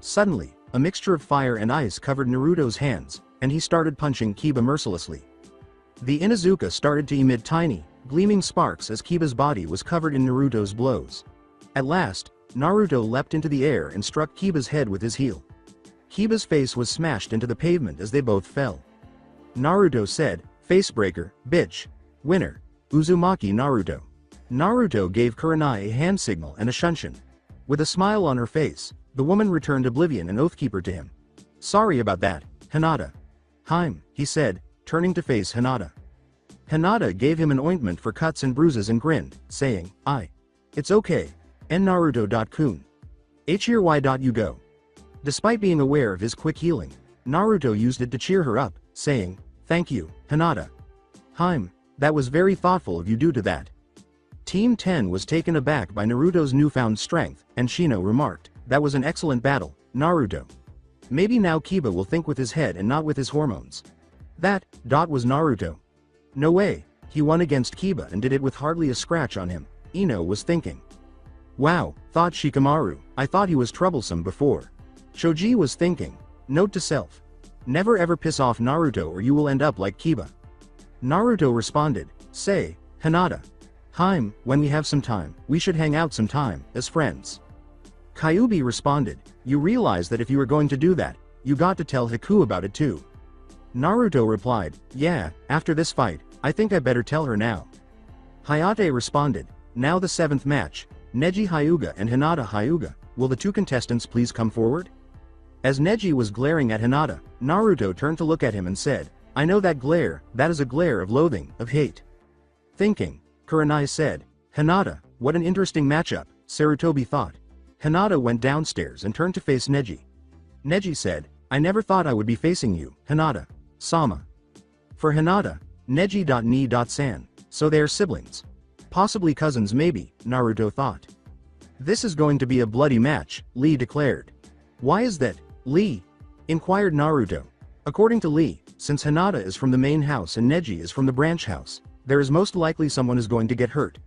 Suddenly, a mixture of fire and ice covered Naruto's hands, and he started punching Kiba mercilessly. The Inuzuka started to emit tiny, gleaming sparks as Kiba's body was covered in Naruto's blows. At last, Naruto leapt into the air and struck Kiba's head with his heel. Kiba's face was smashed into the pavement as they both fell. Naruto said, "Facebreaker, bitch. Winner. Uzumaki Naruto." Naruto gave Kurenai a hand signal and a shunshin. With a smile on her face, the woman returned Oblivion and Oathkeeper to him. "Sorry about that, Hinata." He said, turning to face Hinata. Hinata gave him an ointment for cuts and bruises and grinned, saying, "It's okay. And Naruto.kun. Why.you go." Despite being aware of his quick healing, Naruto used it to cheer her up, saying, "Thank you, Hinata." That was very thoughtful of you due to that." Team 10 was taken aback by Naruto's newfound strength, and Shino remarked, "That was an excellent battle, Naruto. Maybe now Kiba will think with his head and not with his hormones." That was Naruto. No way, he won against Kiba and did it with hardly a scratch on him, Ino was thinking. Wow, thought Shikamaru, I thought he was troublesome before. Shoji was thinking. Note to self. Never ever piss off Naruto or you will end up like Kiba. Naruto responded, "Say, Hinata. When we have some time, we should hang out some time, as friends." Kyuubi responded, "You realize that if you were going to do that, you got to tell Haku about it too." Naruto replied, "Yeah, after this fight, I think I better tell her now." Hayate responded, "Now the 7th match, Neji Hyuga and Hinata Hyuga, will the two contestants please come forward?" As Neji was glaring at Hinata, Naruto turned to look at him and said, "I know that glare, that is a glare of loathing, of hate." Thinking, Kurenai said, "Hinata, what an interesting matchup," Sarutobi thought. Hinata went downstairs and turned to face Neji. Neji said, "I never thought I would be facing you, Hinata. Sama." For Hinata, Neji.ni.san, so they are siblings. Possibly cousins maybe, Naruto thought. "This is going to be a bloody match," Lee declared. "Why is that, Lee?" inquired Naruto. According to Lee, since Hinata is from the main house and Neji is from the branch house, there is most likely someone is going to get hurt.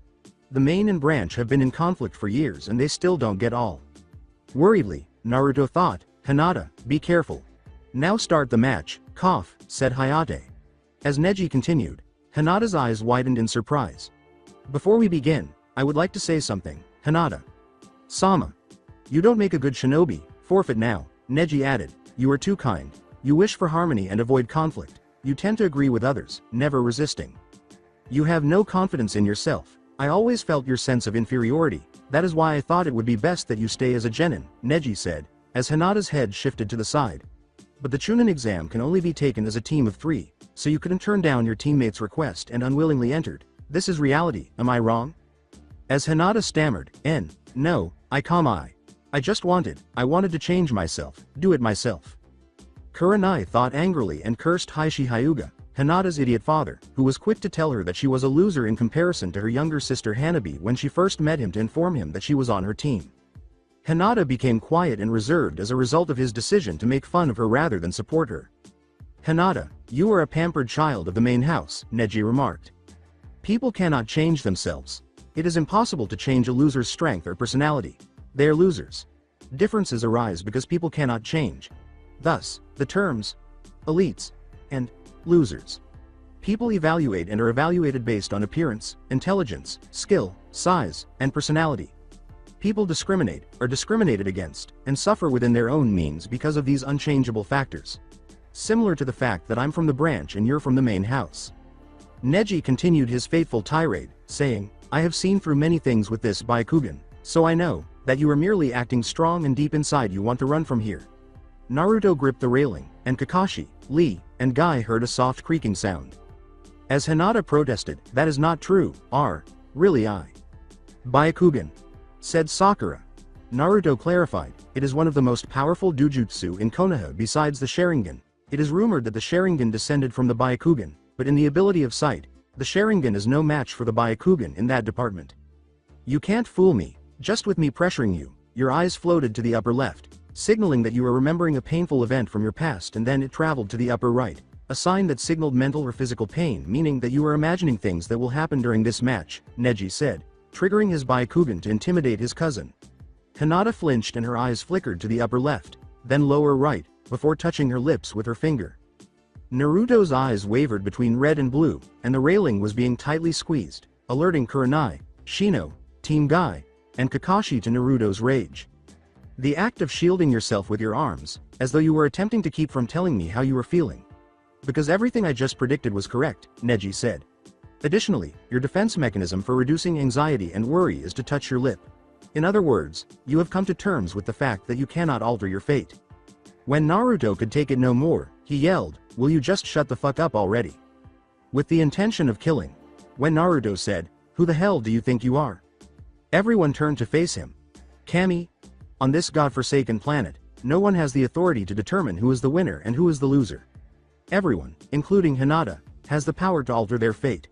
The main and branch have been in conflict for years and they still don't get all. Worriedly, Naruto thought, "Hinata, be careful. Now start the match, cough," said Hayate. As Neji continued, Hinata's eyes widened in surprise. "Before we begin, I would like to say something, Hinata. Sama. You don't make a good shinobi, forfeit now," Neji added, "you are too kind. You wish for harmony and avoid conflict. You tend to agree with others, never resisting. You have no confidence in yourself. I always felt your sense of inferiority, that is why I thought it would be best that you stay as a genin," Neji said, as Hinata's head shifted to the side. "But the Chunin exam can only be taken as a team of 3, so you couldn't turn down your teammate's request and unwillingly entered. This is reality, am I wrong?" As Hinata stammered, "No, I just I wanted to change myself, do it myself." Kurenai thought angrily and cursed Hishi Hyuga, Hinata's idiot father, who was quick to tell her that she was a loser in comparison to her younger sister Hanabi when she first met him to inform him that she was on her team. Hinata became quiet and reserved as a result of his decision to make fun of her rather than support her. "Hinata, you are a pampered child of the main house," Neji remarked. "People cannot change themselves. It is impossible to change a loser's strength or personality. They are losers. Differences arise because people cannot change. Thus, the terms elites and losers. People evaluate and are evaluated based on appearance, intelligence, skill, size, and personality. People discriminate, are discriminated against, and suffer within their own means because of these unchangeable factors. Similar to the fact that I'm from the branch and you're from the main house. Neji continued his fateful tirade, saying, I have seen through many things with this Byakugan, so I know that you are merely acting strong and deep inside you want to run from here. Naruto gripped the railing, and Kakashi, Lee, and Guy heard a soft creaking sound. As Hinata protested, that is not true, really I. Byakugan, said Sakura. Naruto clarified, it is one of the most powerful Dujutsu in Konoha besides the Sharingan. It is rumored that the Sharingan descended from the Byakugan, but in the ability of sight, the Sharingan is no match for the Byakugan in that department. You can't fool me, just with me pressuring you, your eyes floated to the upper left, signaling that you were remembering a painful event from your past, and then it traveled to the upper right, a sign that signaled mental or physical pain, meaning that you were imagining things that will happen during this match, Neji said, triggering his Byakugan to intimidate his cousin. Hinata flinched and her eyes flickered to the upper left, then lower right, before touching her lips with her finger. Naruto's eyes wavered between red and blue, and the railing was being tightly squeezed, alerting Kurenai, Shino, Team Guy, and Kakashi to Naruto's rage. The act of shielding yourself with your arms, as though you were attempting to keep from telling me how you were feeling. Because everything I just predicted was correct, Neji said. Additionally, your defense mechanism for reducing anxiety and worry is to touch your lip. In other words, you have come to terms with the fact that you cannot alter your fate. When Naruto could take it no more, he yelled, will you just shut the fuck up already? With the intention of killing. When Naruto said, who the hell do you think you are? Everyone turned to face him. Kami? On this godforsaken planet, no one has the authority to determine who is the winner and who is the loser. Everyone, including Hinata, has the power to alter their fate.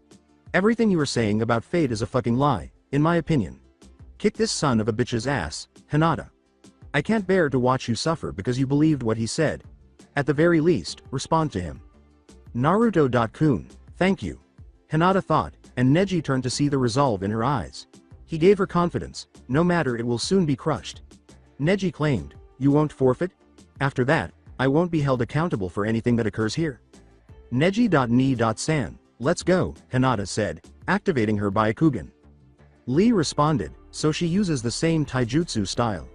Everything you are saying about fate is a fucking lie, in my opinion. Kick this son of a bitch's ass, Hinata. I can't bear to watch you suffer because you believed what he said. At the very least, respond to him. Naruto.kun, thank you. Hinata thought, and Neji turned to see the resolve in her eyes. He gave her confidence, no matter it will soon be crushed. Neji claimed, you won't forfeit? After that, I won't be held accountable for anything that occurs here. Neji.ni.san, let's go, Hinata said, activating her Byakugan. Lee responded, so she uses the same taijutsu style.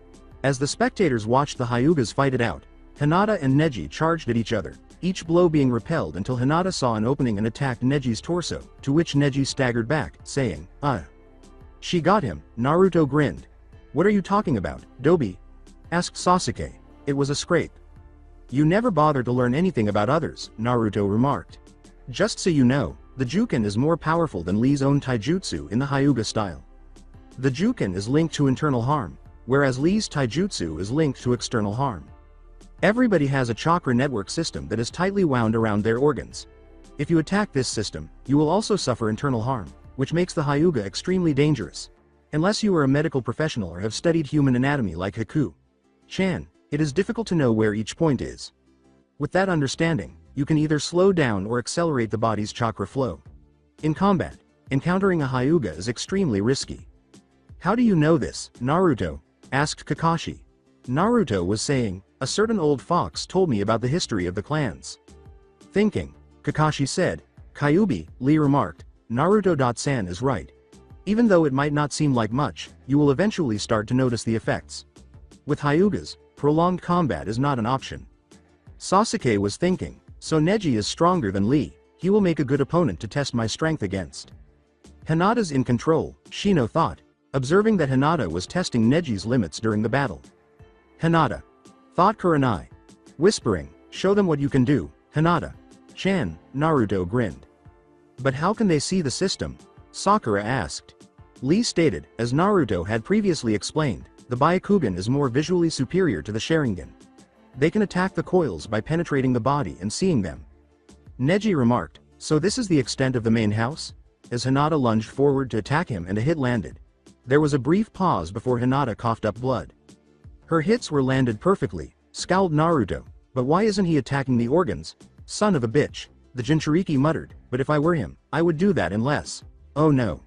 As the spectators watched the Hyugas fight it out, Hinata and Neji charged at each other, each blow being repelled until Hinata saw an opening and attacked Neji's torso, to which Neji staggered back, saying, She got him, Naruto grinned. What are you talking about, Dobi? Asked Sasuke. It was a scrape. You never bothered to learn anything about others, Naruto remarked. Just so you know, the Juken is more powerful than Lee's own taijutsu in the Hyuga style. The Juken is linked to internal harm, whereas Lee's taijutsu is linked to external harm. Everybody has a chakra network system that is tightly wound around their organs. If you attack this system, you will also suffer internal harm, which makes the Hyuga extremely dangerous. Unless you are a medical professional or have studied human anatomy like Haku. Chan, it is difficult to know where each point is. With that understanding, you can either slow down or accelerate the body's chakra flow. In combat, encountering a Hyuga is extremely risky. How do you know this, Naruto? Asked Kakashi. Naruto was saying, a certain old fox told me about the history of the clans. Thinking, Kakashi said, Kyuubi, Lee remarked, Naruto.san is right. Even though it might not seem like much, you will eventually start to notice the effects. With Hyugas, prolonged combat is not an option. Sasuke was thinking, so Neji is stronger than Lee, he will make a good opponent to test my strength against. Hinata's in control, Shino thought, observing that Hinata was testing Neji's limits during the battle. Hinata, thought Kurenai. Whispering, show them what you can do, Hinata. Chan, Naruto grinned. But how can they see the system? Sakura asked. Lee stated, as Naruto had previously explained, the Byakugan is more visually superior to the Sharingan. They can attack the coils by penetrating the body and seeing them. Neji remarked, so this is the extent of the main house? As Hinata lunged forward to attack him and a hit landed. There was a brief pause before Hinata coughed up blood. Her hits were landed perfectly, scowled Naruto, but why isn't he attacking the organs? Son of a bitch, the Jinchuriki muttered, but if I were him, I would do that unless. Oh no.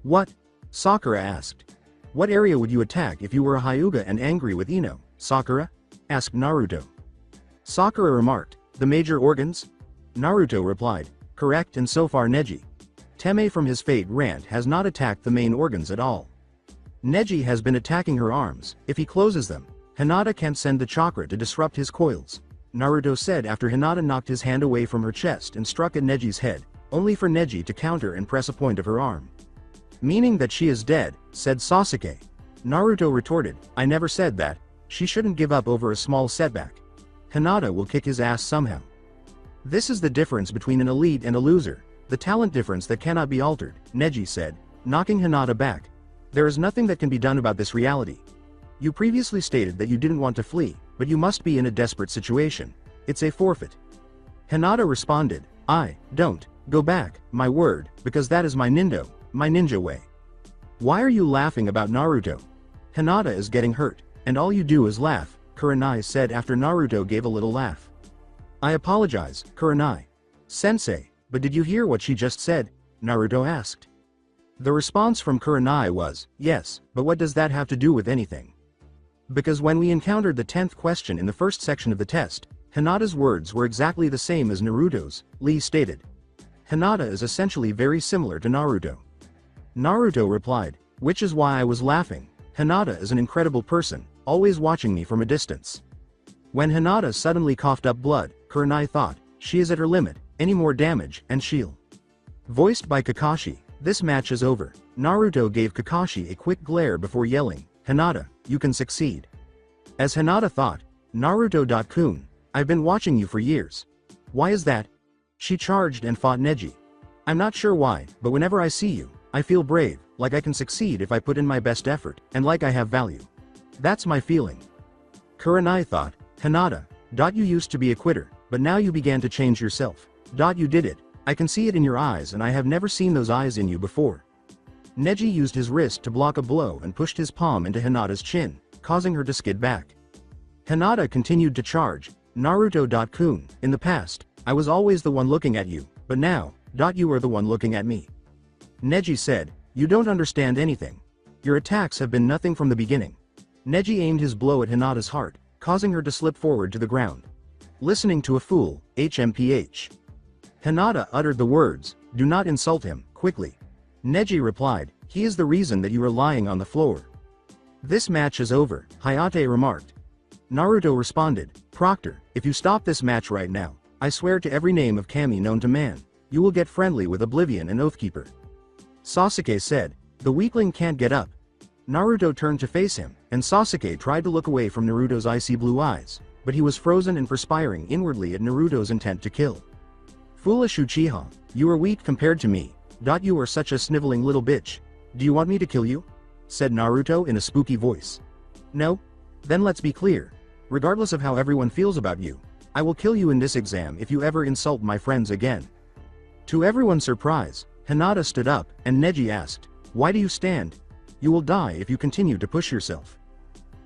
What? Sakura asked. What area would you attack if you were a Hyuga and angry with Ino, Sakura? Asked Naruto. Sakura remarked, the major organs? Naruto replied. Correct, and so far Neji. Teme from his fate rant has not attacked the main organs at all. Neji has been attacking her arms. If he closes them, Hinata can't send the chakra to disrupt his coils, Naruto said after Hinata knocked his hand away from her chest and struck at Neji's head, only for Neji to counter and press a point of her arm. Meaning that she is dead, said Sasuke. Naruto retorted, I never said that. She shouldn't give up over a small setback. Hinata will kick his ass somehow. This is the difference between an elite and a loser, the talent difference that cannot be altered, Neji said, knocking Hinata back. There is nothing that can be done about this reality. You previously stated that you didn't want to flee, but you must be in a desperate situation. It's a forfeit. Hinata responded, I don't go back, my word, because that is my ninja way. Why are you laughing about Naruto? Hinata is getting hurt, and all you do is laugh, Kurenai said after Naruto gave a little laugh. I apologize, Kurenai. Sensei, but did you hear what she just said? Naruto asked. The response from Kurenai was, yes, but what does that have to do with anything? Because when we encountered the 10th question in the first section of the test, Hinata's words were exactly the same as Naruto's, Lee stated. Hinata is essentially very similar to Naruto. Naruto replied, which is why I was laughing. Hinata is an incredible person, always watching me from a distance. When Hinata suddenly coughed up blood, Kurenai thought, she is at her limit, any more damage, and she'll. Voiced by Kakashi, this match is over. Naruto gave Kakashi a quick glare before yelling, Hinata, you can succeed. As Hinata thought, Naruto-kun, I've been watching you for years. Why is that? She charged and fought Neji. I'm not sure why, but whenever I see you, I feel brave, like I can succeed if I put in my best effort, and like I have value. That's my feeling. Kurenai thought, Hinata, you used to be a quitter, but now you began to change yourself. You did it. I can see it in your eyes and I have never seen those eyes in you before. Neji used his wrist to block a blow and pushed his palm into Hinata's chin, causing her to skid back. Hinata continued to charge, Naruto-kun, in the past, I was always the one looking at you, but now, you are the one looking at me. Neji said, you don't understand anything. Your attacks have been nothing from the beginning. Neji aimed his blow at Hinata's heart, causing her to slip forward to the ground. Listening to a fool, HMPH. Hinata uttered the words, do not insult him, quickly. Neji replied, he is the reason that you are lying on the floor. This match is over, Hayate remarked. Naruto responded, Proctor, if you stop this match right now, I swear to every name of kami known to man, you will get friendly with Oblivion and Oathkeeper. Sasuke said, the weakling can't get up. Naruto turned to face him, and Sasuke tried to look away from Naruto's icy blue eyes, but he was frozen and perspiring inwardly at Naruto's intent to kill. Foolish Uchiha, you are weak compared to me. You are such a sniveling little bitch. Do you want me to kill you? Said Naruto in a spooky voice. No? Then let's be clear. Regardless of how everyone feels about you, I will kill you in this exam if you ever insult my friends again. To everyone's surprise, Hinata stood up, and Neji asked, why do you stand? You will die if you continue to push yourself.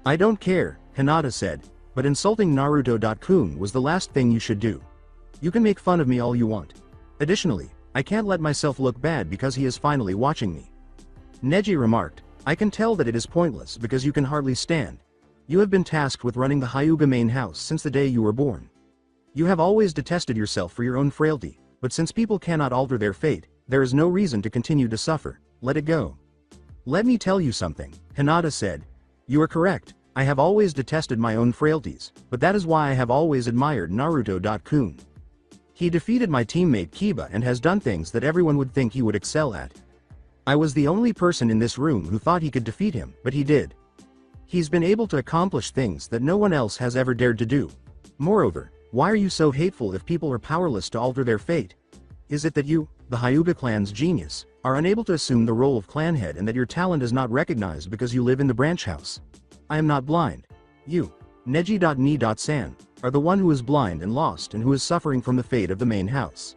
I don't care, Hinata said, but insulting Naruto-kun was the last thing you should do. You can make fun of me all you want. Additionally, I can't let myself look bad because he is finally watching me. Neji remarked, I can tell that it is pointless because you can hardly stand. You have been tasked with running the Hyuga main house since the day you were born. You have always detested yourself for your own frailty, but since people cannot alter their fate, there is no reason to continue to suffer. Let it go. Let me tell you something, Hinata said. You are correct, I have always detested my own frailties, but that is why I have always admired Naruto-kun. He defeated my teammate Kiba and has done things that everyone would think he would excel at. I was the only person in this room who thought he could defeat him, but he did. He's been able to accomplish things that no one else has ever dared to do. Moreover, why are you so hateful if people are powerless to alter their fate? Is it that you, the Hyuga clan's genius, are unable to assume the role of clan head and that your talent is not recognized because you live in the branch house? I am not blind. You, Neji.ni.san, are the one who is blind and lost and who is suffering from the fate of the main house.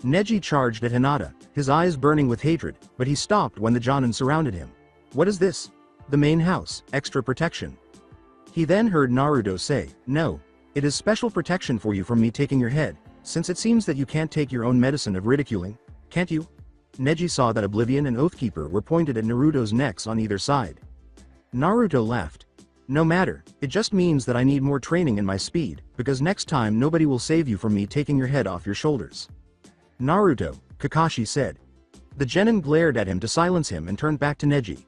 Neji charged at Hinata, his eyes burning with hatred, but he stopped when the Jonin surrounded him. What is this? The main house, extra protection. He then heard Naruto say, no, it is special protection for you from me taking your head, since it seems that you can't take your own medicine of ridiculing, can't you? Neji saw that Oblivion and Oathkeeper were pointed at Naruto's necks on either side. Naruto laughed. No matter, it just means that I need more training in my speed, because next time nobody will save you from me taking your head off your shoulders. Naruto, Kakashi said. The Genin glared at him to silence him and turned back to Neji.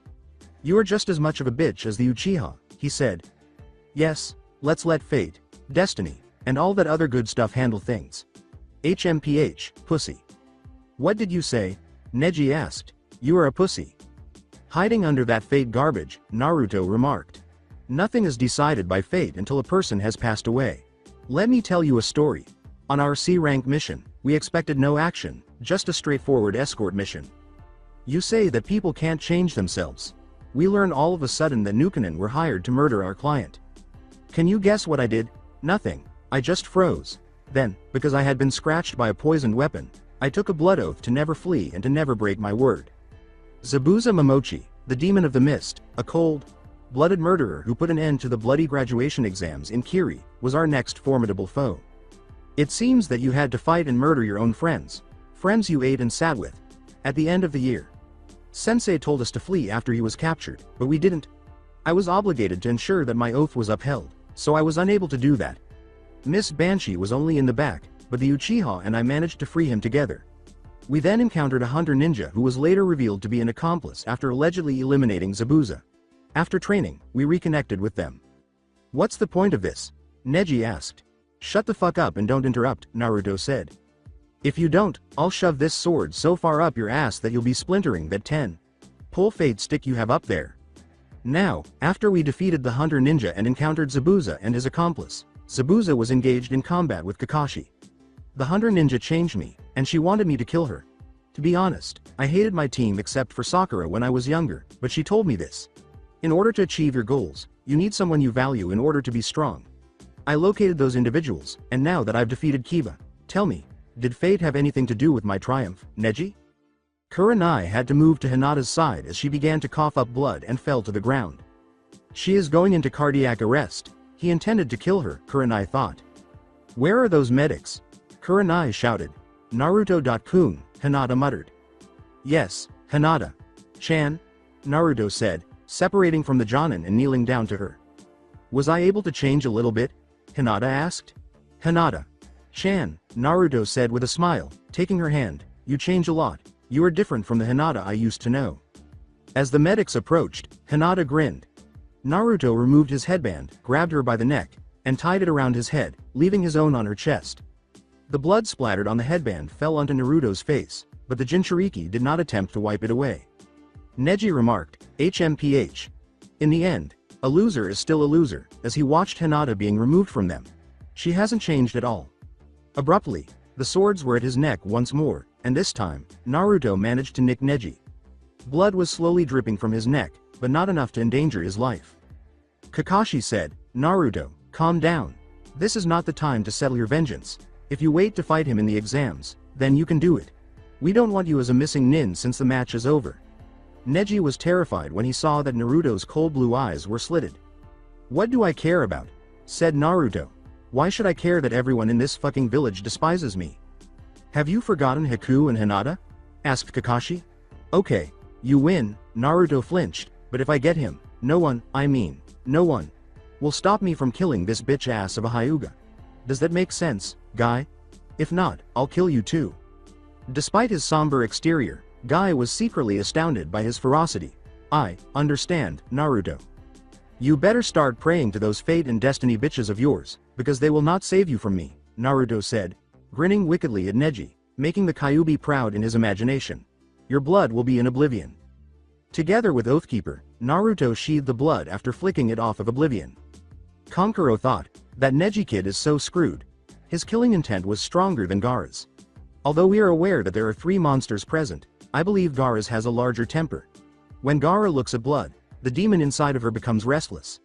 You are just as much of a bitch as the Uchiha, he said. Yes, let's let fate, destiny, and all that other good stuff handle things. HMPH, pussy. What did you say? Neji asked. You are a pussy. Hiding under that fate garbage, Naruto remarked. Nothing is decided by fate until a person has passed away. Let me tell you a story. On our C-rank mission, we expected no action, just a straightforward escort mission. You say that people can't change themselves. We learn all of a sudden that Nukanen were hired to murder our client. Can you guess what I did? Nothing. I just froze. Then, because I had been scratched by a poisoned weapon, I took a blood oath to never flee and to never break my word. Zabuza Momochi, the demon of the mist, a cold-blooded murderer who put an end to the bloody graduation exams in Kiri, was our next formidable foe. It seems that you had to fight and murder your own friends you ate and sat with, at the end of the year. Sensei told us to flee after he was captured, but we didn't. I was obligated to ensure that my oath was upheld, so I was unable to do that. Miss Banshee was only in the back, but the Uchiha and I managed to free him together. We then encountered a hunter ninja who was later revealed to be an accomplice after allegedly eliminating Zabuza. After training, we reconnected with them. What's the point of this? Neji asked. Shut the fuck up and don't interrupt, Naruto said. If you don't, I'll shove this sword so far up your ass that you'll be splintering that 10-pull fate stick you have up there. Now, after we defeated the hunter ninja and encountered Zabuza and his accomplice, Zabuza was engaged in combat with Kakashi. The hunter ninja changed me, and she wanted me to kill her. To be honest, I hated my team except for Sakura when I was younger, but she told me this. In order to achieve your goals, you need someone you value in order to be strong. I located those individuals, and now that I've defeated Kiba, tell me, did fate have anything to do with my triumph, Neji? Kurenai had to move to Hinata's side as she began to cough up blood and fell to the ground. She is going into cardiac arrest. He intended to kill her, Kurenai thought. Where are those medics? Kurenai shouted. Naruto.kun, Hinata muttered. Yes, Hinata. Chan? Naruto said, separating from the Jonin and kneeling down to her. Was I able to change a little bit? Hinata asked. Hinata. Chan, Naruto said with a smile, taking her hand, you change a lot. You are different from the Hinata I used to know. As the medics approached, Hinata grinned. Naruto removed his headband, grabbed her by the neck, and tied it around his head, leaving his own on her chest. The blood splattered on the headband fell onto Naruto's face, but the Jinchuriki did not attempt to wipe it away. Neji remarked, HMPH. In the end, a loser is still a loser, as he watched Hinata being removed from them. She hasn't changed at all. Abruptly, the swords were at his neck once more, and this time, Naruto managed to nick Neji. Blood was slowly dripping from his neck, but not enough to endanger his life. Kakashi said, Naruto, calm down. This is not the time to settle your vengeance. If you wait to fight him in the exams, then you can do it. We don't want you as a missing nin since the match is over. Neji was terrified when he saw that Naruto's cold blue eyes were slitted. What do I care about? Said Naruto. Why should I care that everyone in this fucking village despises me? Have you forgotten Haku and Hinata? Asked Kakashi. Okay, you win, Naruto flinched, but if I get him, no one will stop me from killing this bitch ass of a Hyuga. Does that make sense, guy? If not, I'll kill you too. Despite his somber exterior, Guy was secretly astounded by his ferocity. I understand, Naruto. You better start praying to those fate and destiny bitches of yours, because they will not save you from me, Naruto said, grinning wickedly at Neji, making the Kyuubi proud in his imagination. Your blood will be in oblivion. Together with Oathkeeper, Naruto sheathed the blood after flicking it off of oblivion. Conqueror thought, that Neji kid is so screwed. His killing intent was stronger than Gaara's. Although we are aware that there are 3 monsters present, I believe Gaara's has a larger temper. When Gaara looks at blood, the demon inside of her becomes restless.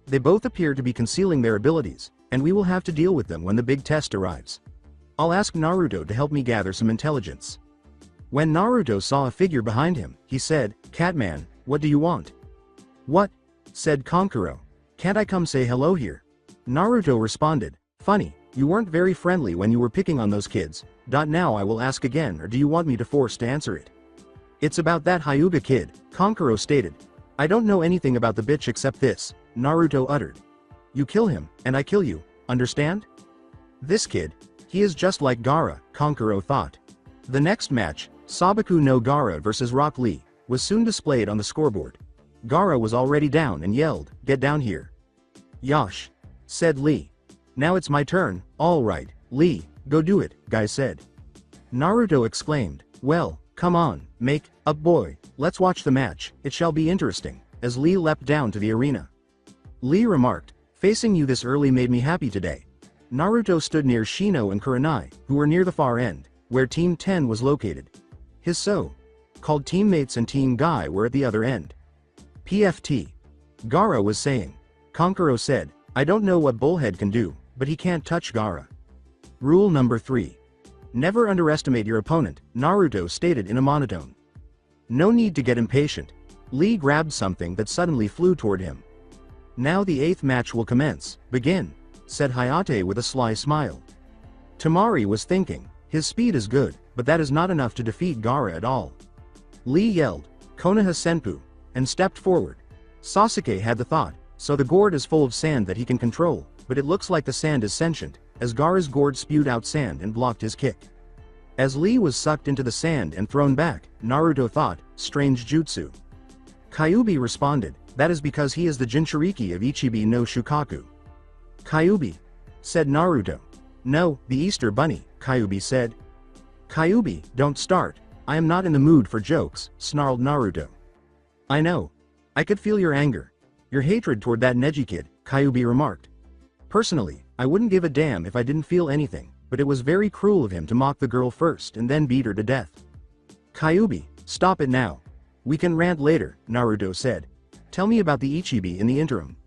They both appear to be concealing their abilities, and we will have to deal with them when the big test arrives. I'll ask Naruto to help me gather some intelligence. When Naruto saw a figure behind him, he said, Catman, what do you want? What? Said Conqueror. Can't I come say hello here? Naruto responded, funny, you weren't very friendly when you were picking on those kids. Now I will ask again, or do you want me to force to answer it? It's about that Hyuga kid, Conqueror stated. I don't know anything about the bitch except this. Naruto uttered. You kill him, and I kill you, understand? This kid, he is just like Gaara, Conqueror thought. The next match, Sabaku no Gaara vs Rock Lee, was soon displayed on the scoreboard. Gaara was already down and yelled, "Get down here." "Yosh," said Lee. "Now it's my turn." "Alright, Lee, go do it," Guy said. Naruto exclaimed, "Well, come on, make up boy, let's watch the match, it shall be interesting," as Lee leapt down to the arena. Lee remarked, "Facing you this early made me happy today." Naruto stood near Shino and Kurenai, who were near the far end, where Team 10 was located. His so-called teammates and Team Guy were at the other end. PFT. Gaara was saying. Conqueror said, "I don't know what Bullhead can do, but he can't touch Gaara." Rule number 3. Never underestimate your opponent, Naruto stated in a monotone. No need to get impatient. Lee grabbed something that suddenly flew toward him. "Now the 8th match will commence, begin," said Hayate with a sly smile. Tamari was thinking, his speed is good, but that is not enough to defeat Gaara at all. Lee yelled, "Konoha Senpu," and stepped forward. Sasuke had the thought, so the gourd is full of sand that he can control, but it looks like the sand is sentient, as Gaara's gourd spewed out sand and blocked his kick. As Lee was sucked into the sand and thrown back, Naruto thought, strange jutsu. Kyuubi responded, that is because he is the Jinchuriki of Ichibi no Shukaku. Kyuubi, said Naruto. No, the Easter Bunny, Kyuubi said. Kyuubi, don't start, I am not in the mood for jokes, snarled Naruto. I know. I could feel your anger. Your hatred toward that Neji kid, Kyuubi remarked. Personally, I wouldn't give a damn if I didn't feel anything, but it was very cruel of him to mock the girl first and then beat her to death. Kyuubi, stop it now. We can rant later, Naruto said. Tell me about the Ichibi in the interim.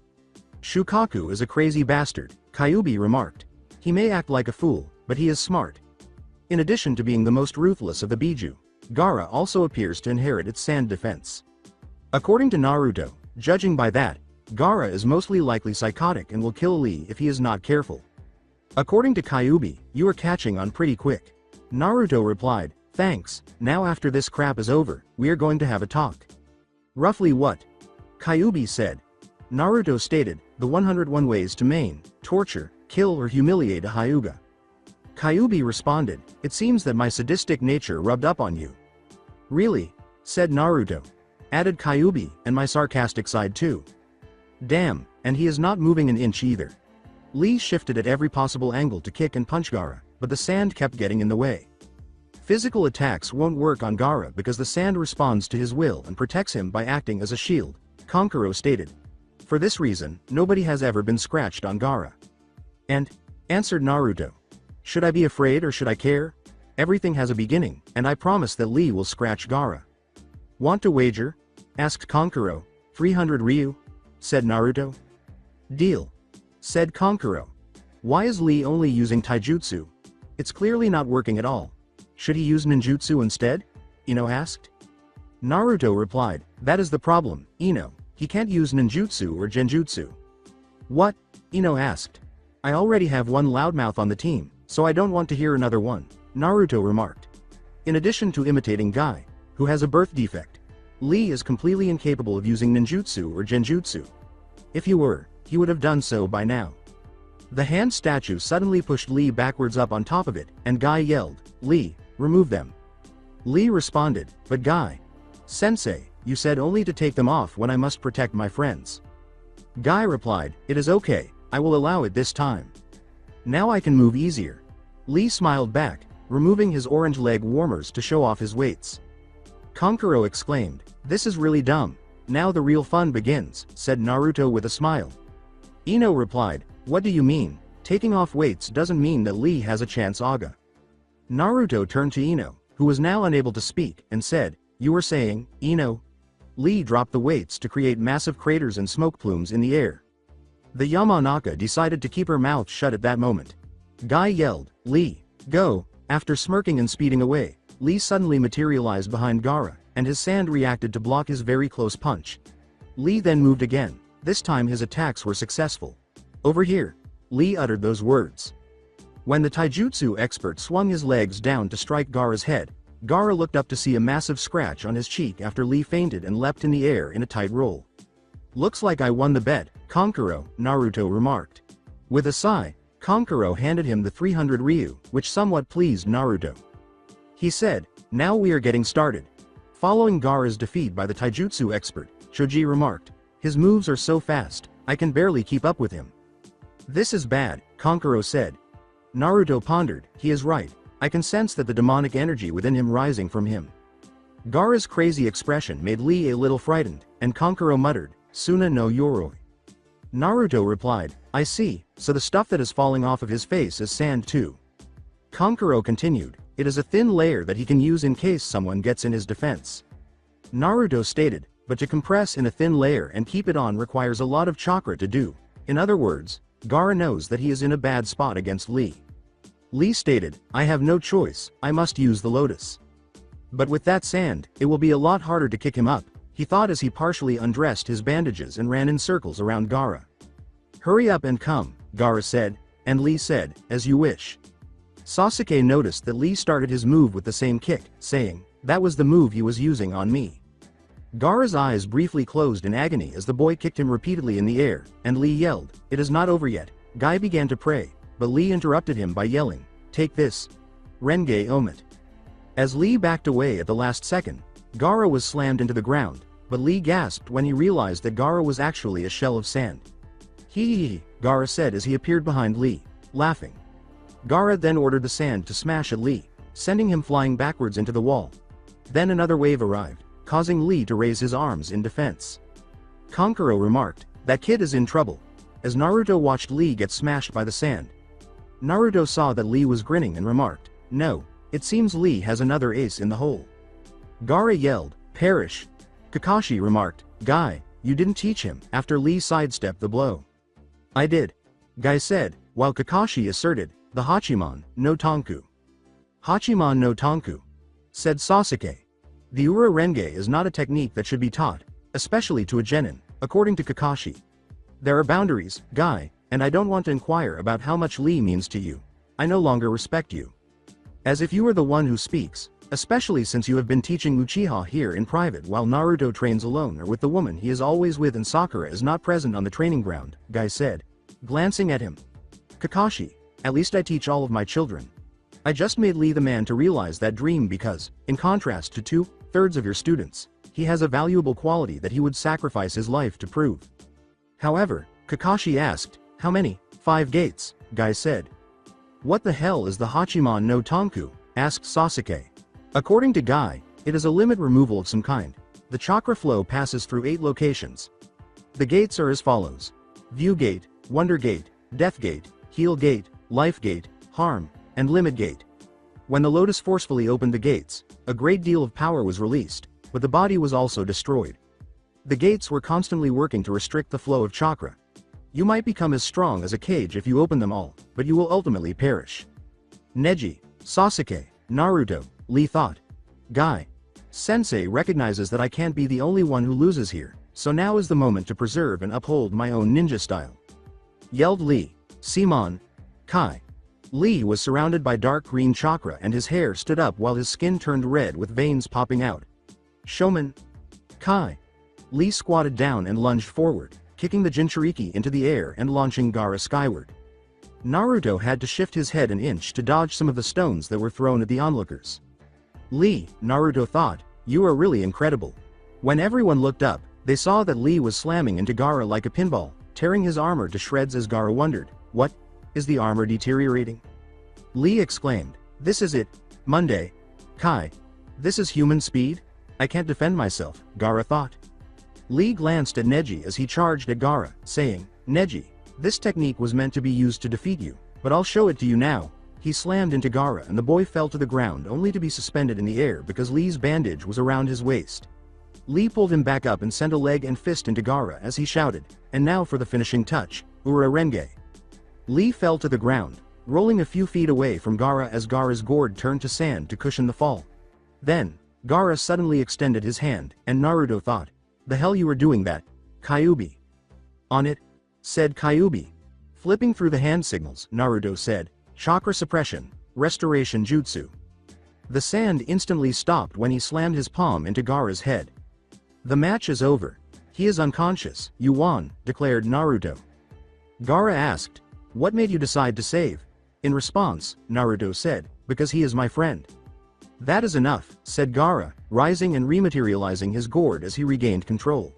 Shukaku is a crazy bastard, Kyuubi remarked. He may act like a fool, but he is smart. In addition to being the most ruthless of the Biju, Gaara also appears to inherit its sand defense. According to Naruto, judging by that, Gaara is mostly likely psychotic and will kill Lee if he is not careful. According to Kyuubi, you are catching on pretty quick. Naruto replied, thanks, now after this crap is over, we are going to have a talk. Roughly what? Kyuubi said. Naruto stated, the 101 ways to maim, torture, kill or humiliate a Hyuga. Kyuubi responded, it seems that my sadistic nature rubbed up on you. Really? Said Naruto. Added Kyuubi, and my sarcastic side too. Damn, and he is not moving an inch either. Lee shifted at every possible angle to kick and punch Gaara, but the sand kept getting in the way. Physical attacks won't work on Gaara because the sand responds to his will and protects him by acting as a shield, Conqueror stated. For this reason, nobody has ever been scratched on Gaara. And? Answered Naruto. Should I be afraid or should I care? Everything has a beginning, and I promise that Lee will scratch Gaara. Want to wager? Asked Conqueror. 300 Ryu? Said Naruto. Deal. Said Conqueror. Why is Lee only using taijutsu? It's clearly not working at all. Should he use ninjutsu instead? Ino asked. Naruto replied, that is the problem, Ino. He can't use ninjutsu or genjutsu. What? Ino asked. I already have one loudmouth on the team, so I don't want to hear another one, Naruto remarked. In addition to imitating Guy, who has a birth defect, Lee is completely incapable of using ninjutsu or genjutsu. If he were, he would have done so by now. The hand statue suddenly pushed Lee backwards up on top of it, and Guy yelled, Lee, remove them. Lee responded, but Guy. Sensei, you said only to take them off when I must protect my friends. Guy replied, it is okay, I will allow it this time. Now I can move easier. Lee smiled back, removing his orange leg warmers to show off his weights. Conqueror exclaimed, this is really dumb. Now the real fun begins, said Naruto with a smile. Ino replied, what do you mean? Taking off weights doesn't mean that Lee has a chance Aga. Naruto turned to Ino, who was now unable to speak, and said, you were saying, Ino? Lee dropped the weights to create massive craters and smoke plumes in the air. The Yamanaka decided to keep her mouth shut at that moment. Guy yelled, Lee, go. After smirking and speeding away, Lee suddenly materialized behind Gaara, and his sand reacted to block his very close punch. Lee then moved again. This time his attacks were successful. Over here. Lee uttered those words. When the taijutsu expert swung his legs down to strike Gaara's head, Gaara looked up to see a massive scratch on his cheek after Lee fainted and leapt in the air in a tight roll. Looks like I won the bet, Conqueror, Naruto remarked. With a sigh, Conqueror handed him the 300 Ryu, which somewhat pleased Naruto. He said, now we are getting started. Following Gaara's defeat by the taijutsu expert, Choji remarked, his moves are so fast, I can barely keep up with him. This is bad, Conqueror said. Naruto pondered, he is right, I can sense that the demonic energy within him rising from him. Gaara's crazy expression made Lee a little frightened, and Conqueror muttered, Suna no Yoroi. Naruto replied, I see, so the stuff that is falling off of his face is sand too. Conqueror continued, it is a thin layer that he can use in case someone gets in his defense. Naruto stated, but to compress in a thin layer and keep it on requires a lot of chakra to do. In other words, Gaara knows that he is in a bad spot against Lee. Lee stated, I have no choice, I must use the lotus. But with that sand, it will be a lot harder to kick him up, he thought as he partially undressed his bandages and ran in circles around Gaara. Hurry up and come, Gaara said, and Lee said, as you wish. Sasuke noticed that Lee started his move with the same kick, saying, that was the move he was using on me. Gaara's eyes briefly closed in agony as the boy kicked him repeatedly in the air, and Lee yelled, it is not over yet. Guy began to pray, but Lee interrupted him by yelling, take this. Renge Omit. As Lee backed away at the last second, Gaara was slammed into the ground, but Lee gasped when he realized that Gaara was actually a shell of sand. Hee, Gaara said as he appeared behind Lee, laughing. Gaara then ordered the sand to smash at Lee, sending him flying backwards into the wall. Then another wave arrived, causing Lee to raise his arms in defense. Conqueror remarked, that kid is in trouble, as Naruto watched Lee get smashed by the sand. Naruto saw that Lee was grinning and remarked, no, it seems Lee has another ace in the hole. Gaara yelled, perish. Kakashi remarked, Guy, you didn't teach him, after Lee sidestepped the blow. I did. Guy said, while Kakashi asserted, the Hachiman no Tonku. Hachiman no Tonku, said Sasuke. The Ura Renge is not a technique that should be taught, especially to a genin, according to Kakashi. There are boundaries, Guy, and I don't want to inquire about how much Lee means to you. I no longer respect you. As if you are the one who speaks, especially since you have been teaching Uchiha here in private while Naruto trains alone or with the woman he is always with and Sakura is not present on the training ground, Guy said, glancing at him. Kakashi, at least I teach all of my children. I just made Lee the man to realize that dream because, in contrast to 2/3 of your students, he has a valuable quality that he would sacrifice his life to prove. However, Kakashi asked, how many? 5 gates, Guy said. What the hell is the Hachiman no Tonku? Asked Sasuke. According to Guy, it is a limit removal of some kind. The chakra flow passes through 8 locations. The gates are as follows. View Gate, Wonder Gate, Death Gate, Heal Gate, Life Gate, Harm, and Limit Gate. When the lotus forcefully opened the gates, a great deal of power was released, but the body was also destroyed. The gates were constantly working to restrict the flow of chakra. You might become as strong as a cage if you open them all, but you will ultimately perish. Neji, Sasuke, Naruto, Lee thought. Guy. Sensei recognizes that I can't be the only one who loses here, so now is the moment to preserve and uphold my own ninja style. Yelled Lee. Simon. Kai. Lee was surrounded by dark green chakra and his hair stood up while his skin turned red with veins popping out. Shoman. Kai. Lee squatted down and lunged forward, kicking the Jinchuriki into the air and launching Gaara skyward. Naruto had to shift his head an inch to dodge some of the stones that were thrown at the onlookers. Lee, Naruto thought, you are really incredible. When everyone looked up, they saw that Lee was slamming into Gaara like a pinball, tearing his armor to shreds as Gaara wondered, what? Is the armor deteriorating? Lee exclaimed, this is it, Monday. Kai. This is human speed? I can't defend myself, Gaara thought. Lee glanced at Neji as he charged at Gaara, saying, Neji, this technique was meant to be used to defeat you, but I'll show it to you now. He slammed into Gaara and the boy fell to the ground only to be suspended in the air because Lee's bandage was around his waist. Lee pulled him back up and sent a leg and fist into Gaara as he shouted, and now for the finishing touch, Ura Renge. Lee fell to the ground, rolling a few feet away from Gaara as Gaara's gourd turned to sand to cushion the fall. Then, Gaara suddenly extended his hand, and Naruto thought, the hell you were doing that, Kyuubi. On it, said Kyuubi. Flipping through the hand signals, Naruto said, Chakra Suppression, Restoration Jutsu. The sand instantly stopped when he slammed his palm into Gaara's head. The match is over. He is unconscious. You won, declared Naruto. Gaara asked, what made you decide to save? In response, Naruto said, because he is my friend. That is enough, said Gaara, rising and rematerializing his gourd as he regained control.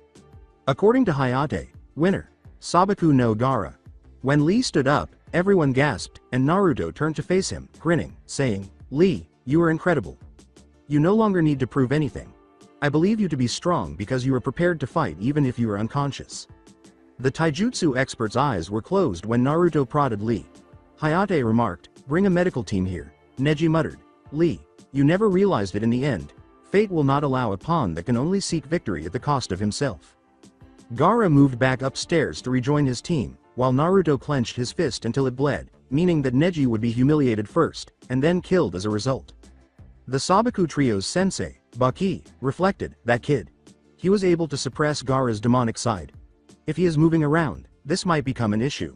According to Hayate, winner, Sabaku no Gaara. When Lee stood up, everyone gasped, and Naruto turned to face him, grinning, saying, Lee, you are incredible. You no longer need to prove anything. I believe you to be strong because you are prepared to fight even if you are unconscious. The taijutsu expert's eyes were closed when Naruto prodded Lee. Hayate remarked, bring a medical team here. Neji muttered, Lee, you never realized it in the end. Fate will not allow a pawn that can only seek victory at the cost of himself. Gaara moved back upstairs to rejoin his team, while Naruto clenched his fist until it bled, meaning that Neji would be humiliated first, and then killed as a result. The Sabaku trio's sensei, Baki, reflected, that kid. He was able to suppress Gaara's demonic side. If he is moving around, this might become an issue.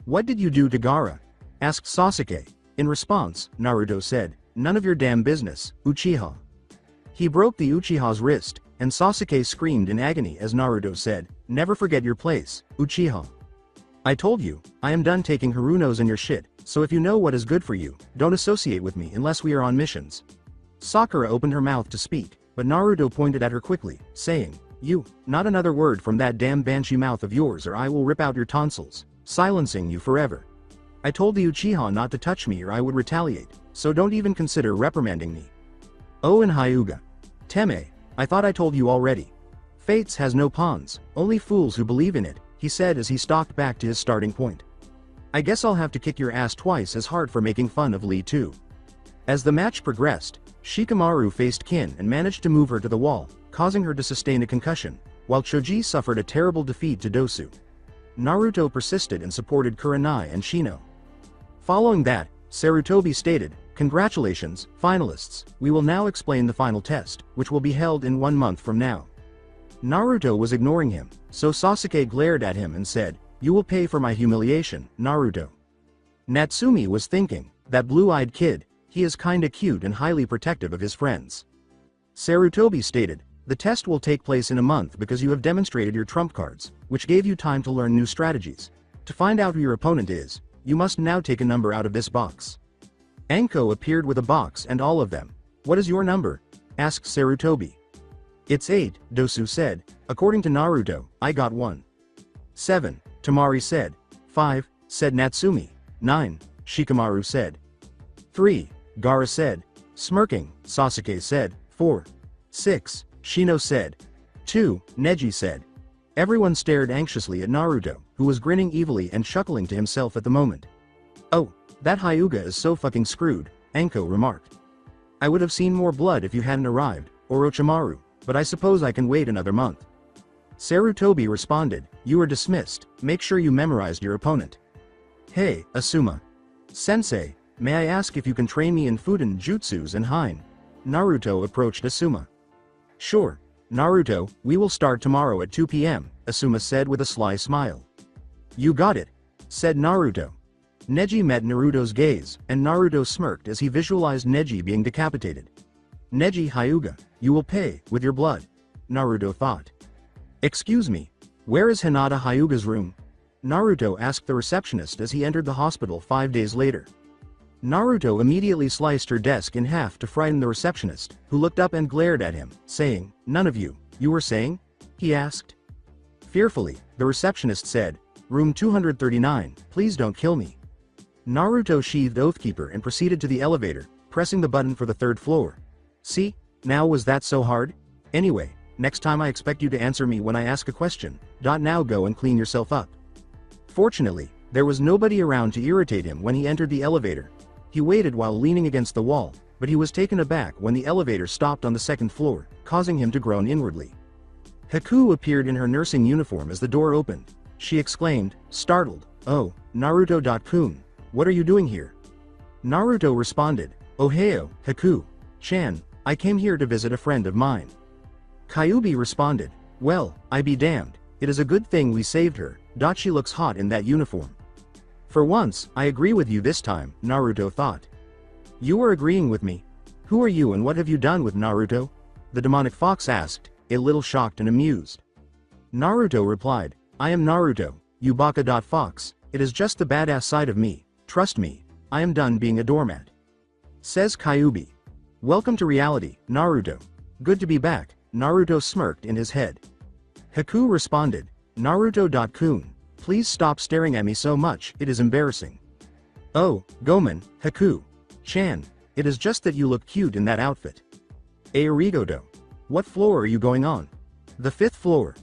What did you do to Gaara? Asked Sasuke. In response, Naruto said, none of your damn business, Uchiha. He broke the Uchiha's wrist, and Sasuke screamed in agony as Naruto said, never forget your place, Uchiha. I told you, I am done taking Harunos and your shit, so if you know what is good for you, don't associate with me unless we are on missions. Sakura opened her mouth to speak, but Naruto pointed at her quickly, saying, you, not another word from that damn banshee mouth of yours or I will rip out your tonsils, silencing you forever. I told the Uchiha not to touch me or I would retaliate, so don't even consider reprimanding me. Oh, and Hyuga. Teme, I thought I told you already. Fates has no pawns, only fools who believe in it, he said as he stalked back to his starting point. I guess I'll have to kick your ass twice as hard for making fun of Lee too. As the match progressed, Shikamaru faced Kin and managed to move her to the wall, causing her to sustain a concussion, while Choji suffered a terrible defeat to Dosu. Naruto persisted and supported Kurenai and Shino. Following that, Sarutobi stated, congratulations, finalists, we will now explain the final test, which will be held in 1 month from now. Naruto was ignoring him, so Sasuke glared at him and said, you will pay for my humiliation, Naruto. Natsumi was thinking, that blue-eyed kid, he is kinda cute and highly protective of his friends. Sarutobi stated, the test will take place in a month because you have demonstrated your trump cards, which gave you time to learn new strategies. To find out who your opponent is, you must now take a number out of this box. Anko appeared with a box and all of them. What is your number? Asked Sarutobi. It's 8, Dosu said. According to Naruto, I got 1. 7, Tamari said. 5, said Natsumi. 9, Shikamaru said. 3, Gaara said. Smirking, Sasuke said. 4, 6, Shino said. 2, Neji said. Everyone stared anxiously at Naruto, who was grinning evilly and chuckling to himself at the moment. Oh, that Hyuga is so fucking screwed, Anko remarked. I would have seen more blood if you hadn't arrived, Orochimaru, but I suppose I can wait another month. Sarutobi responded, you are dismissed, make sure you memorized your opponent. Hey, Asuma. Sensei, may I ask if you can train me in Fuden jutsus and Hein? Naruto approached Asuma. Sure, Naruto, we will start tomorrow at 2 p.m., Asuma said with a sly smile. You got it, said Naruto. Neji met Naruto's gaze, and Naruto smirked as he visualized Neji being decapitated. Neji Hyuga, you will pay with your blood, Naruto thought. Excuse me, where is Hinata Hyuga's room? Naruto asked the receptionist as he entered the hospital 5 days later. Naruto immediately sliced her desk in half to frighten the receptionist, who looked up and glared at him, saying, none of you, you were saying? He asked. Fearfully, the receptionist said, room 239, please don't kill me. Naruto sheathed Oathkeeper and proceeded to the elevator, pressing the button for the 3rd floor. See, now was that so hard? Anyway, next time I expect you to answer me when I ask a question. Now go and clean yourself up. Fortunately, there was nobody around to irritate him when he entered the elevator. He waited while leaning against the wall, but he was taken aback when the elevator stopped on the 2nd floor, causing him to groan inwardly. Haku appeared in her nursing uniform as the door opened. She exclaimed, startled, oh, Naruto-kun, what are you doing here? Naruto responded, Ohio, Haku-chan, I came here to visit a friend of mine. Kyuubi responded, well, I be damned, it is a good thing we saved her, she looks hot in that uniform. For once, I agree with you this time, Naruto thought. You are agreeing with me? Who are you and what have you done with Naruto? The demonic fox asked, a little shocked and amused. Naruto replied, I am Naruto, you baka.fox, it is just the badass side of me, trust me, I am done being a doormat. Says Kyuubi. Welcome to reality, Naruto. Good to be back, Naruto smirked in his head. Haku responded, Naruto.kun, please stop staring at me so much, it is embarrassing. Oh, Gomen, Haku. Chan, it is just that you look cute in that outfit. Arigato. What floor are you going on? The 5th floor.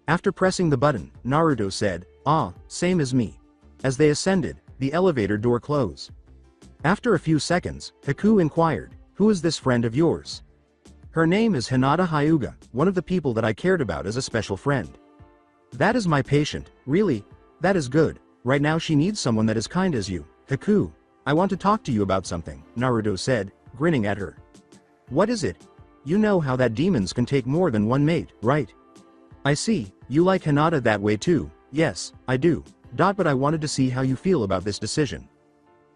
After pressing the button, Naruto said, ah, same as me. As they ascended, the elevator door closed. After a few seconds, Haku inquired, who is this friend of yours? Her name is Hinata Hyuga, one of the people that I cared about as a special friend. That is my patient, really? That is good, right now she needs someone that is kind as you. Haku, I want to talk to you about something, Naruto said, grinning at her. What is it? You know how that demons can take more than one mate, right? I see, you like Hinata that way too, yes, I do. But I wanted to see how you feel about this decision.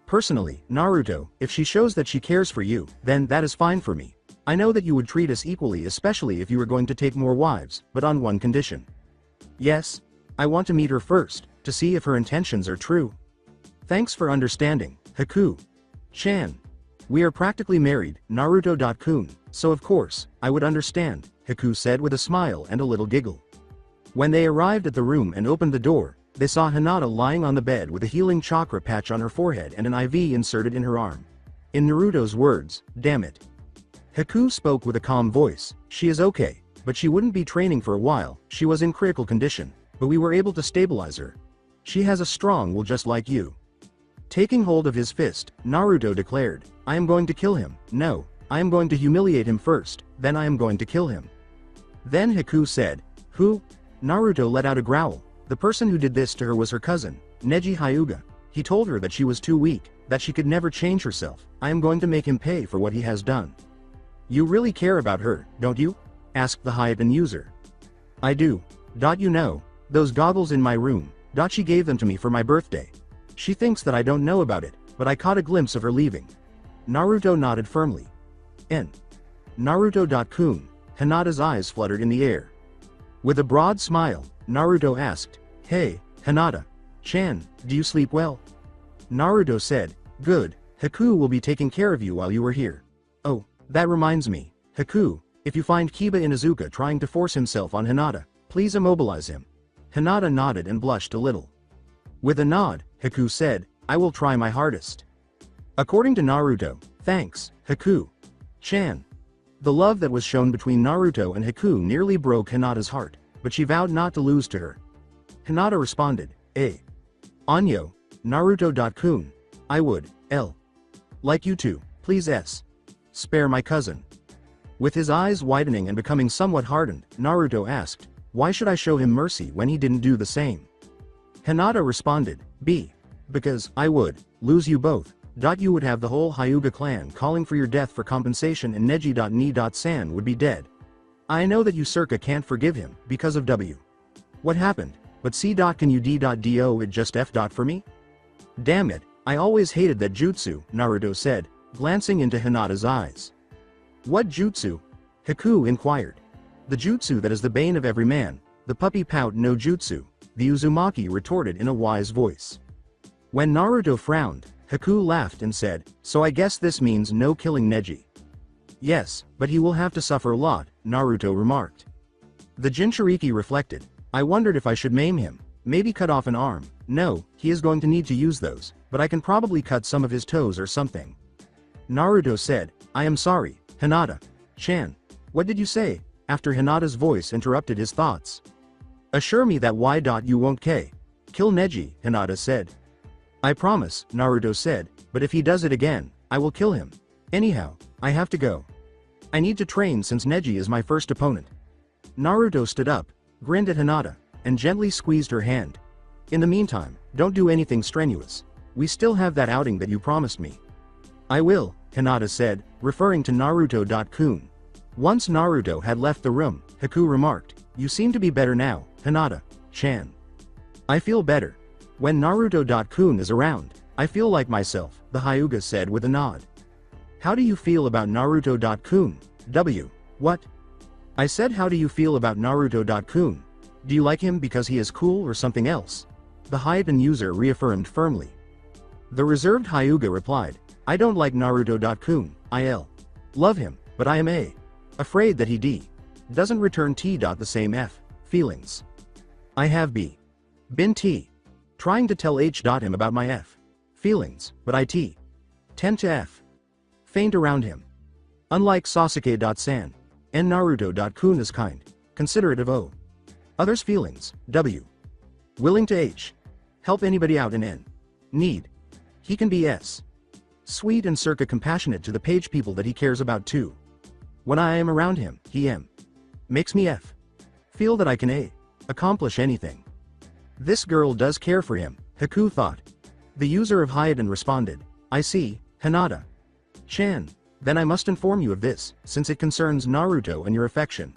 Personally, Naruto, if she shows that she cares for you, then that is fine for me. I know that you would treat us equally, especially if you were going to take more wives, but on one condition. Yes? I want to meet her first, to see if her intentions are true. Thanks for understanding, Haku. Chan. We are practically married, Naruto.kun, so of course, I would understand, Haku said with a smile and a little giggle. When they arrived at the room and opened the door, they saw Hinata lying on the bed with a healing chakra patch on her forehead and an IV inserted in her arm. In Naruto's words, damn it. Haku spoke with a calm voice, she is okay, but she wouldn't be training for a while, she was in critical condition, but we were able to stabilize her. She has a strong will just like you. Taking hold of his fist, Naruto declared, I am going to kill him, no, I am going to humiliate him first, then I am going to kill him. Then Haku said, who? Naruto let out a growl. The person who did this to her was her cousin, Neji Hyuga. He told her that she was too weak, that she could never change herself. I am going to make him pay for what he has done. You really care about her, don't you? Asked the Hyugan user. I do. You know, those goggles in my room, she gave them to me for my birthday. She thinks that I don't know about it, but I caught a glimpse of her leaving. Naruto nodded firmly. N. Naruto.kun, Hinata's eyes fluttered in the air. With a broad smile, Naruto asked, hey, Hinata. Chan, do you sleep well? Naruto said, good, Haku will be taking care of you while you are here. Oh, that reminds me, Haku, if you find Kiba Inuzuka trying to force himself on Hinata, please immobilize him. Hinata nodded and blushed a little. With a nod, Haku said, I will try my hardest. According to Naruto, thanks, Haku. Chan. The love that was shown between Naruto and Haku nearly broke Hinata's heart, but she vowed not to lose to her. Hinata responded, Anyo, Naruto.kun, I would, like you too, please spare my cousin. With his eyes widening and becoming somewhat hardened, Naruto asked, why should I show him mercy when he didn't do the same? Hinata responded, because I would lose you both. You would have the whole Hyuga clan calling for your death for compensation and Neji.ni.san would be dead. I know that you circa can't forgive him, because of W. What happened, but C. Can you D.do it just F. For me? Damn it, I always hated that jutsu, Naruto said, glancing into Hinata's eyes. What jutsu? Haku inquired. The jutsu that is the bane of every man, the puppy pout no jutsu, the Uzumaki retorted in a wise voice. When Naruto frowned, Haku laughed and said, so I guess this means no killing Neji. Yes, but he will have to suffer a lot, Naruto remarked. The Jinchuriki reflected, I wondered if I should maim him, maybe cut off an arm, no, he is going to need to use those, but I can probably cut some of his toes or something. Naruto said, I am sorry, Hinata. Chan. What did you say? After Hinata's voice interrupted his thoughts. Assure me that you won't kill Neji, Hinata said. I promise, Naruto said, but if he does it again, I will kill him. Anyhow, I have to go. I need to train since Neji is my first opponent. Naruto stood up, grinned at Hinata, and gently squeezed her hand. In the meantime, don't do anything strenuous. We still have that outing that you promised me. I will, Hinata said, referring to Naruto.kun. Once Naruto had left the room, Haku remarked, you seem to be better now, Hinata-chan. I feel better. When Naruto.kun is around, I feel like myself, the Hyuga said with a nod. How do you feel about Naruto.kun? What? I said how do you feel about Naruto.kun? Do you like him because he is cool or something else? The Hyuga user reaffirmed firmly. The reserved Hyuga replied, I don't like Naruto.kun, IL. Love him, but I am afraid that he doesn't return the same feelings. I have been trying to tell him about my feelings, but I tend to faint around him. Unlike Sasuke.san, and Naruto.kun is kind, considerate of others' feelings, willing to help anybody out in need. He can be sweet and circa compassionate to the page people that he cares about too. When I am around him, he makes me feel that I can accomplish anything. This girl does care for him, Haku thought. The user of Hyuga responded, I see, Hinata. Chan, then I must inform you of this, since it concerns Naruto and your affection.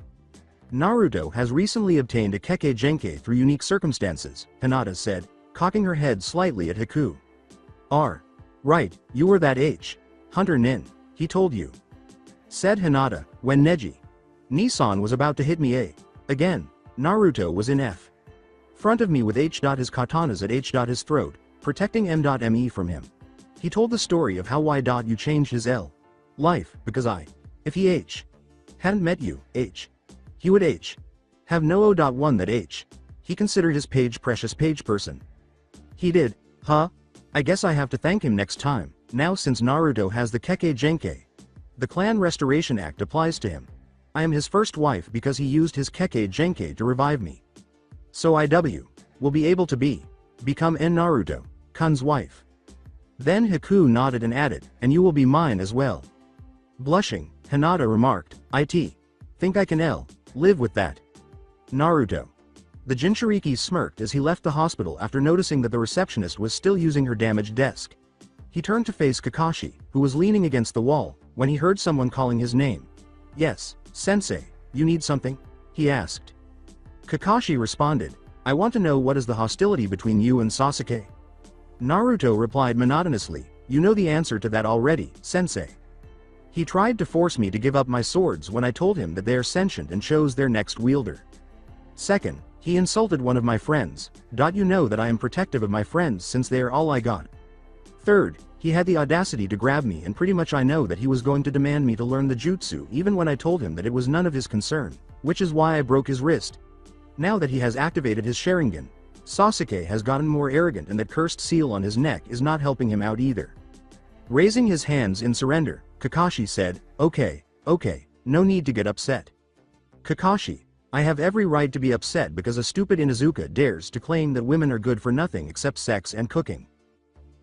Naruto has recently obtained a Kekkei Genkai through unique circumstances, Hinata said, cocking her head slightly at Haku. Right, you were that Hunter Nin, he told you. Said Hinata, when Neji Nissan was about to hit me again, Naruto was in front of me with his katanas at his throat, protecting me from him. He told the story of how you changed his life, because if he hadn't met you, he would have no one that he considered his precious page person. He did, huh? I guess I have to thank him next time, now since Naruto has the Kekkei Genkai. The Clan Restoration Act applies to him. I am his first wife because he used his Kekkei Genkai to revive me. So will be able to become Naruto, Kun's wife. Then Haku nodded and added, and you will be mine as well. Blushing, Hinata remarked, think I can live with that. Naruto. The Jinchuriki smirked as he left the hospital after noticing that the receptionist was still using her damaged desk. He turned to face Kakashi, who was leaning against the wall, when he heard someone calling his name. Yes, sensei, you need something? He asked. Kakashi responded, I want to know what is the hostility between you and Sasuke. Naruto replied monotonously, you know the answer to that already, sensei. He tried to force me to give up my swords when I told him that they are sentient and chose their next wielder. Second, he insulted one of my friends. You know that I am protective of my friends since they are all I got. Third, he had the audacity to grab me and pretty much I know that he was going to demand me to learn the jutsu even when I told him that it was none of his concern, which is why I broke his wrist. Now that he has activated his Sharingan, Sasuke has gotten more arrogant and that cursed seal on his neck is not helping him out either. Raising his hands in surrender, Kakashi said, okay, no need to get upset. Kakashi, I have every right to be upset because a stupid Inuzuka dares to claim that women are good for nothing except sex and cooking.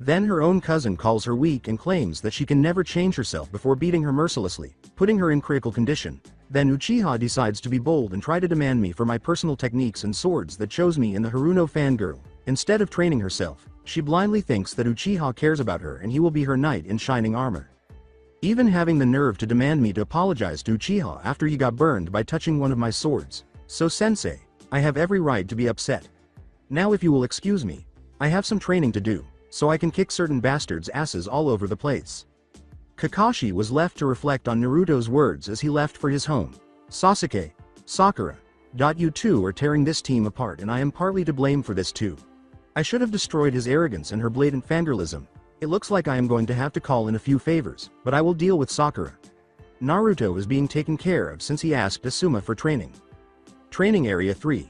Then her own cousin calls her weak and claims that she can never change herself before beating her mercilessly, putting her in critical condition. Then Uchiha decides to be bold and try to demand me for my personal techniques and swords that chose me in the Haruno fangirl. Instead of training herself, she blindly thinks that Uchiha cares about her and he will be her knight in shining armor. Even having the nerve to demand me to apologize to Uchiha after he got burned by touching one of my swords. So sensei, I have every right to be upset. Now if you will excuse me, I have some training to do, so I can kick certain bastards' asses all over the place. Kakashi was left to reflect on Naruto's words as he left for his home. Sasuke, Sakura. You two are tearing this team apart and I am partly to blame for this too. I should have destroyed his arrogance and her blatant fangirlism. It looks like I am going to have to call in a few favors, but I will deal with Sakura. Naruto is being taken care of since he asked Asuma for training. Training Area 3.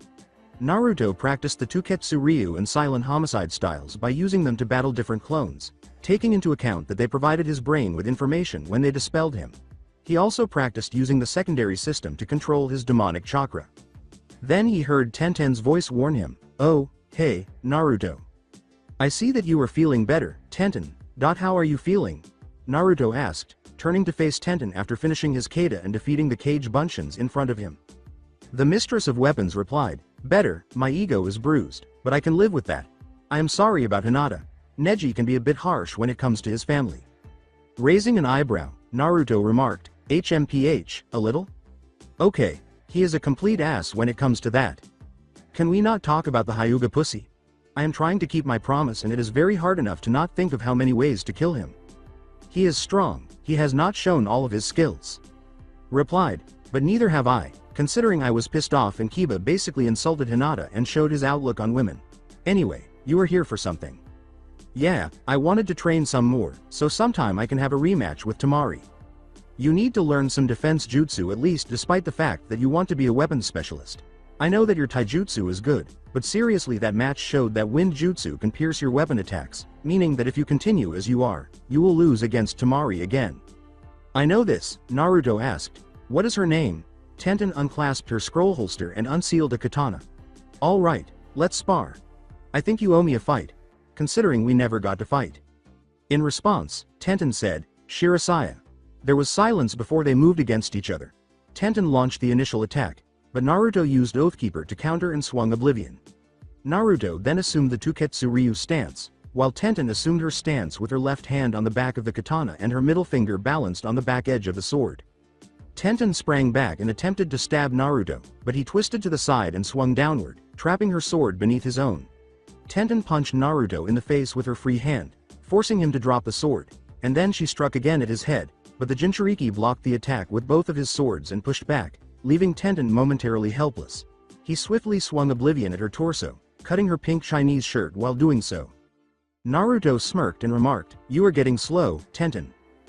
Naruto practiced the Tuketsu Ryu and Silent Homicide styles by using them to battle different clones, taking into account that they provided his brain with information when they dispelled him. He also practiced using the secondary system to control his demonic chakra. Then he heard Tenten's voice warn him, oh, hey, Naruto. I see that you are feeling better, Tenten. How are you feeling? Naruto asked, turning to face Tenten after finishing his kata and defeating the Kage Bunshins in front of him. The Mistress of Weapons replied, better, my ego is bruised, but I can live with that. I am sorry about Hinata. Neji can be a bit harsh when it comes to his family. Raising an eyebrow, Naruto remarked, HMPH, a little? Okay, he is a complete ass when it comes to that. Can we not talk about the Hyuga pussy? I am trying to keep my promise and it is very hard enough to not think of how many ways to kill him. He is strong, he has not shown all of his skills. Replied, but neither have I, considering I was pissed off and Kiba basically insulted Hinata and showed his outlook on women. Anyway, you were here for something. Yeah, I wanted to train some more, so sometime I can have a rematch with Tamari. You need to learn some defense jutsu at least, despite the fact that you want to be a weapons specialist. I know that your taijutsu is good, but seriously, that match showed that wind jutsu can pierce your weapon attacks, meaning that if you continue as you are, you will lose against Tamari again. I know this, Naruto asked. What is her name? Tenten unclasped her scroll holster and unsealed a katana. Alright, let's spar. I think you owe me a fight, considering we never got to fight. In response, Tenten said, Shirasaya. There was silence before they moved against each other. Tenten launched the initial attack, but Naruto used Oathkeeper to counter and swung Oblivion. Naruto then assumed the Tuketsu Ryu stance, while Tenten assumed her stance with her left hand on the back of the katana and her middle finger balanced on the back edge of the sword. Tenten sprang back and attempted to stab Naruto, but he twisted to the side and swung downward, trapping her sword beneath his own. Tenten punched Naruto in the face with her free hand, forcing him to drop the sword, and then she struck again at his head, but the Jinchuriki blocked the attack with both of his swords and pushed back, leaving Tenten momentarily helpless. He swiftly swung Oblivion at her torso, cutting her pink Chinese shirt while doing so. Naruto smirked and remarked, "You are getting slow, Tenten."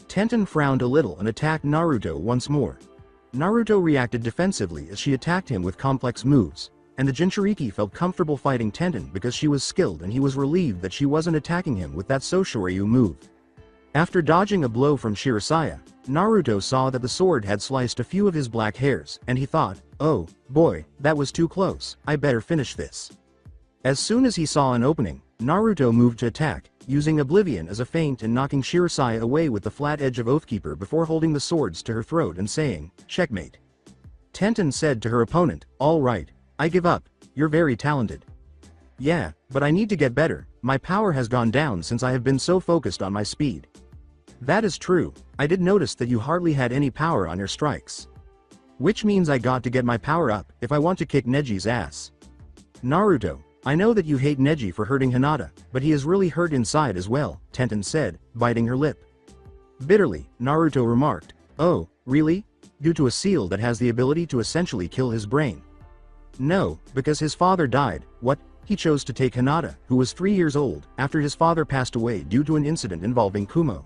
Tenten frowned a little and attacked Naruto once more. Naruto reacted defensively as she attacked him with complex moves, and the Jinchuriki felt comfortable fighting Tenten because she was skilled, and he was relieved that she wasn't attacking him with that Soshoryu move. After dodging a blow from Shirasaya, Naruto saw that the sword had sliced a few of his black hairs, and he thought, oh, boy, that was too close, I better finish this. As soon as he saw an opening, Naruto moved to attack, using Oblivion as a feint and knocking Shirasaya away with the flat edge of Oathkeeper before holding the swords to her throat and saying, checkmate. Tenten said to her opponent, all right, I give up, you're very talented. Yeah, but I need to get better, my power has gone down since I have been so focused on my speed. That is true, I did notice that you hardly had any power on your strikes. Which means I got to get my power up if I want to kick Neji's ass. Naruto, I know that you hate Neji for hurting Hinata, but he is really hurt inside as well, Tenten said, biting her lip. Bitterly, Naruto remarked, oh, really? Due to a seal that has the ability to essentially kill his brain. No, because his father died. What? He chose to take Hinata, who was 3 years old, after his father passed away due to an incident involving Kumo.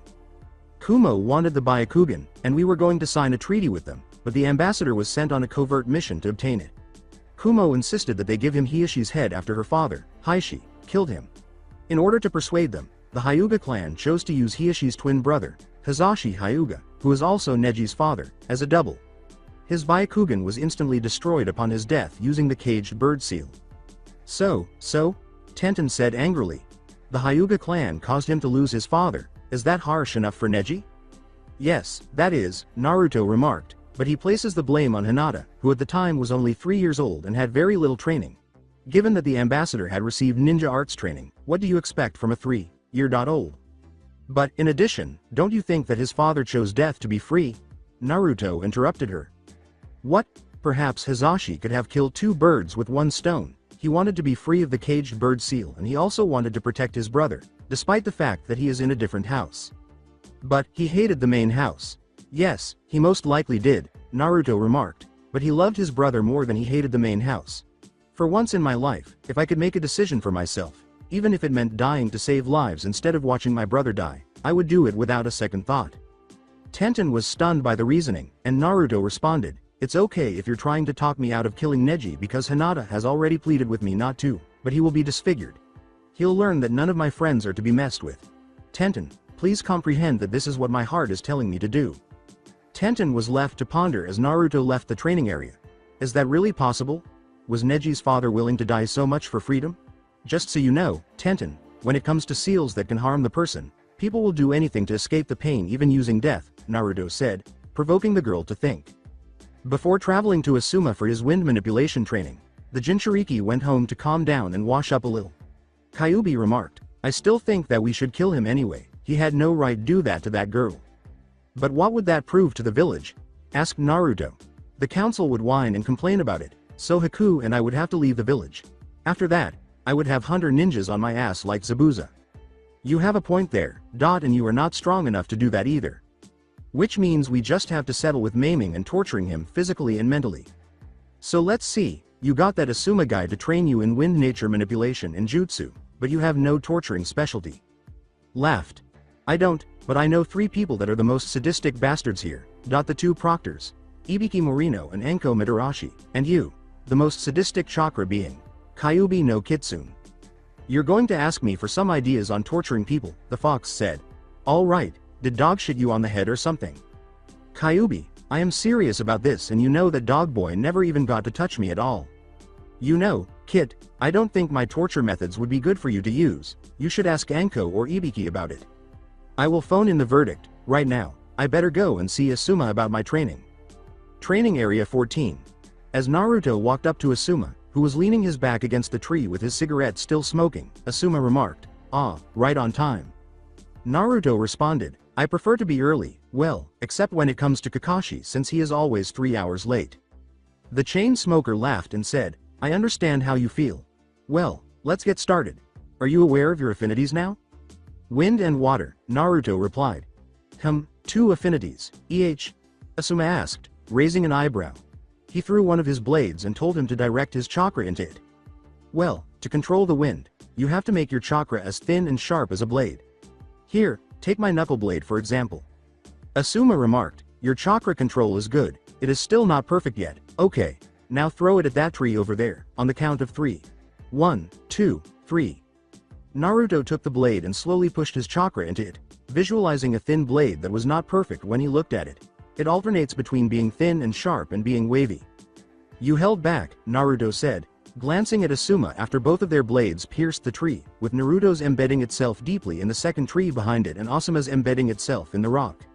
Kumo wanted the Byakugan, and we were going to sign a treaty with them, but the ambassador was sent on a covert mission to obtain it. Kumo insisted that they give him Hiashi's head after her father, Heishi, killed him. In order to persuade them, the Hyuga clan chose to use Hiashi's twin brother, Hisashi Hyuga, who is also Neji's father, as a double. His Byakugan was instantly destroyed upon his death using the caged bird seal. So, Tenten said angrily. The Hyuga clan caused him to lose his father, is that harsh enough for Neji? Yes, that is, Naruto remarked, but he places the blame on Hinata, who at the time was only 3 years old and had very little training. Given that the ambassador had received ninja arts training, what do you expect from a 3-year-old? But, in addition, don't you think that his father chose death to be free? Naruto interrupted her. What? Perhaps Hisashi could have killed 2 birds with 1 stone. He wanted to be free of the caged bird seal, and he also wanted to protect his brother, despite the fact that he is in a different house. But, he hated the main house. Yes, he most likely did, Naruto remarked, but he loved his brother more than he hated the main house. For once in my life, if I could make a decision for myself, even if it meant dying to save lives instead of watching my brother die, I would do it without a second thought. Tenten was stunned by the reasoning, and Naruto responded, it's okay if you're trying to talk me out of killing Neji because Hinata has already pleaded with me not to, but he will be disfigured. He'll learn that none of my friends are to be messed with. Tenten, please comprehend that this is what my heart is telling me to do. Tenten was left to ponder as Naruto left the training area. Is that really possible? Was Neji's father willing to die so much for freedom? Just so you know, Tenten, when it comes to seals that can harm the person, people will do anything to escape the pain, even using death, Naruto said, provoking the girl to think. Before traveling to Asuma for his wind manipulation training, the Jinchuriki went home to calm down and wash up a little. Kyuubi remarked, I still think that we should kill him anyway, he had no right to do that to that girl. But what would that prove to the village? Asked Naruto. The council would whine and complain about it, so Haku and I would have to leave the village. After that, I would have hunter ninjas on my ass like Zabuza. You have a point there, and you are not strong enough to do that either. Which means we just have to settle with maiming and torturing him physically and mentally. So let's see, you got that Asuma guy to train you in wind nature manipulation and jutsu, but you have no torturing specialty. Laughed. I don't, but I know 3 people that are the most sadistic bastards here. The 2 proctors. Ibiki Morino and Anko Mitarashi, and you. The most sadistic chakra being. Kyuubi no Kitsune. You're going to ask me for some ideas on torturing people, the fox said. Alright, did dog shit you on the head or something? Kyuubi, I am serious about this and you know that dog boy never even got to touch me at all. You know, Kit, I don't think my torture methods would be good for you to use. You should ask Anko or Ibiki about it. I will phone in the verdict, right now. I better go and see Asuma about my training. Training Area 14. As Naruto walked up to Asuma, who was leaning his back against the tree with his cigarette still smoking, Asuma remarked, "Ah, right on time." Naruto responded, "I prefer to be early, well, except when it comes to Kakashi since he is always 3 hours late." The chain smoker laughed and said, "I understand how you feel. Well, let's get started. Are you aware of your affinities now?" "Wind and water," Naruto replied. 2 affinities, Asuma asked, raising an eyebrow. He threw one of his blades and told him to direct his chakra into it. "Well, to control the wind, you have to make your chakra as thin and sharp as a blade. Here, take my knuckle blade for example." Asuma remarked, "Your chakra control is good, it is still not perfect yet, okay, now throw it at that tree over there, on the count of 3. 1, 2, 3. Naruto took the blade and slowly pushed his chakra into it, visualizing a thin blade that was not perfect when he looked at it. It alternates between being thin and sharp and being wavy. "You held back," Naruto said, glancing at Asuma after both of their blades pierced the tree, with Naruto's embedding itself deeply in the second tree behind it and Asuma's embedding itself in the rock.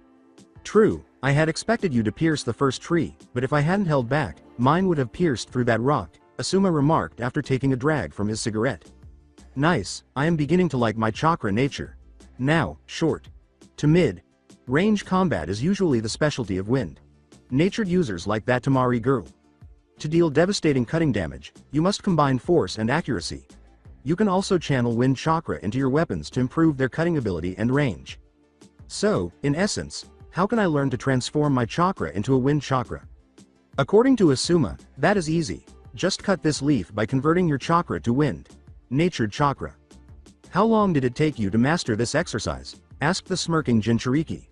"True, I had expected you to pierce the first tree, but if I hadn't held back, mine would have pierced through that rock," Asuma remarked after taking a drag from his cigarette. "Nice, I am beginning to like my chakra nature. Now, short to mid range combat is usually the specialty of wind. Natured users like that Tamari girl. To deal devastating cutting damage, you must combine force and accuracy. You can also channel wind chakra into your weapons to improve their cutting ability and range. So, in essence, how can I learn to transform my chakra into a wind chakra? According to Asuma, that is easy. Just cut this leaf by converting your chakra to wind. Natured chakra. How long did it take you to master this exercise? Asked the smirking Jinchuriki.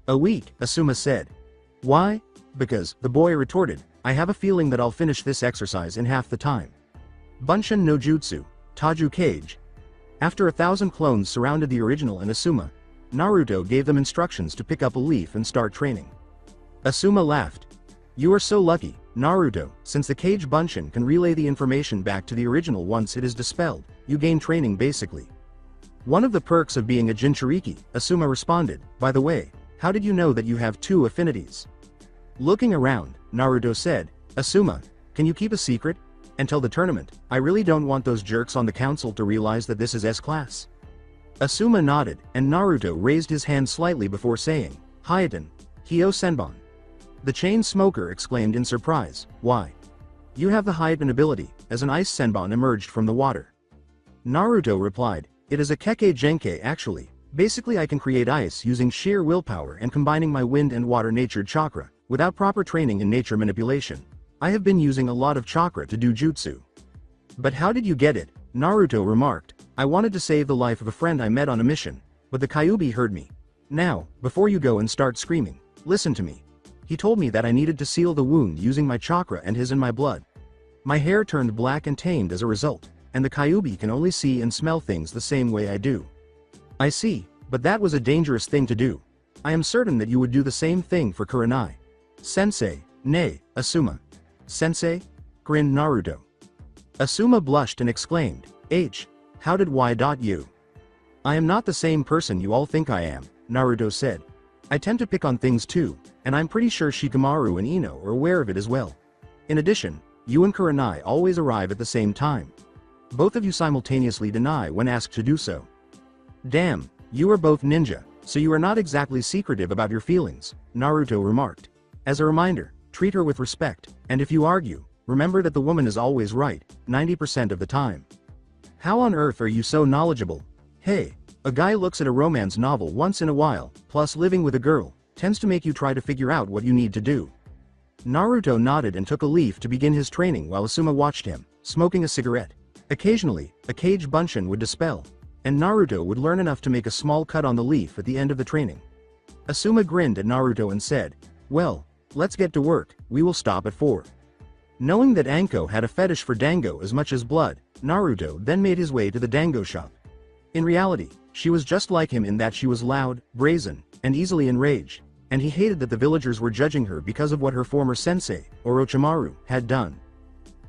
"A week," Asuma said. "Why?" "Because," the boy retorted, "I have a feeling that I'll finish this exercise in half the time." Bunshin no Jutsu, Taju Kage. After 1,000 clones surrounded the original and Asuma, Naruto gave them instructions to pick up a leaf and start training. Asuma laughed. "You are so lucky, Naruto, since the Kage Bunshin can relay the information back to the original once it is dispelled, you gain training basically." "One of the perks of being a Jinchuriki," Asuma responded, "by the way, how did you know that you have 2 affinities?" Looking around, Naruto said, "Asuma, can you keep a secret? Until the tournament, I really don't want those jerks on the council to realize that this is S-class." Asuma nodded, and Naruto raised his hand slightly before saying, "Hayaten, Hyo Senbon." The chain smoker exclaimed in surprise, "Why?" "You have the Hayaten ability," as an ice Senbon emerged from the water. Naruto replied, "It is a Kekkei Genkei actually. Basically I can create ice using sheer willpower and combining my wind and water natured chakra, without proper training in nature manipulation. I have been using a lot of chakra to do jutsu." "But how did you get it?" Naruto remarked, "I wanted to save the life of a friend I met on a mission, but the Kyuubi heard me. Now, before you go and start screaming, listen to me. He told me that I needed to seal the wound using my chakra and his in my blood. My hair turned black and tamed as a result, and the Kyuubi can only see and smell things the same way I do." "I see, but that was a dangerous thing to do. I am certain that you would do the same thing for Kurenai." "Sensei, nay, Asuma." "Sensei?" grinned Naruto. Asuma blushed and exclaimed, How did you?" "I am not the same person you all think I am," Naruto said. "I tend to pick on things too, and I'm pretty sure Shikamaru and Ino are aware of it as well. In addition, you and Kurenai always arrive at the same time. Both of you simultaneously deny when asked to do so. Damn, you are both ninja, so you are not exactly secretive about your feelings," Naruto remarked. "As a reminder, treat her with respect, and if you argue, remember that the woman is always right, 90% of the time. How on earth are you so knowledgeable? Hey, a guy looks at a romance novel once in a while, plus living with a girl, tends to make you try to figure out what you need to do. Naruto nodded and took a leaf to begin his training while Asuma watched him, smoking a cigarette. Occasionally, a cage bunshin would dispel, and Naruto would learn enough to make a small cut on the leaf at the end of the training. Asuma grinned at Naruto and said, "Well, let's get to work, we will stop at 4. Knowing that Anko had a fetish for dango as much as blood, Naruto then made his way to the dango shop. In reality, she was just like him in that she was loud, brazen, and easily enraged, and he hated that the villagers were judging her because of what her former sensei, Orochimaru, had done.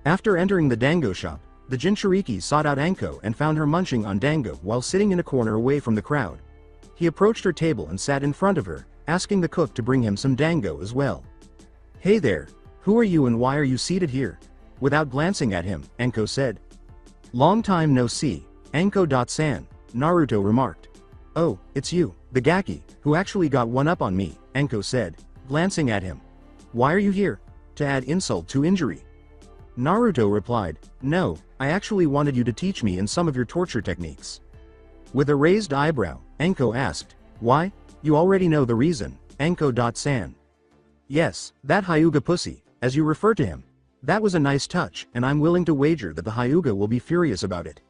After entering the dango shop, the Jinchuriki sought out Anko and found her munching on dango while sitting in a corner away from the crowd. He approached her table and sat in front of her, asking the cook to bring him some dango as well. "Hey there, who are you and why are you seated here?" Without glancing at him, Anko said. "Long time no see, Anko-san," Naruto remarked. "Oh, it's you, the Gaki, who actually got one up on me," Anko said, glancing at him. "Why are you here? To add insult to injury?" Naruto replied, "No, I actually wanted you to teach me in some of your torture techniques." With a raised eyebrow, Anko asked, "Why? You already know the reason, Anko-san." "Yes, that Hyuga pussy, as you refer to him. That was a nice touch, and I'm willing to wager that the Hyuga will be furious about it.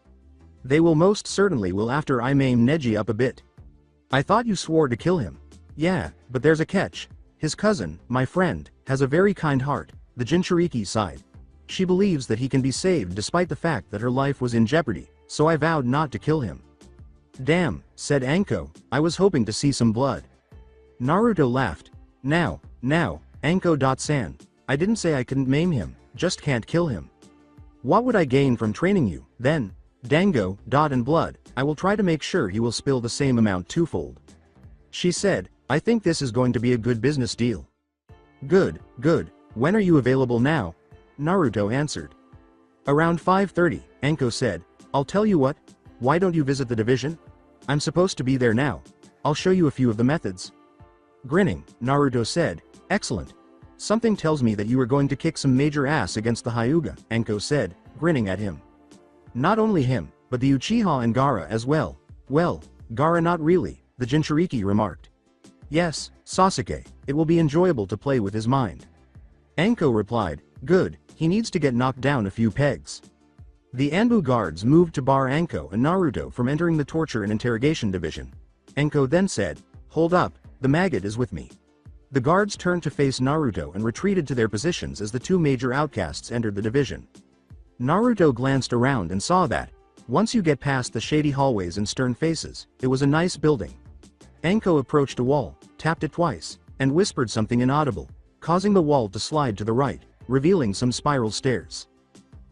They will most certainly will after I maim Neji up a bit. I thought you swore to kill him." "Yeah, but there's a catch. His cousin, my friend, has a very kind heart," the Jinchuriki sighed. "She believes that he can be saved despite the fact that her life was in jeopardy, so I vowed not to kill him." "Damn," said Anko, "I was hoping to see some blood." Naruto laughed. Now, Anko-san, I didn't say I couldn't maim him, just can't kill him. What would I gain from training you, then? Dango, and blood, I will try to make sure he will spill the same amount twofold." She said, "I think this is going to be a good business deal." Good. When are you available now?" Naruto answered. "Around 5:30, Anko said. "I'll tell you what, why don't you visit the division? I'm supposed to be there now. I'll show you a few of the methods." Grinning, Naruto said, "Excellent. Something tells me that you are going to kick some major ass against the Hyuga," Anko said, grinning at him. "Not only him, but the Uchiha and Gaara as well." "Well, Gaara not really," the Jinchuriki remarked. "Yes, Sasuke, it will be enjoyable to play with his mind." Anko replied, "Good, he needs to get knocked down a few pegs." The Anbu guards moved to bar Anko and Naruto from entering the torture and interrogation division. Anko then said, "Hold up, the maggot is with me." The guards turned to face Naruto and retreated to their positions as the two major outcasts entered the division. Naruto glanced around and saw that, once you get past the shady hallways and stern faces, it was a nice building. Anko approached a wall, tapped it twice, and whispered something inaudible, causing the wall to slide to the right, revealing some spiral stairs.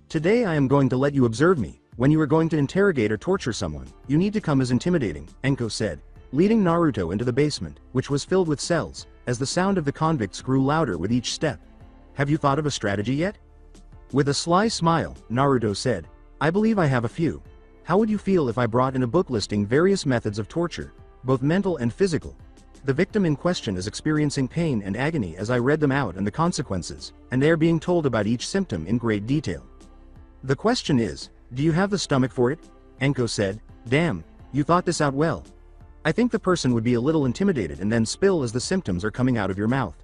"Today I am going to let you observe me. When you are going to interrogate or torture someone, you need to come as intimidating," Anko said, leading Naruto into the basement, which was filled with cells, as the sound of the convicts grew louder with each step. "Have you thought of a strategy yet?" With a sly smile, Naruto said, "I believe I have a few. How would you feel if I brought in a book listing various methods of torture, both mental and physical? The victim in question is experiencing pain and agony as I read them out and the consequences, and they are being told about each symptom in great detail. The question is, do you have the stomach for it?" Anko said, "Damn, you thought this out well. I think the person would be a little intimidated and then spill as the symptoms are coming out of your mouth."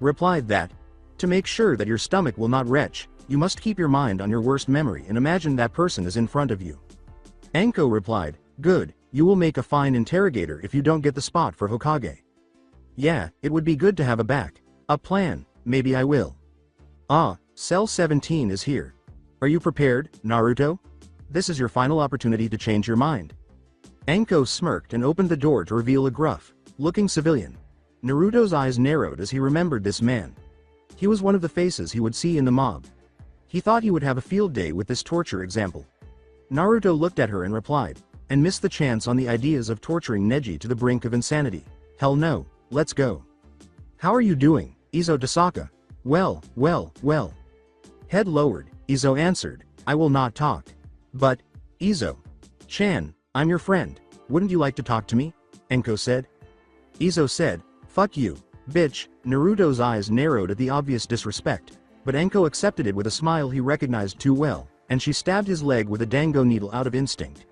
Replied that, "To make sure that your stomach will not retch, you must keep your mind on your worst memory and imagine that person is in front of you." Anko replied, "Good, you will make a fine interrogator if you don't get the spot for Hokage." "Yeah, it would be good to have a plan, maybe I will." "Ah, Cell 17 is here. Are you prepared, Naruto? This is your final opportunity to change your mind." Anko smirked and opened the door to reveal a gruff, looking civilian. Naruto's eyes narrowed as he remembered this man. He was one of the faces he would see in the mob. He thought he would have a field day with this torture example. Naruto looked at her and replied, "And missed the chance on the ideas of torturing Neji to the brink of insanity. Hell no, let's go." "How are you doing, Izo Tasaka?" Well. Head lowered, Izo answered, "I will not talk." "But, Izo-chan, I'm your friend, wouldn't you like to talk to me?" Anko said. Izo said, "Fuck you, bitch." Naruto's eyes narrowed at the obvious disrespect, but Anko accepted it with a smile he recognized too well, and she stabbed his leg with a dango needle out of instinct.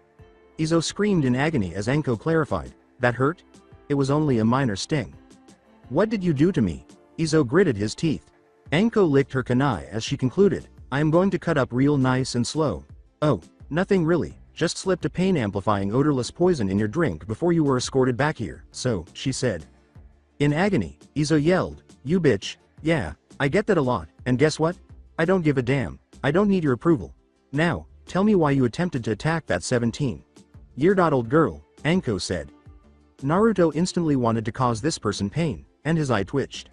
Izo screamed in agony as Anko clarified, "That hurt? It was only a minor sting." "What did you do to me?" Izo gritted his teeth. Anko licked her kunai as she concluded, I am going to cut up real nice and slow. Oh, nothing really, just slipped a pain-amplifying odorless poison in your drink before you were escorted back here, so, she said. In agony, Izo yelled, you bitch, yeah, I get that a lot, and guess what? I don't give a damn, I don't need your approval. Now, tell me why you attempted to attack that 17-year-old girl, Anko said. Naruto instantly wanted to cause this person pain, and his eye twitched.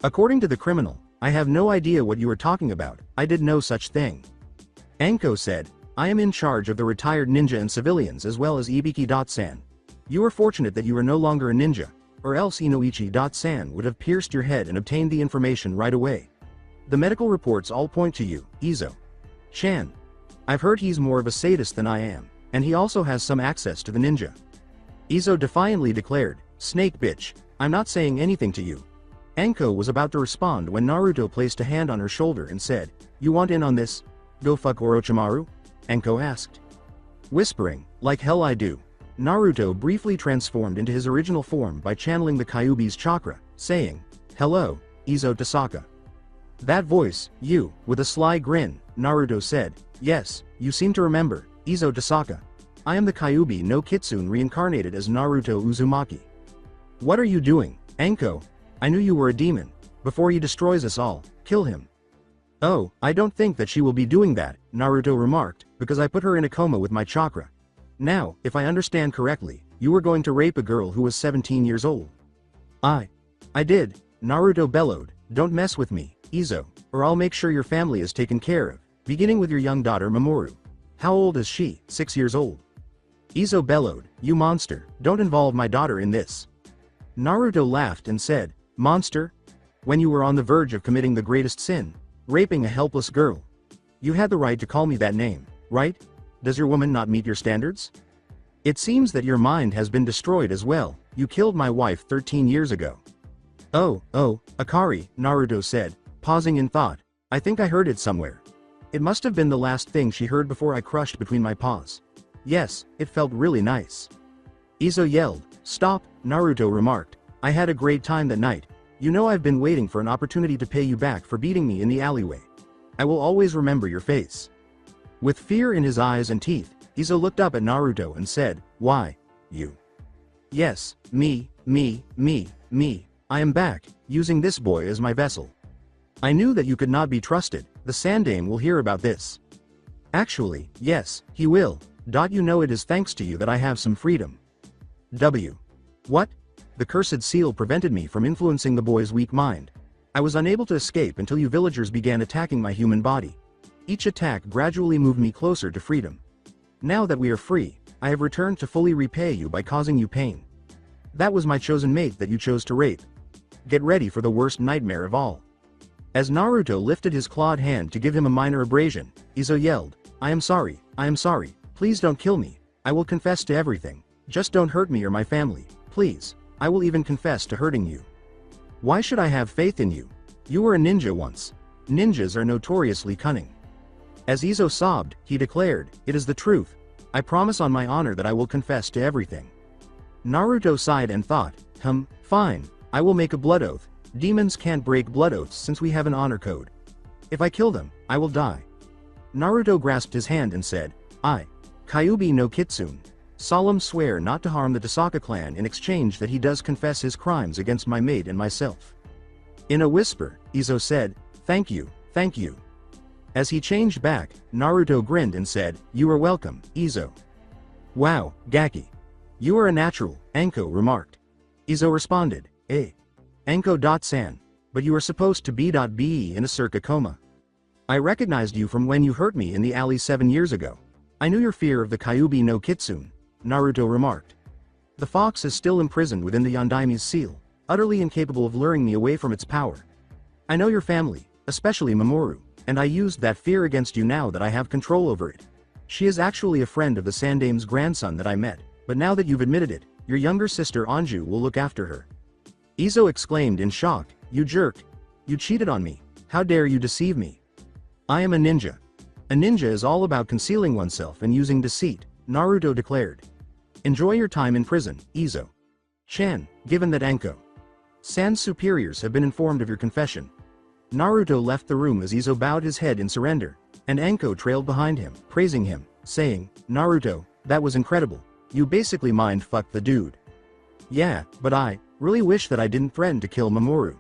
According to the criminal, I have no idea what you are talking about, I did no such thing. Anko said, I am in charge of the retired ninja and civilians as well as Ibiki-san. You are fortunate that you are no longer a ninja, or else Inoichi-san would have pierced your head and obtained the information right away. The medical reports all point to you, Izo-chan. I've heard he's more of a sadist than I am, and he also has some access to the ninja. Izo defiantly declared, snake bitch, I'm not saying anything to you. Anko was about to respond when Naruto placed a hand on her shoulder and said, you want in on this? Go fuck Orochimaru? Anko asked. Whispering, like hell I do. Naruto briefly transformed into his original form by channeling the Kyuubi's chakra, saying, hello, Izo Tasaka. That voice, you, with a sly grin, Naruto said, yes, you seem to remember, Izo Tasaka. I am the Kyuubi no Kitsune reincarnated as Naruto Uzumaki. What are you doing, Anko? I knew you were a demon. Before he destroys us all, kill him. Oh, I don't think that she will be doing that, Naruto remarked, because I put her in a coma with my chakra. Now, if I understand correctly, you were going to rape a girl who was 17 years old. I did, Naruto bellowed, don't mess with me, Izo, or I'll make sure your family is taken care of, beginning with your young daughter Mamoru. How old is she? 6 years old. Izo bellowed, you monster, don't involve my daughter in this. Naruto laughed and said, monster? When you were on the verge of committing the greatest sin, raping a helpless girl. You had the right to call me that name, right? Does your woman not meet your standards? It seems that your mind has been destroyed as well, you killed my wife 13 years ago. Oh, Akari, Naruto said, pausing in thought, I think I heard it somewhere. It must have been the last thing she heard before I crushed between my paws. Yes, it felt really nice. Izo yelled, stop, Naruto remarked, I had a great time that night. You know I've been waiting for an opportunity to pay you back for beating me in the alleyway. I will always remember your face. With fear in his eyes and teeth, Izo looked up at Naruto and said, why, you? Yes, me, I am back, using this boy as my vessel. I knew that you could not be trusted, the Sandaime will hear about this. Actually, yes, he will. You know it is thanks to you that I have some freedom. What? The cursed seal prevented me from influencing the boy's weak mind. I was unable to escape until you villagers began attacking my human body. Each attack gradually moved me closer to freedom. Now that we are free, I have returned to fully repay you by causing you pain. That was my chosen mate that you chose to rape. Get ready for the worst nightmare of all. As Naruto lifted his clawed hand to give him a minor abrasion, Izo yelled, I am sorry, please don't kill me, I will confess to everything, just don't hurt me or my family, please, I will even confess to hurting you. Why should I have faith in you? You were a ninja once. Ninjas are notoriously cunning. As Izo sobbed, he declared, it is the truth, I promise on my honor that I will confess to everything. Naruto sighed and thought, fine, I will make a blood oath. Demons can't break blood oaths since we have an honor code. If I kill them, I will die. Naruto grasped his hand and said, I, Kyuubi no Kitsune, solemn swear not to harm the Tasaka clan in exchange that he does confess his crimes against my mate and myself. In a whisper, Izo said, thank you. As he changed back, Naruto grinned and said, you are welcome, Izo. Wow, Gaki. You are a natural, Anko remarked. Izo responded, Anko-san, but you are supposed to be in a circa coma. I recognized you from when you hurt me in the alley 7 years ago. I knew your fear of the Kyuubi no Kitsune, Naruto remarked. The fox is still imprisoned within the Yondaime's seal, utterly incapable of luring me away from its power. I know your family, especially Mamoru, and I used that fear against you now that I have control over it. She is actually a friend of the Sandaime's grandson that I met, but now that you've admitted it, your younger sister Anju will look after her. Izo exclaimed in shock, you jerk. You cheated on me, how dare you deceive me? I am a ninja. A ninja is all about concealing oneself and using deceit, Naruto declared. Enjoy your time in prison, Izo-chan, given that Anko-san's superiors have been informed of your confession. Naruto left the room as Izo bowed his head in surrender, and Anko trailed behind him, praising him, saying, "Naruto, that was incredible. You basically mind-fucked the dude." "Yeah, but I really wish that I didn't threaten to kill Mamoru."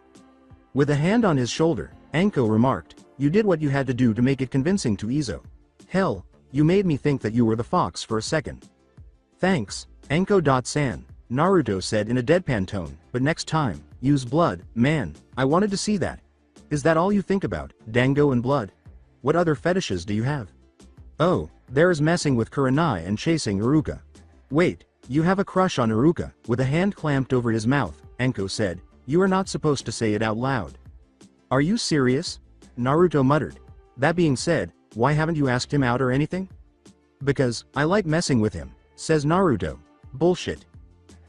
With a hand on his shoulder, Anko remarked, "You did what you had to do to make it convincing to Izo. Hell, you made me think that you were the fox for a second." "Thanks, Anko.san," Naruto said in a deadpan tone, "but next time, use blood, man, I wanted to see that. Is that all you think about, dango and blood? What other fetishes do you have?" "Oh, there's messing with Kurenai and chasing Iruka." "Wait, you have a crush on Iruka?" With a hand clamped over his mouth, Anko said, "You are not supposed to say it out loud." "Are you serious?" Naruto muttered. "That being said, why haven't you asked him out or anything?" "Because I like messing with him," says Naruto. "Bullshit."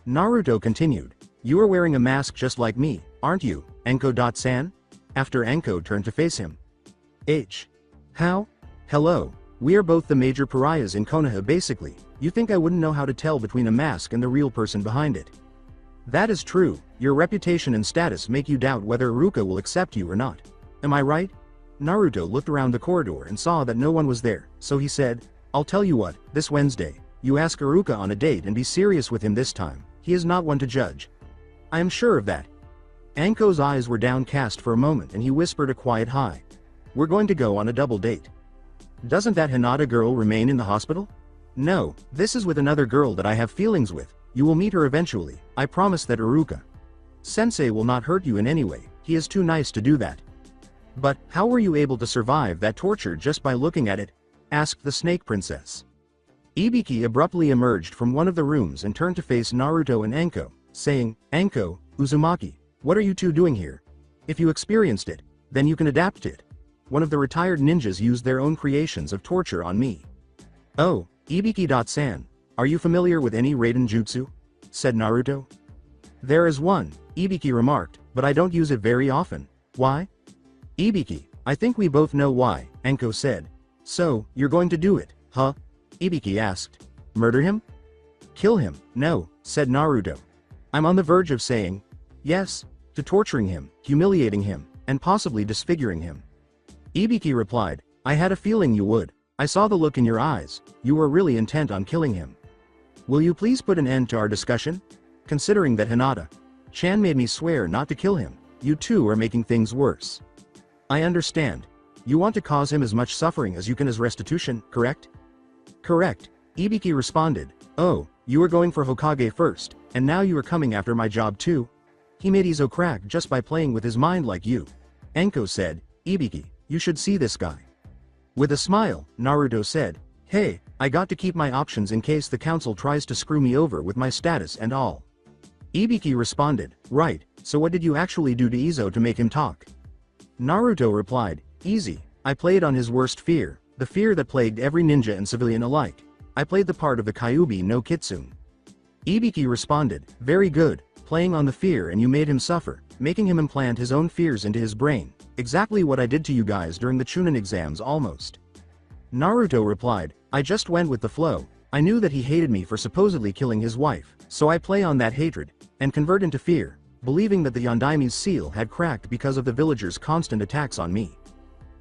Naruto continued, "You are wearing a mask just like me, aren't you, Anko.san?" After Anko turned to face him. How? Hello. We are both the major pariahs in Konoha basically. You think I wouldn't know how to tell between a mask and the real person behind it? That is true, your reputation and status make you doubt whether Iruka will accept you or not. Am I right? Naruto looked around the corridor and saw that no one was there, so he said, "I'll tell you what, this Wednesday, you ask Iruka on a date and be serious with him this time. He is not one to judge." "I am sure of that." Anko's eyes were downcast for a moment and he whispered a quiet hi. "We're going to go on a double date." "Doesn't that Hinata girl remain in the hospital?" "No, this is with another girl that I have feelings with. You will meet her eventually, I promise that Iruka Sensei will not hurt you in any way, he is too nice to do that." "But, how were you able to survive that torture just by looking at it?" asked the Snake Princess. Ibiki abruptly emerged from one of the rooms and turned to face Naruto and Anko, saying, "Anko, Uzumaki, what are you two doing here? If you experienced it, then you can adapt to it. One of the retired ninjas used their own creations of torture on me." "Oh, Ibiki.san, are you familiar with any Raiden Jutsu?" said Naruto. "There is one," Ibiki remarked, "but I don't use it very often. Why?" "Ibiki, I think we both know why," Anko said. "So, you're going to do it, huh?" Ibiki asked. "Murder him? Kill him?" "No," said Naruto. "I'm on the verge of saying yes to torturing him, humiliating him, and possibly disfiguring him." Ibiki replied, "I had a feeling you would. I saw the look in your eyes, you were really intent on killing him. Will you please put an end to our discussion? Considering that Hinata-chan made me swear not to kill him, you two are making things worse." "I understand. You want to cause him as much suffering as you can as restitution, correct?" "Correct," Ibiki responded. "Oh, you were going for Hokage first, and now you are coming after my job too? He made Izo crack just by playing with his mind like you." Anko said, "Ibiki, you should see this guy." With a smile, Naruto said, "Hey, I got to keep my options in case the council tries to screw me over with my status and all." Ibiki responded, "Right, so what did you actually do to Izo to make him talk?" Naruto replied, "Easy, I played on his worst fear, the fear that plagued every ninja and civilian alike. I played the part of the Kyuubi no Kitsune." Ibiki responded, "Very good, playing on the fear and you made him suffer, making him implant his own fears into his brain. Exactly what I did to you guys during the Chunin exams almost." Naruto replied, "I just went with the flow. I knew that he hated me for supposedly killing his wife, so I play on that hatred, and convert into fear, believing that the Yondaime's seal had cracked because of the villagers' constant attacks on me."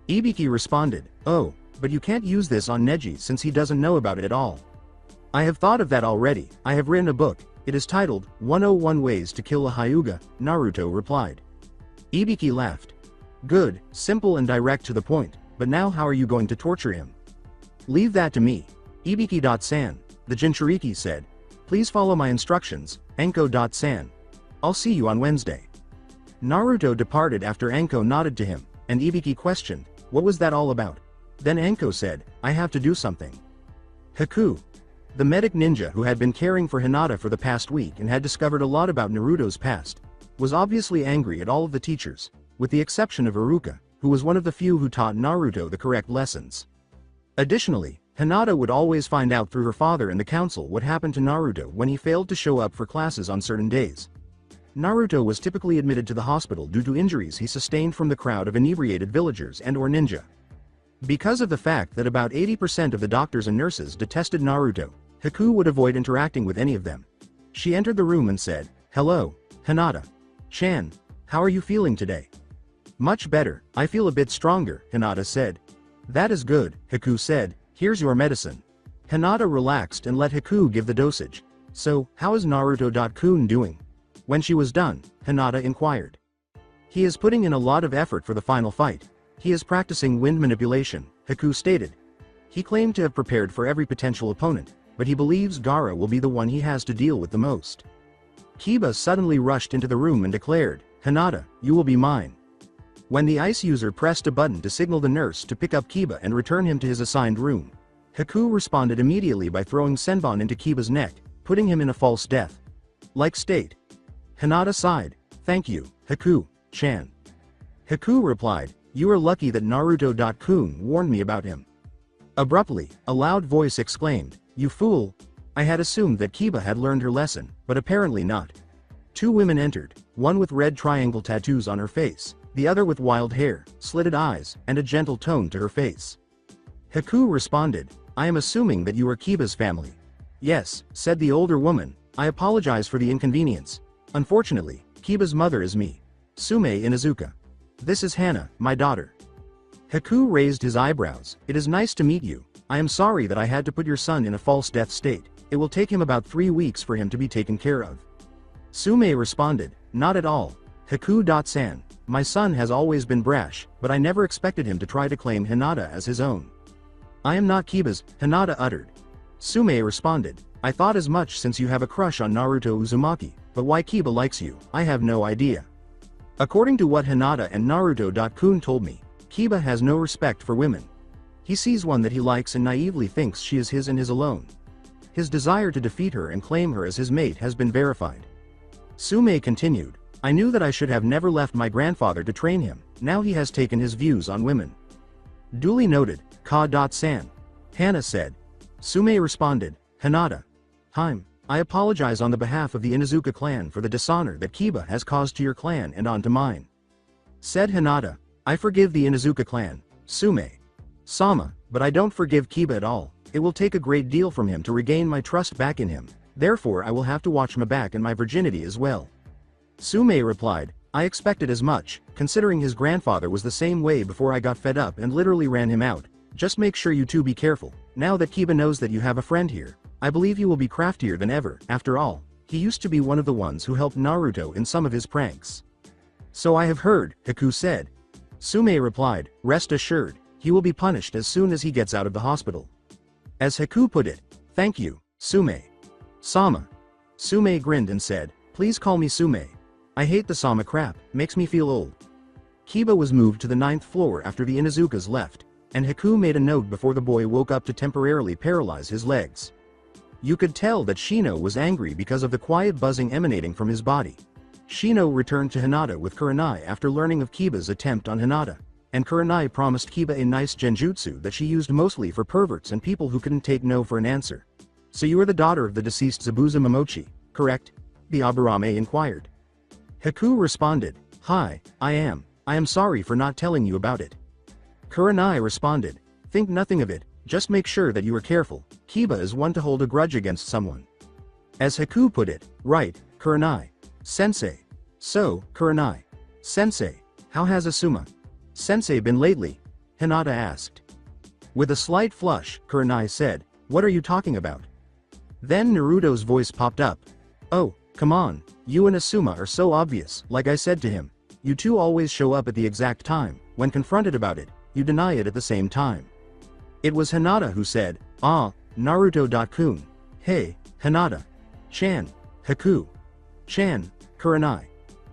Ibiki responded, "Oh, but you can't use this on Neji since he doesn't know about it at all." "I have thought of that already, I have written a book, it is titled, 101 Ways to Kill a Hyuga," Naruto replied. Ibiki laughed. "Good, simple and direct to the point, but now how are you going to torture him?" "Leave that to me. Ibiki.san, the Jinchuriki said. Please follow my instructions, Anko.san. I'll see you on Wednesday." Naruto departed after Anko nodded to him, and Ibiki questioned, "What was that all about?" Then Anko said, "I have to do something." Haku, the medic ninja who had been caring for Hinata for the past week and had discovered a lot about Naruto's past, was obviously angry at all of the teachers, with the exception of Iruka, who was one of the few who taught Naruto the correct lessons. Additionally, Hinata would always find out through her father and the council what happened to Naruto when he failed to show up for classes on certain days. Naruto was typically admitted to the hospital due to injuries he sustained from the crowd of inebriated villagers and/or ninja. Because of the fact that about 80% of the doctors and nurses detested Naruto, Haku would avoid interacting with any of them. She entered the room and said, "Hello, Hinata. Chan, how are you feeling today?" Much better, I feel a bit stronger, Hinata said. That is good, Haku said, here's your medicine. Hinata relaxed and let Haku give the dosage. So, how is Naruto-kun doing? When she was done, Hinata inquired. He is putting in a lot of effort for the final fight. He is practicing wind manipulation, Haku stated. He claimed to have prepared for every potential opponent, but he believes Gaara will be the one he has to deal with the most. Kiba suddenly rushed into the room and declared, Hinata, you will be mine. When the ice user pressed a button to signal the nurse to pick up Kiba and return him to his assigned room, Haku responded immediately by throwing Senbon into Kiba's neck, putting him in a false death. Like state. Hinata sighed, thank you, Haku-chan. Haku replied, you are lucky that Naruto-kun warned me about him. Abruptly, a loud voice exclaimed, you fool! I had assumed that Kiba had learned her lesson, but apparently not. Two women entered, one with red triangle tattoos on her face, the other with wild hair, slitted eyes, and a gentle tone to her face. Haku responded, I am assuming that you are Kiba's family. Yes, said the older woman, I apologize for the inconvenience. Unfortunately, Kiba's mother is me, Sume Inuzuka. This is Hana, my daughter. Haku raised his eyebrows, it is nice to meet you. I am sorry that I had to put your son in a false death state. It will take him about 3 weeks for him to be taken care of. Sume responded, not at all. Haku-san, my son has always been brash, but I never expected him to try to claim Hinata as his own. I am not Kiba's, Hinata uttered. Sume responded, I thought as much since you have a crush on Naruto Uzumaki, but why Kiba likes you, I have no idea. According to what Hinata and Naruto-kun told me, Kiba has no respect for women. He sees one that he likes and naively thinks she is his and his alone. His desire to defeat her and claim her as his mate has been verified. Sume continued, I knew that I should have never left my grandfather to train him, now he has taken his views on women. Duly noted, Ka-san. Hana said. Sume responded, Hinata. I apologize on the behalf of the Inuzuka clan for the dishonor that Kiba has caused to your clan and onto mine. Said Hinata, I forgive the Inuzuka clan, Sume-sama, but I don't forgive Kiba at all. It will take a great deal from him to regain my trust back in him, therefore I will have to watch my back and my virginity as well. Sume replied, I expected as much, considering his grandfather was the same way before I got fed up and literally ran him out. Just make sure you two be careful. Now that Kiba knows that you have a friend here, I believe you will be craftier than ever. After all, he used to be one of the ones who helped Naruto in some of his pranks. So I have heard, Haku said. Sume replied, rest assured, he will be punished as soon as he gets out of the hospital. As Haku put it, thank you, Sume-sama. Sume grinned and said, please call me Sume. I hate the Sama crap, makes me feel old. Kiba was moved to the 9th floor after the Inuzukas left, and Haku made a note before the boy woke up to temporarily paralyze his legs. You could tell that Shino was angry because of the quiet buzzing emanating from his body. Shino returned to Hinata with Kurenai after learning of Kiba's attempt on Hinata, and Kurenai promised Kiba a nice genjutsu that she used mostly for perverts and people who couldn't take no for an answer. So you are the daughter of the deceased Zabuza Momochi, correct? The Aburame inquired. Haku responded, hi, I am sorry for not telling you about it. Kurenai responded, think nothing of it, just make sure that you are careful, Kiba is one to hold a grudge against someone. As Haku put it, right, Kurenai. Sensei. So, Kurenai. Sensei, how has Asuma Sensei been lately? Hinata asked. With a slight flush, Kurenai said, what are you talking about? Then Naruto's voice popped up. Oh, come on, you and Asuma are so obvious, like I said to him. You two always show up at the exact time, when confronted about it, you deny it at the same time. It was Hinata who said, ah, Naruto-kun. Hey, Hinata. Chan. Haku-chan. Kurenai.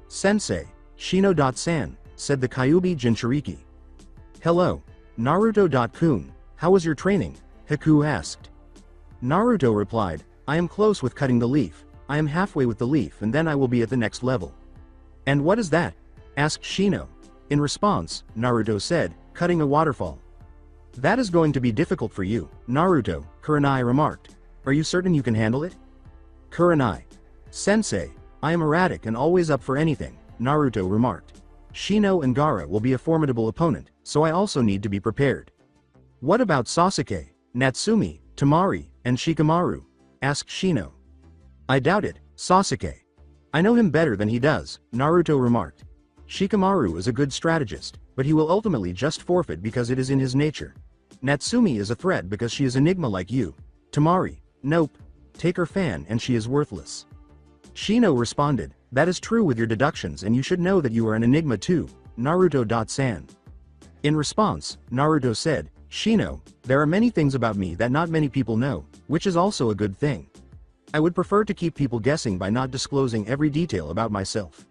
Sensei. Shino-san, said the Kyuubi Jinchuriki. Hello. Naruto-kun, how was your training? Haku asked. Naruto replied, I am close with cutting the leaf, I am halfway with the leaf and then I will be at the next level. And what is that? Asked Shino. In response, Naruto said, cutting a waterfall. That is going to be difficult for you, Naruto, Kurenai remarked. Are you certain you can handle it? Kurenai. Sensei, I am erratic and always up for anything, Naruto remarked. Shino and Gaara will be a formidable opponent, so I also need to be prepared. What about Sasuke, Natsumi, Tamari, and Shikamaru? Asked Shino. I doubt it, Sasuke. I know him better than he does, Naruto remarked. Shikamaru is a good strategist, but he will ultimately just forfeit because it is in his nature. Natsumi is a threat because she is enigma like you. Tamari, nope. Take her fan and she is worthless. Shino responded, that is true with your deductions and you should know that you are an enigma too, Naruto.san. In response, Naruto said, Shino, there are many things about me that not many people know, which is also a good thing. I would prefer to keep people guessing by not disclosing every detail about myself.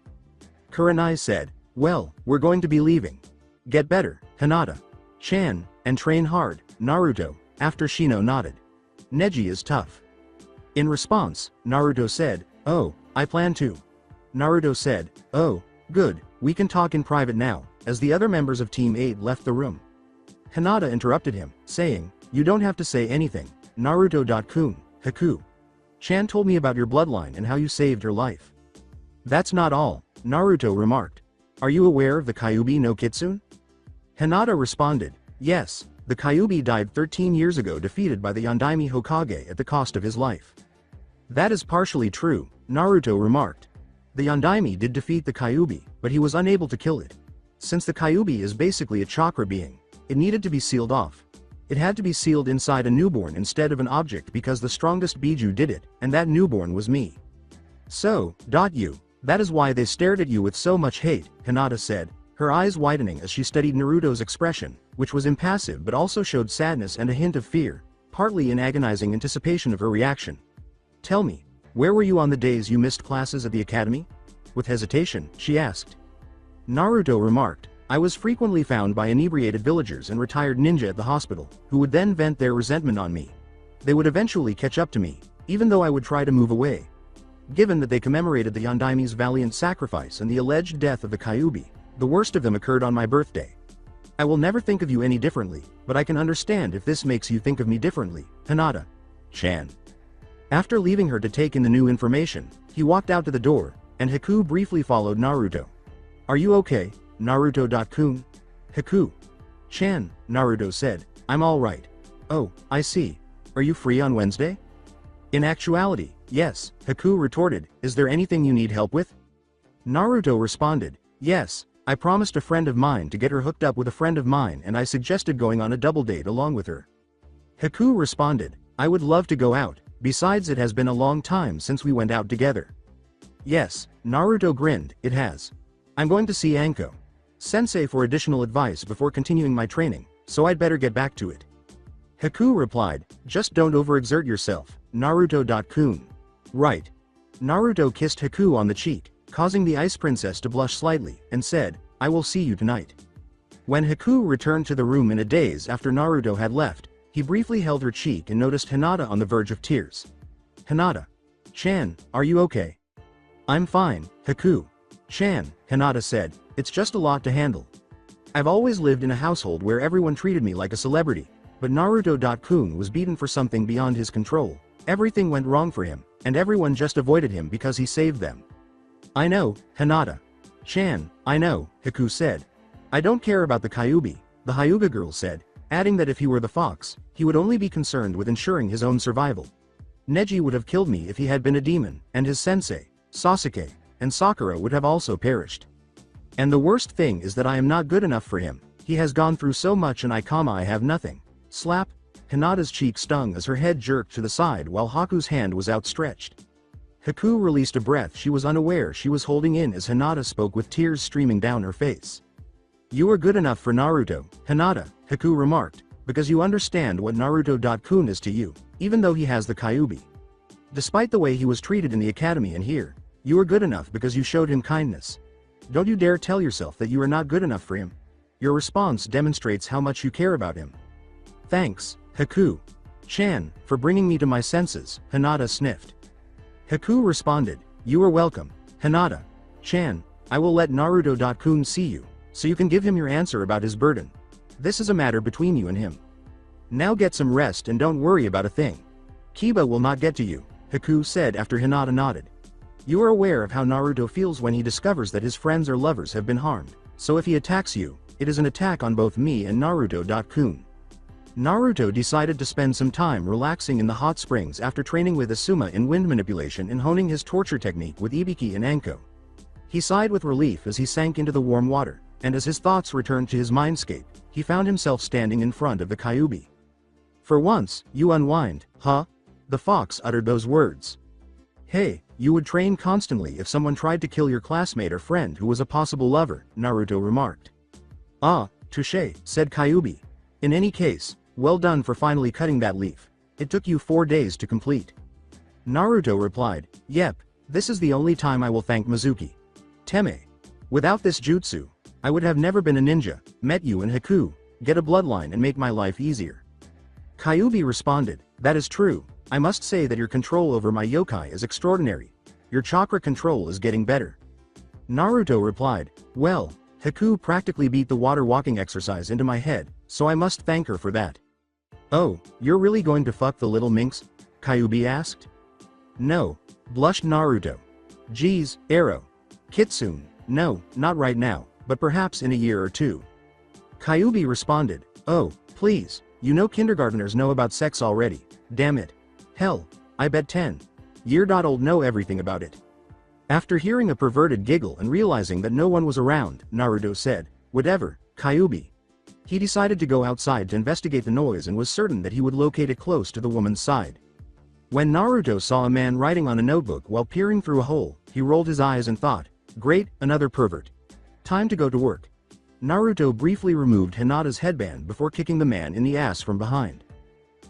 Kurenai said, well, we're going to be leaving. Get better, Hinata. Chan, and train hard, Naruto, after Shino nodded. Neji is tough. In response, Naruto said, oh, I plan to. Naruto said, oh, good, we can talk in private now, as the other members of Team 8 left the room. Hinata interrupted him, saying, you don't have to say anything, Naruto.kun, Haku. Chan told me about your bloodline and how you saved her life. That's not all, Naruto remarked. Are you aware of the Kyuubi no Kitsune? Hinata responded, yes, the Kyuubi died 13 years ago defeated by the Yondaime Hokage at the cost of his life. That is partially true, Naruto remarked. The Yondaime did defeat the Kyuubi, but he was unable to kill it. Since the Kyuubi is basically a chakra being, it needed to be sealed off. It had to be sealed inside a newborn instead of an object because the strongest Biju did it, and that newborn was me. So, you. That is why they stared at you with so much hate, Hinata said, her eyes widening as she studied Naruto's expression, which was impassive but also showed sadness and a hint of fear, partly in agonizing anticipation of her reaction. Tell me, where were you on the days you missed classes at the academy? With hesitation, she asked. Naruto remarked, I was frequently found by inebriated villagers and retired ninja at the hospital, who would then vent their resentment on me. They would eventually catch up to me, even though I would try to move away. Given that they commemorated the Yondaime's valiant sacrifice and the alleged death of the Kyuubi, the worst of them occurred on my birthday. I will never think of you any differently, but I can understand if this makes you think of me differently, Hinata. Chan. After leaving her to take in the new information, he walked out to the door, and Haku briefly followed Naruto. Are you okay, Naruto.kun? Haku. Chan, Naruto said, I'm alright. Oh, I see. Are you free on Wednesday? In actuality, yes, Haku retorted, is there anything you need help with? Naruto responded, yes, I promised a friend of mine to get her hooked up with a friend of mine and I suggested going on a double date along with her. Haku responded, I would love to go out, besides it has been a long time since we went out together. Yes, Naruto grinned, it has. I'm going to see Anko Sensei for additional advice before continuing my training, so I'd better get back to it. Haku replied, just don't overexert yourself, Naruto.kun. Right. Naruto kissed Haku on the cheek, causing the Ice Princess to blush slightly, and said, I will see you tonight. When Haku returned to the room in a daze after Naruto had left, he briefly held her cheek and noticed Hinata on the verge of tears. Hinata. Chan, are you okay? I'm fine, Haku. Chan, Hinata said, it's just a lot to handle. I've always lived in a household where everyone treated me like a celebrity, but Naruto.kun was beaten for something beyond his control. Everything went wrong for him, and everyone just avoided him because he saved them. I know, Hinata. Chan, I know, Haku said. I don't care about the Kyuubi, the Hyuga girl said, adding that if he were the fox, he would only be concerned with ensuring his own survival. Neji would have killed me if he had been a demon, and his sensei, Sasuke, and Sakura would have also perished. And the worst thing is that I am not good enough for him, he has gone through so much and I have nothing. Slap. Hinata's cheek stung as her head jerked to the side while Haku's hand was outstretched. Haku released a breath she was unaware she was holding in as Hinata spoke with tears streaming down her face. You are good enough for Naruto, Hinata, Haku remarked, because you understand what Naruto.kun is to you, even though he has the Kyuubi. Despite the way he was treated in the academy and here, you are good enough because you showed him kindness. Don't you dare tell yourself that you are not good enough for him. Your response demonstrates how much you care about him. Thanks, Haku. Chan, for bringing me to my senses, Hinata sniffed. Haku responded, you are welcome, Hinata. Chan, I will let Naruto.kun see you, so you can give him your answer about his burden. This is a matter between you and him. Now get some rest and don't worry about a thing. Kiba will not get to you, Haku said after Hinata nodded. You are aware of how Naruto feels when he discovers that his friends or lovers have been harmed, so if he attacks you, it is an attack on both me and Naruto.kun. Naruto decided to spend some time relaxing in the hot springs after training with Asuma in wind manipulation and honing his torture technique with Ibiki and Anko. He sighed with relief as he sank into the warm water, and as his thoughts returned to his mindscape, he found himself standing in front of the Kyuubi. For once, you unwind, huh? The fox uttered those words. Hey, you would train constantly if someone tried to kill your classmate or friend who was a possible lover, Naruto remarked. Ah, touché, said Kyuubi. In any case, well done for finally cutting that leaf. It took you 4 days to complete. Naruto replied, yep, this is the only time I will thank Mizuki. Teme. Without this jutsu, I would have never been a ninja, met you and Haku, get a bloodline and make my life easier. Kyuubi responded, that is true, I must say that your control over my yokai is extraordinary. Your chakra control is getting better. Naruto replied, well, Haku practically beat the water walking exercise into my head, so I must thank her for that. Oh, you're really going to fuck the little minx? Kyuubi asked. No, blushed Naruto. Geez, Arrow. Kitsune, no, not right now, but perhaps in a year or two. Kyuubi responded, oh, please, you know kindergarteners know about sex already, damn it. Hell, I bet 10-year-old know everything about it. After hearing a perverted giggle and realizing that no one was around, Naruto said, whatever, Kyuubi. He decided to go outside to investigate the noise and was certain that he would locate it close to the woman's side. When Naruto saw a man writing on a notebook while peering through a hole, he rolled his eyes and thought, great, another pervert. Time to go to work. Naruto briefly removed Hinata's headband before kicking the man in the ass from behind.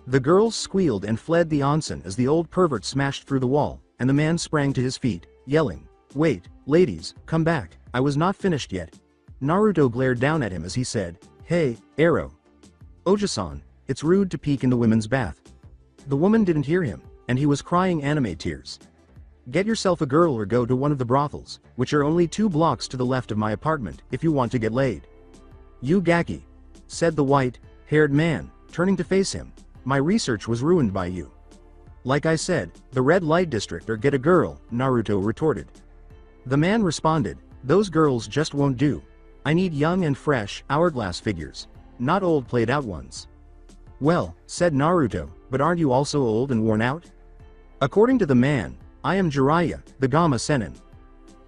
The girls squealed and fled the onsen as the old pervert smashed through the wall, and the man sprang to his feet, yelling, wait, ladies, come back, I was not finished yet. Naruto glared down at him as he said, hey, Arrow. Oji-san, it's rude to peek in the women's bath. The woman didn't hear him, and he was crying anime tears. Get yourself a girl or go to one of the brothels, which are only 2 blocks to the left of my apartment, if you want to get laid. You Gaki, said the white-haired man, turning to face him, my research was ruined by you. Like I said, the red light district or get a girl, Naruto retorted. The man responded, those girls just won't do. I need young and fresh, hourglass figures, not old played out ones. Well, said Naruto, but aren't you also old and worn out? According to the man, I am Jiraiya, the Gamma Sennin.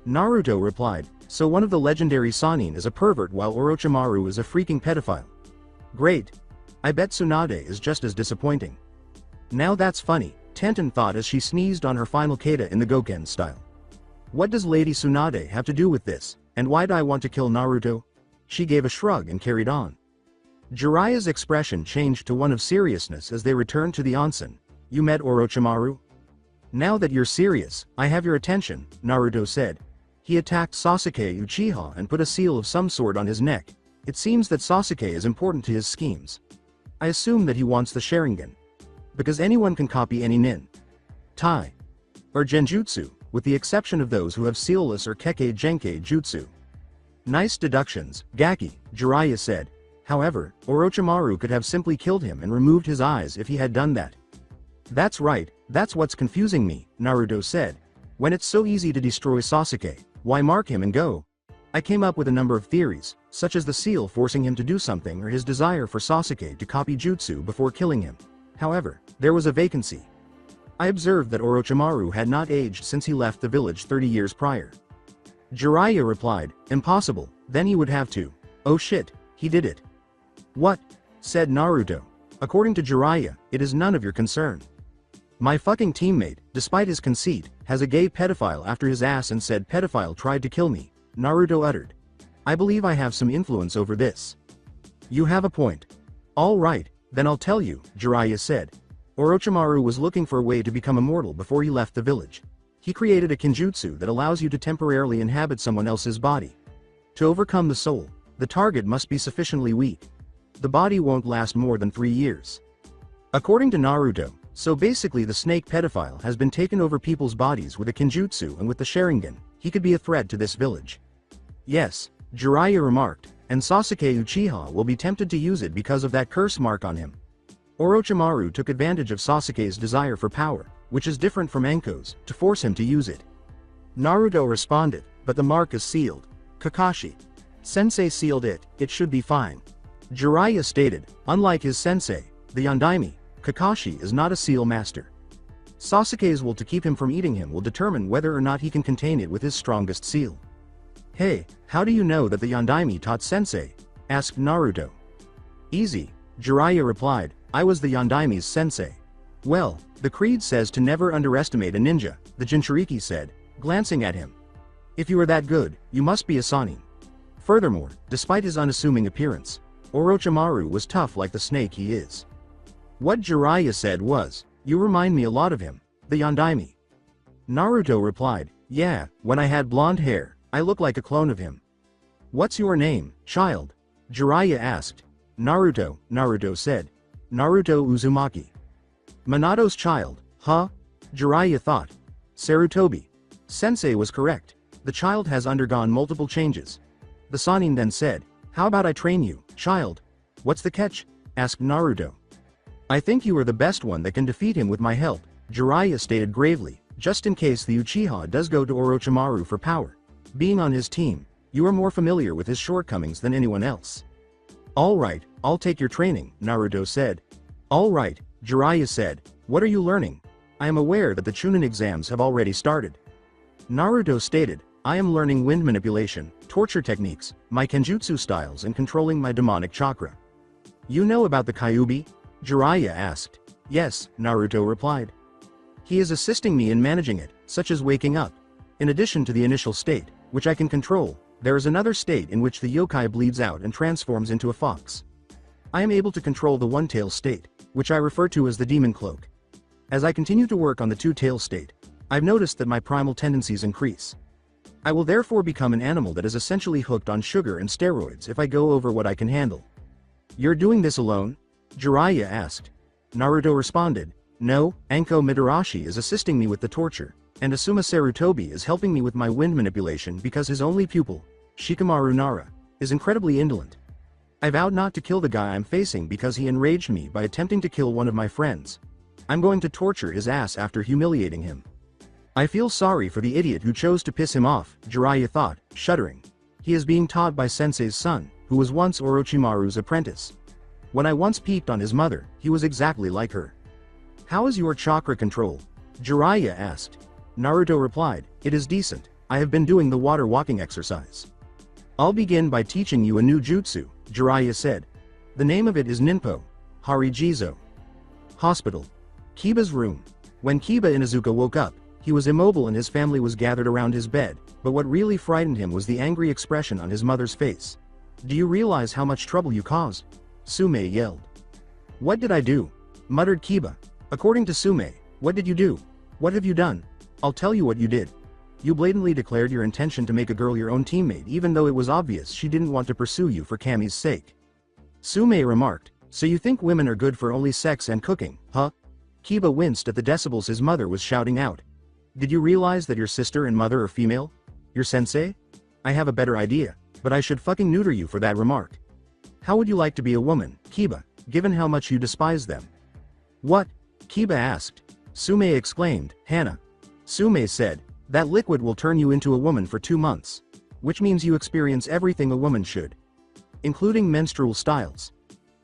Naruto replied, so one of the legendary Sand Nin is a pervert while Orochimaru is a freaking pedophile. Great. I bet Tsunade is just as disappointing. Now that's funny, Tenten thought as she sneezed on her final kata in the Goken style. What does Lady Tsunade have to do with this, and why do I want to kill Naruto? She gave a shrug and carried on. Jiraiya's expression changed to one of seriousness as they returned to the onsen. You met Orochimaru? Now that you're serious, I have your attention, Naruto said. He attacked Sasuke Uchiha and put a seal of some sort on his neck. It seems that Sasuke is important to his schemes. I assume that he wants the Sharingan. Because anyone can copy any nin, tai, or genjutsu, with the exception of those who have sealless or keke genkai jutsu. Nice deductions, Gaki, Jiraiya said. However, Orochimaru could have simply killed him and removed his eyes if he had done that. That's right, that's what's confusing me, Naruto said. When it's so easy to destroy Sasuke, why mark him and go? I came up with a number of theories, such as the seal forcing him to do something or his desire for Sasuke to copy jutsu before killing him. However, there was a vacancy. I observed that Orochimaru had not aged since he left the village 30 years prior. Jiraiya replied, impossible, then he would have to. Oh shit, he did it. What? Said Naruto. According to Jiraiya, it is none of your concern. My fucking teammate, despite his conceit, has a gay pedophile after his ass and said pedophile tried to kill me, Naruto uttered. I believe I have some influence over this. You have a point. All right, then I'll tell you, Jiraiya said. Orochimaru was looking for a way to become immortal before he left the village. He created a kinjutsu that allows you to temporarily inhabit someone else's body. To overcome the soul, the target must be sufficiently weak. The body won't last more than 3 years. According to Naruto, so basically the snake pedophile has been taken over people's bodies with a kinjutsu, and with the Sharingan, he could be a threat to this village. Yes, Jiraiya remarked, and Sasuke Uchiha will be tempted to use it because of that curse mark on him. Orochimaru took advantage of Sasuke's desire for power, which is different from Anko's, to force him to use it. Naruto responded, but the mark is sealed. Kakashi. Sensei sealed it, it should be fine. Jiraiya stated, unlike his sensei, the Yondaime, Kakashi is not a seal master. Sasuke's will to keep him from eating him will determine whether or not he can contain it with his strongest seal. Hey, how do you know that the Yondaime taught sensei? Asked Naruto. Easy, Jiraiya replied, I was the Yondaime's sensei. Well, the creed says to never underestimate a ninja, the Jinchuriki said, glancing at him. If you are that good, you must be a Sannin. Furthermore, despite his unassuming appearance, Orochimaru was tough like the snake he is. What Jiraiya said was, you remind me a lot of him, the Yondaime. Naruto replied, yeah, when I had blonde hair, I look like a clone of him. What's your name, child? Jiraiya asked. Naruto, Naruto said. Naruto Uzumaki. Minato's child, huh? Jiraiya thought. Sarutobi. Sensei was correct. The child has undergone multiple changes. The Sannin then said, how about I train you, child? What's the catch? Asked Naruto. I think you are the best one that can defeat him with my help, Jiraiya stated gravely, just in case the Uchiha does go to Orochimaru for power. Being on his team, you are more familiar with his shortcomings than anyone else. Alright, I'll take your training, Naruto said. Alright, Jiraiya said, what are you learning? I am aware that the Chunin exams have already started. Naruto stated, I am learning wind manipulation, torture techniques, my kenjutsu styles and controlling my demonic chakra. You know about the Kyuubi? Jiraiya asked. Yes, Naruto replied. He is assisting me in managing it, such as waking up. In addition to the initial state, which I can control, there is another state in which the yokai bleeds out and transforms into a fox. I am able to control the one-tail state, which I refer to as the demon cloak. As I continue to work on the two-tail state, I've noticed that my primal tendencies increase. I will therefore become an animal that is essentially hooked on sugar and steroids if I go over what I can handle. You're doing this alone? Jiraiya asked. Naruto responded, no, Anko Midarashi is assisting me with the torture, and Asuma Sarutobi is helping me with my wind manipulation because his only pupil, Shikamaru Nara, is incredibly indolent. I vowed not to kill the guy I'm facing because he enraged me by attempting to kill one of my friends. I'm going to torture his ass after humiliating him. I feel sorry for the idiot who chose to piss him off, Jiraiya thought, shuddering. He is being taught by Sensei's son, who was once Orochimaru's apprentice. When I once peeped on his mother, he was exactly like her. How is your chakra control? Jiraiya asked. Naruto replied, it is decent, I have been doing the water walking exercise. I'll begin by teaching you a new jutsu, Jiraiya said. The name of it is Ninpo. Harijizo. Hospital. Kiba's room. When Kiba Inuzuka woke up, he was immobile and his family was gathered around his bed, but what really frightened him was the angry expression on his mother's face. Do you realize how much trouble you caused? Sume yelled. What did I do? Muttered Kiba. According to Sume, what did you do? What have you done? I'll tell you what you did. You blatantly declared your intention to make a girl your own teammate even though it was obvious she didn't want to pursue you for Kami's sake. Sume remarked, so you think women are good for only sex and cooking, huh? Kiba winced at the decibels his mother was shouting out. Did you realize that your sister and mother are female? Your sensei? I have a better idea, but I should fucking neuter you for that remark. How would you like to be a woman, Kiba, given how much you despise them? What? Kiba asked. Sume exclaimed, Hana. Sume said, that liquid will turn you into a woman for 2 months. Which means you experience everything a woman should. Including menstrual styles.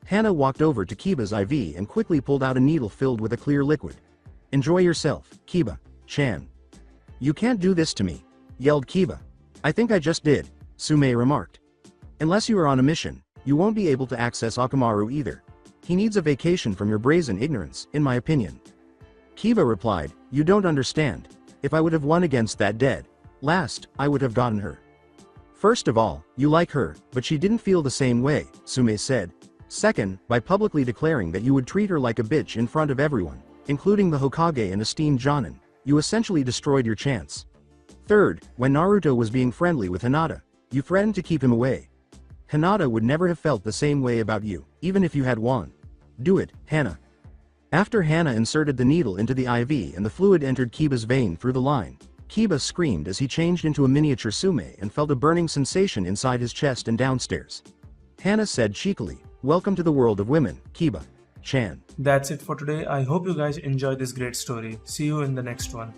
Hana walked over to Kiba's IV and quickly pulled out a needle filled with a clear liquid. Enjoy yourself, Kiba-chan. You can't do this to me, yelled Kiba. I think I just did, Sume remarked. Unless you are on a mission, you won't be able to access Orochimaru either. He needs a vacation from your brazen ignorance, in my opinion. Kiba replied, you don't understand. If I would have won against that dead last, I would have gotten her. First of all, you like her, but she didn't feel the same way, Sume said. Second, by publicly declaring that you would treat her like a bitch in front of everyone, including the Hokage and esteemed Genin, you essentially destroyed your chance. Third, when Naruto was being friendly with Hinata, you threatened to keep him away. Hinata would never have felt the same way about you, even if you had won. Do it, Hana. After Hana inserted the needle into the IV and the fluid entered Kiba's vein through the line, Kiba screamed as he changed into a miniature Sume and felt a burning sensation inside his chest and downstairs. Hana said cheekily, welcome to the world of women, Kiba-chan. That's it for today. I hope you guys enjoyed this great story. See you in the next one.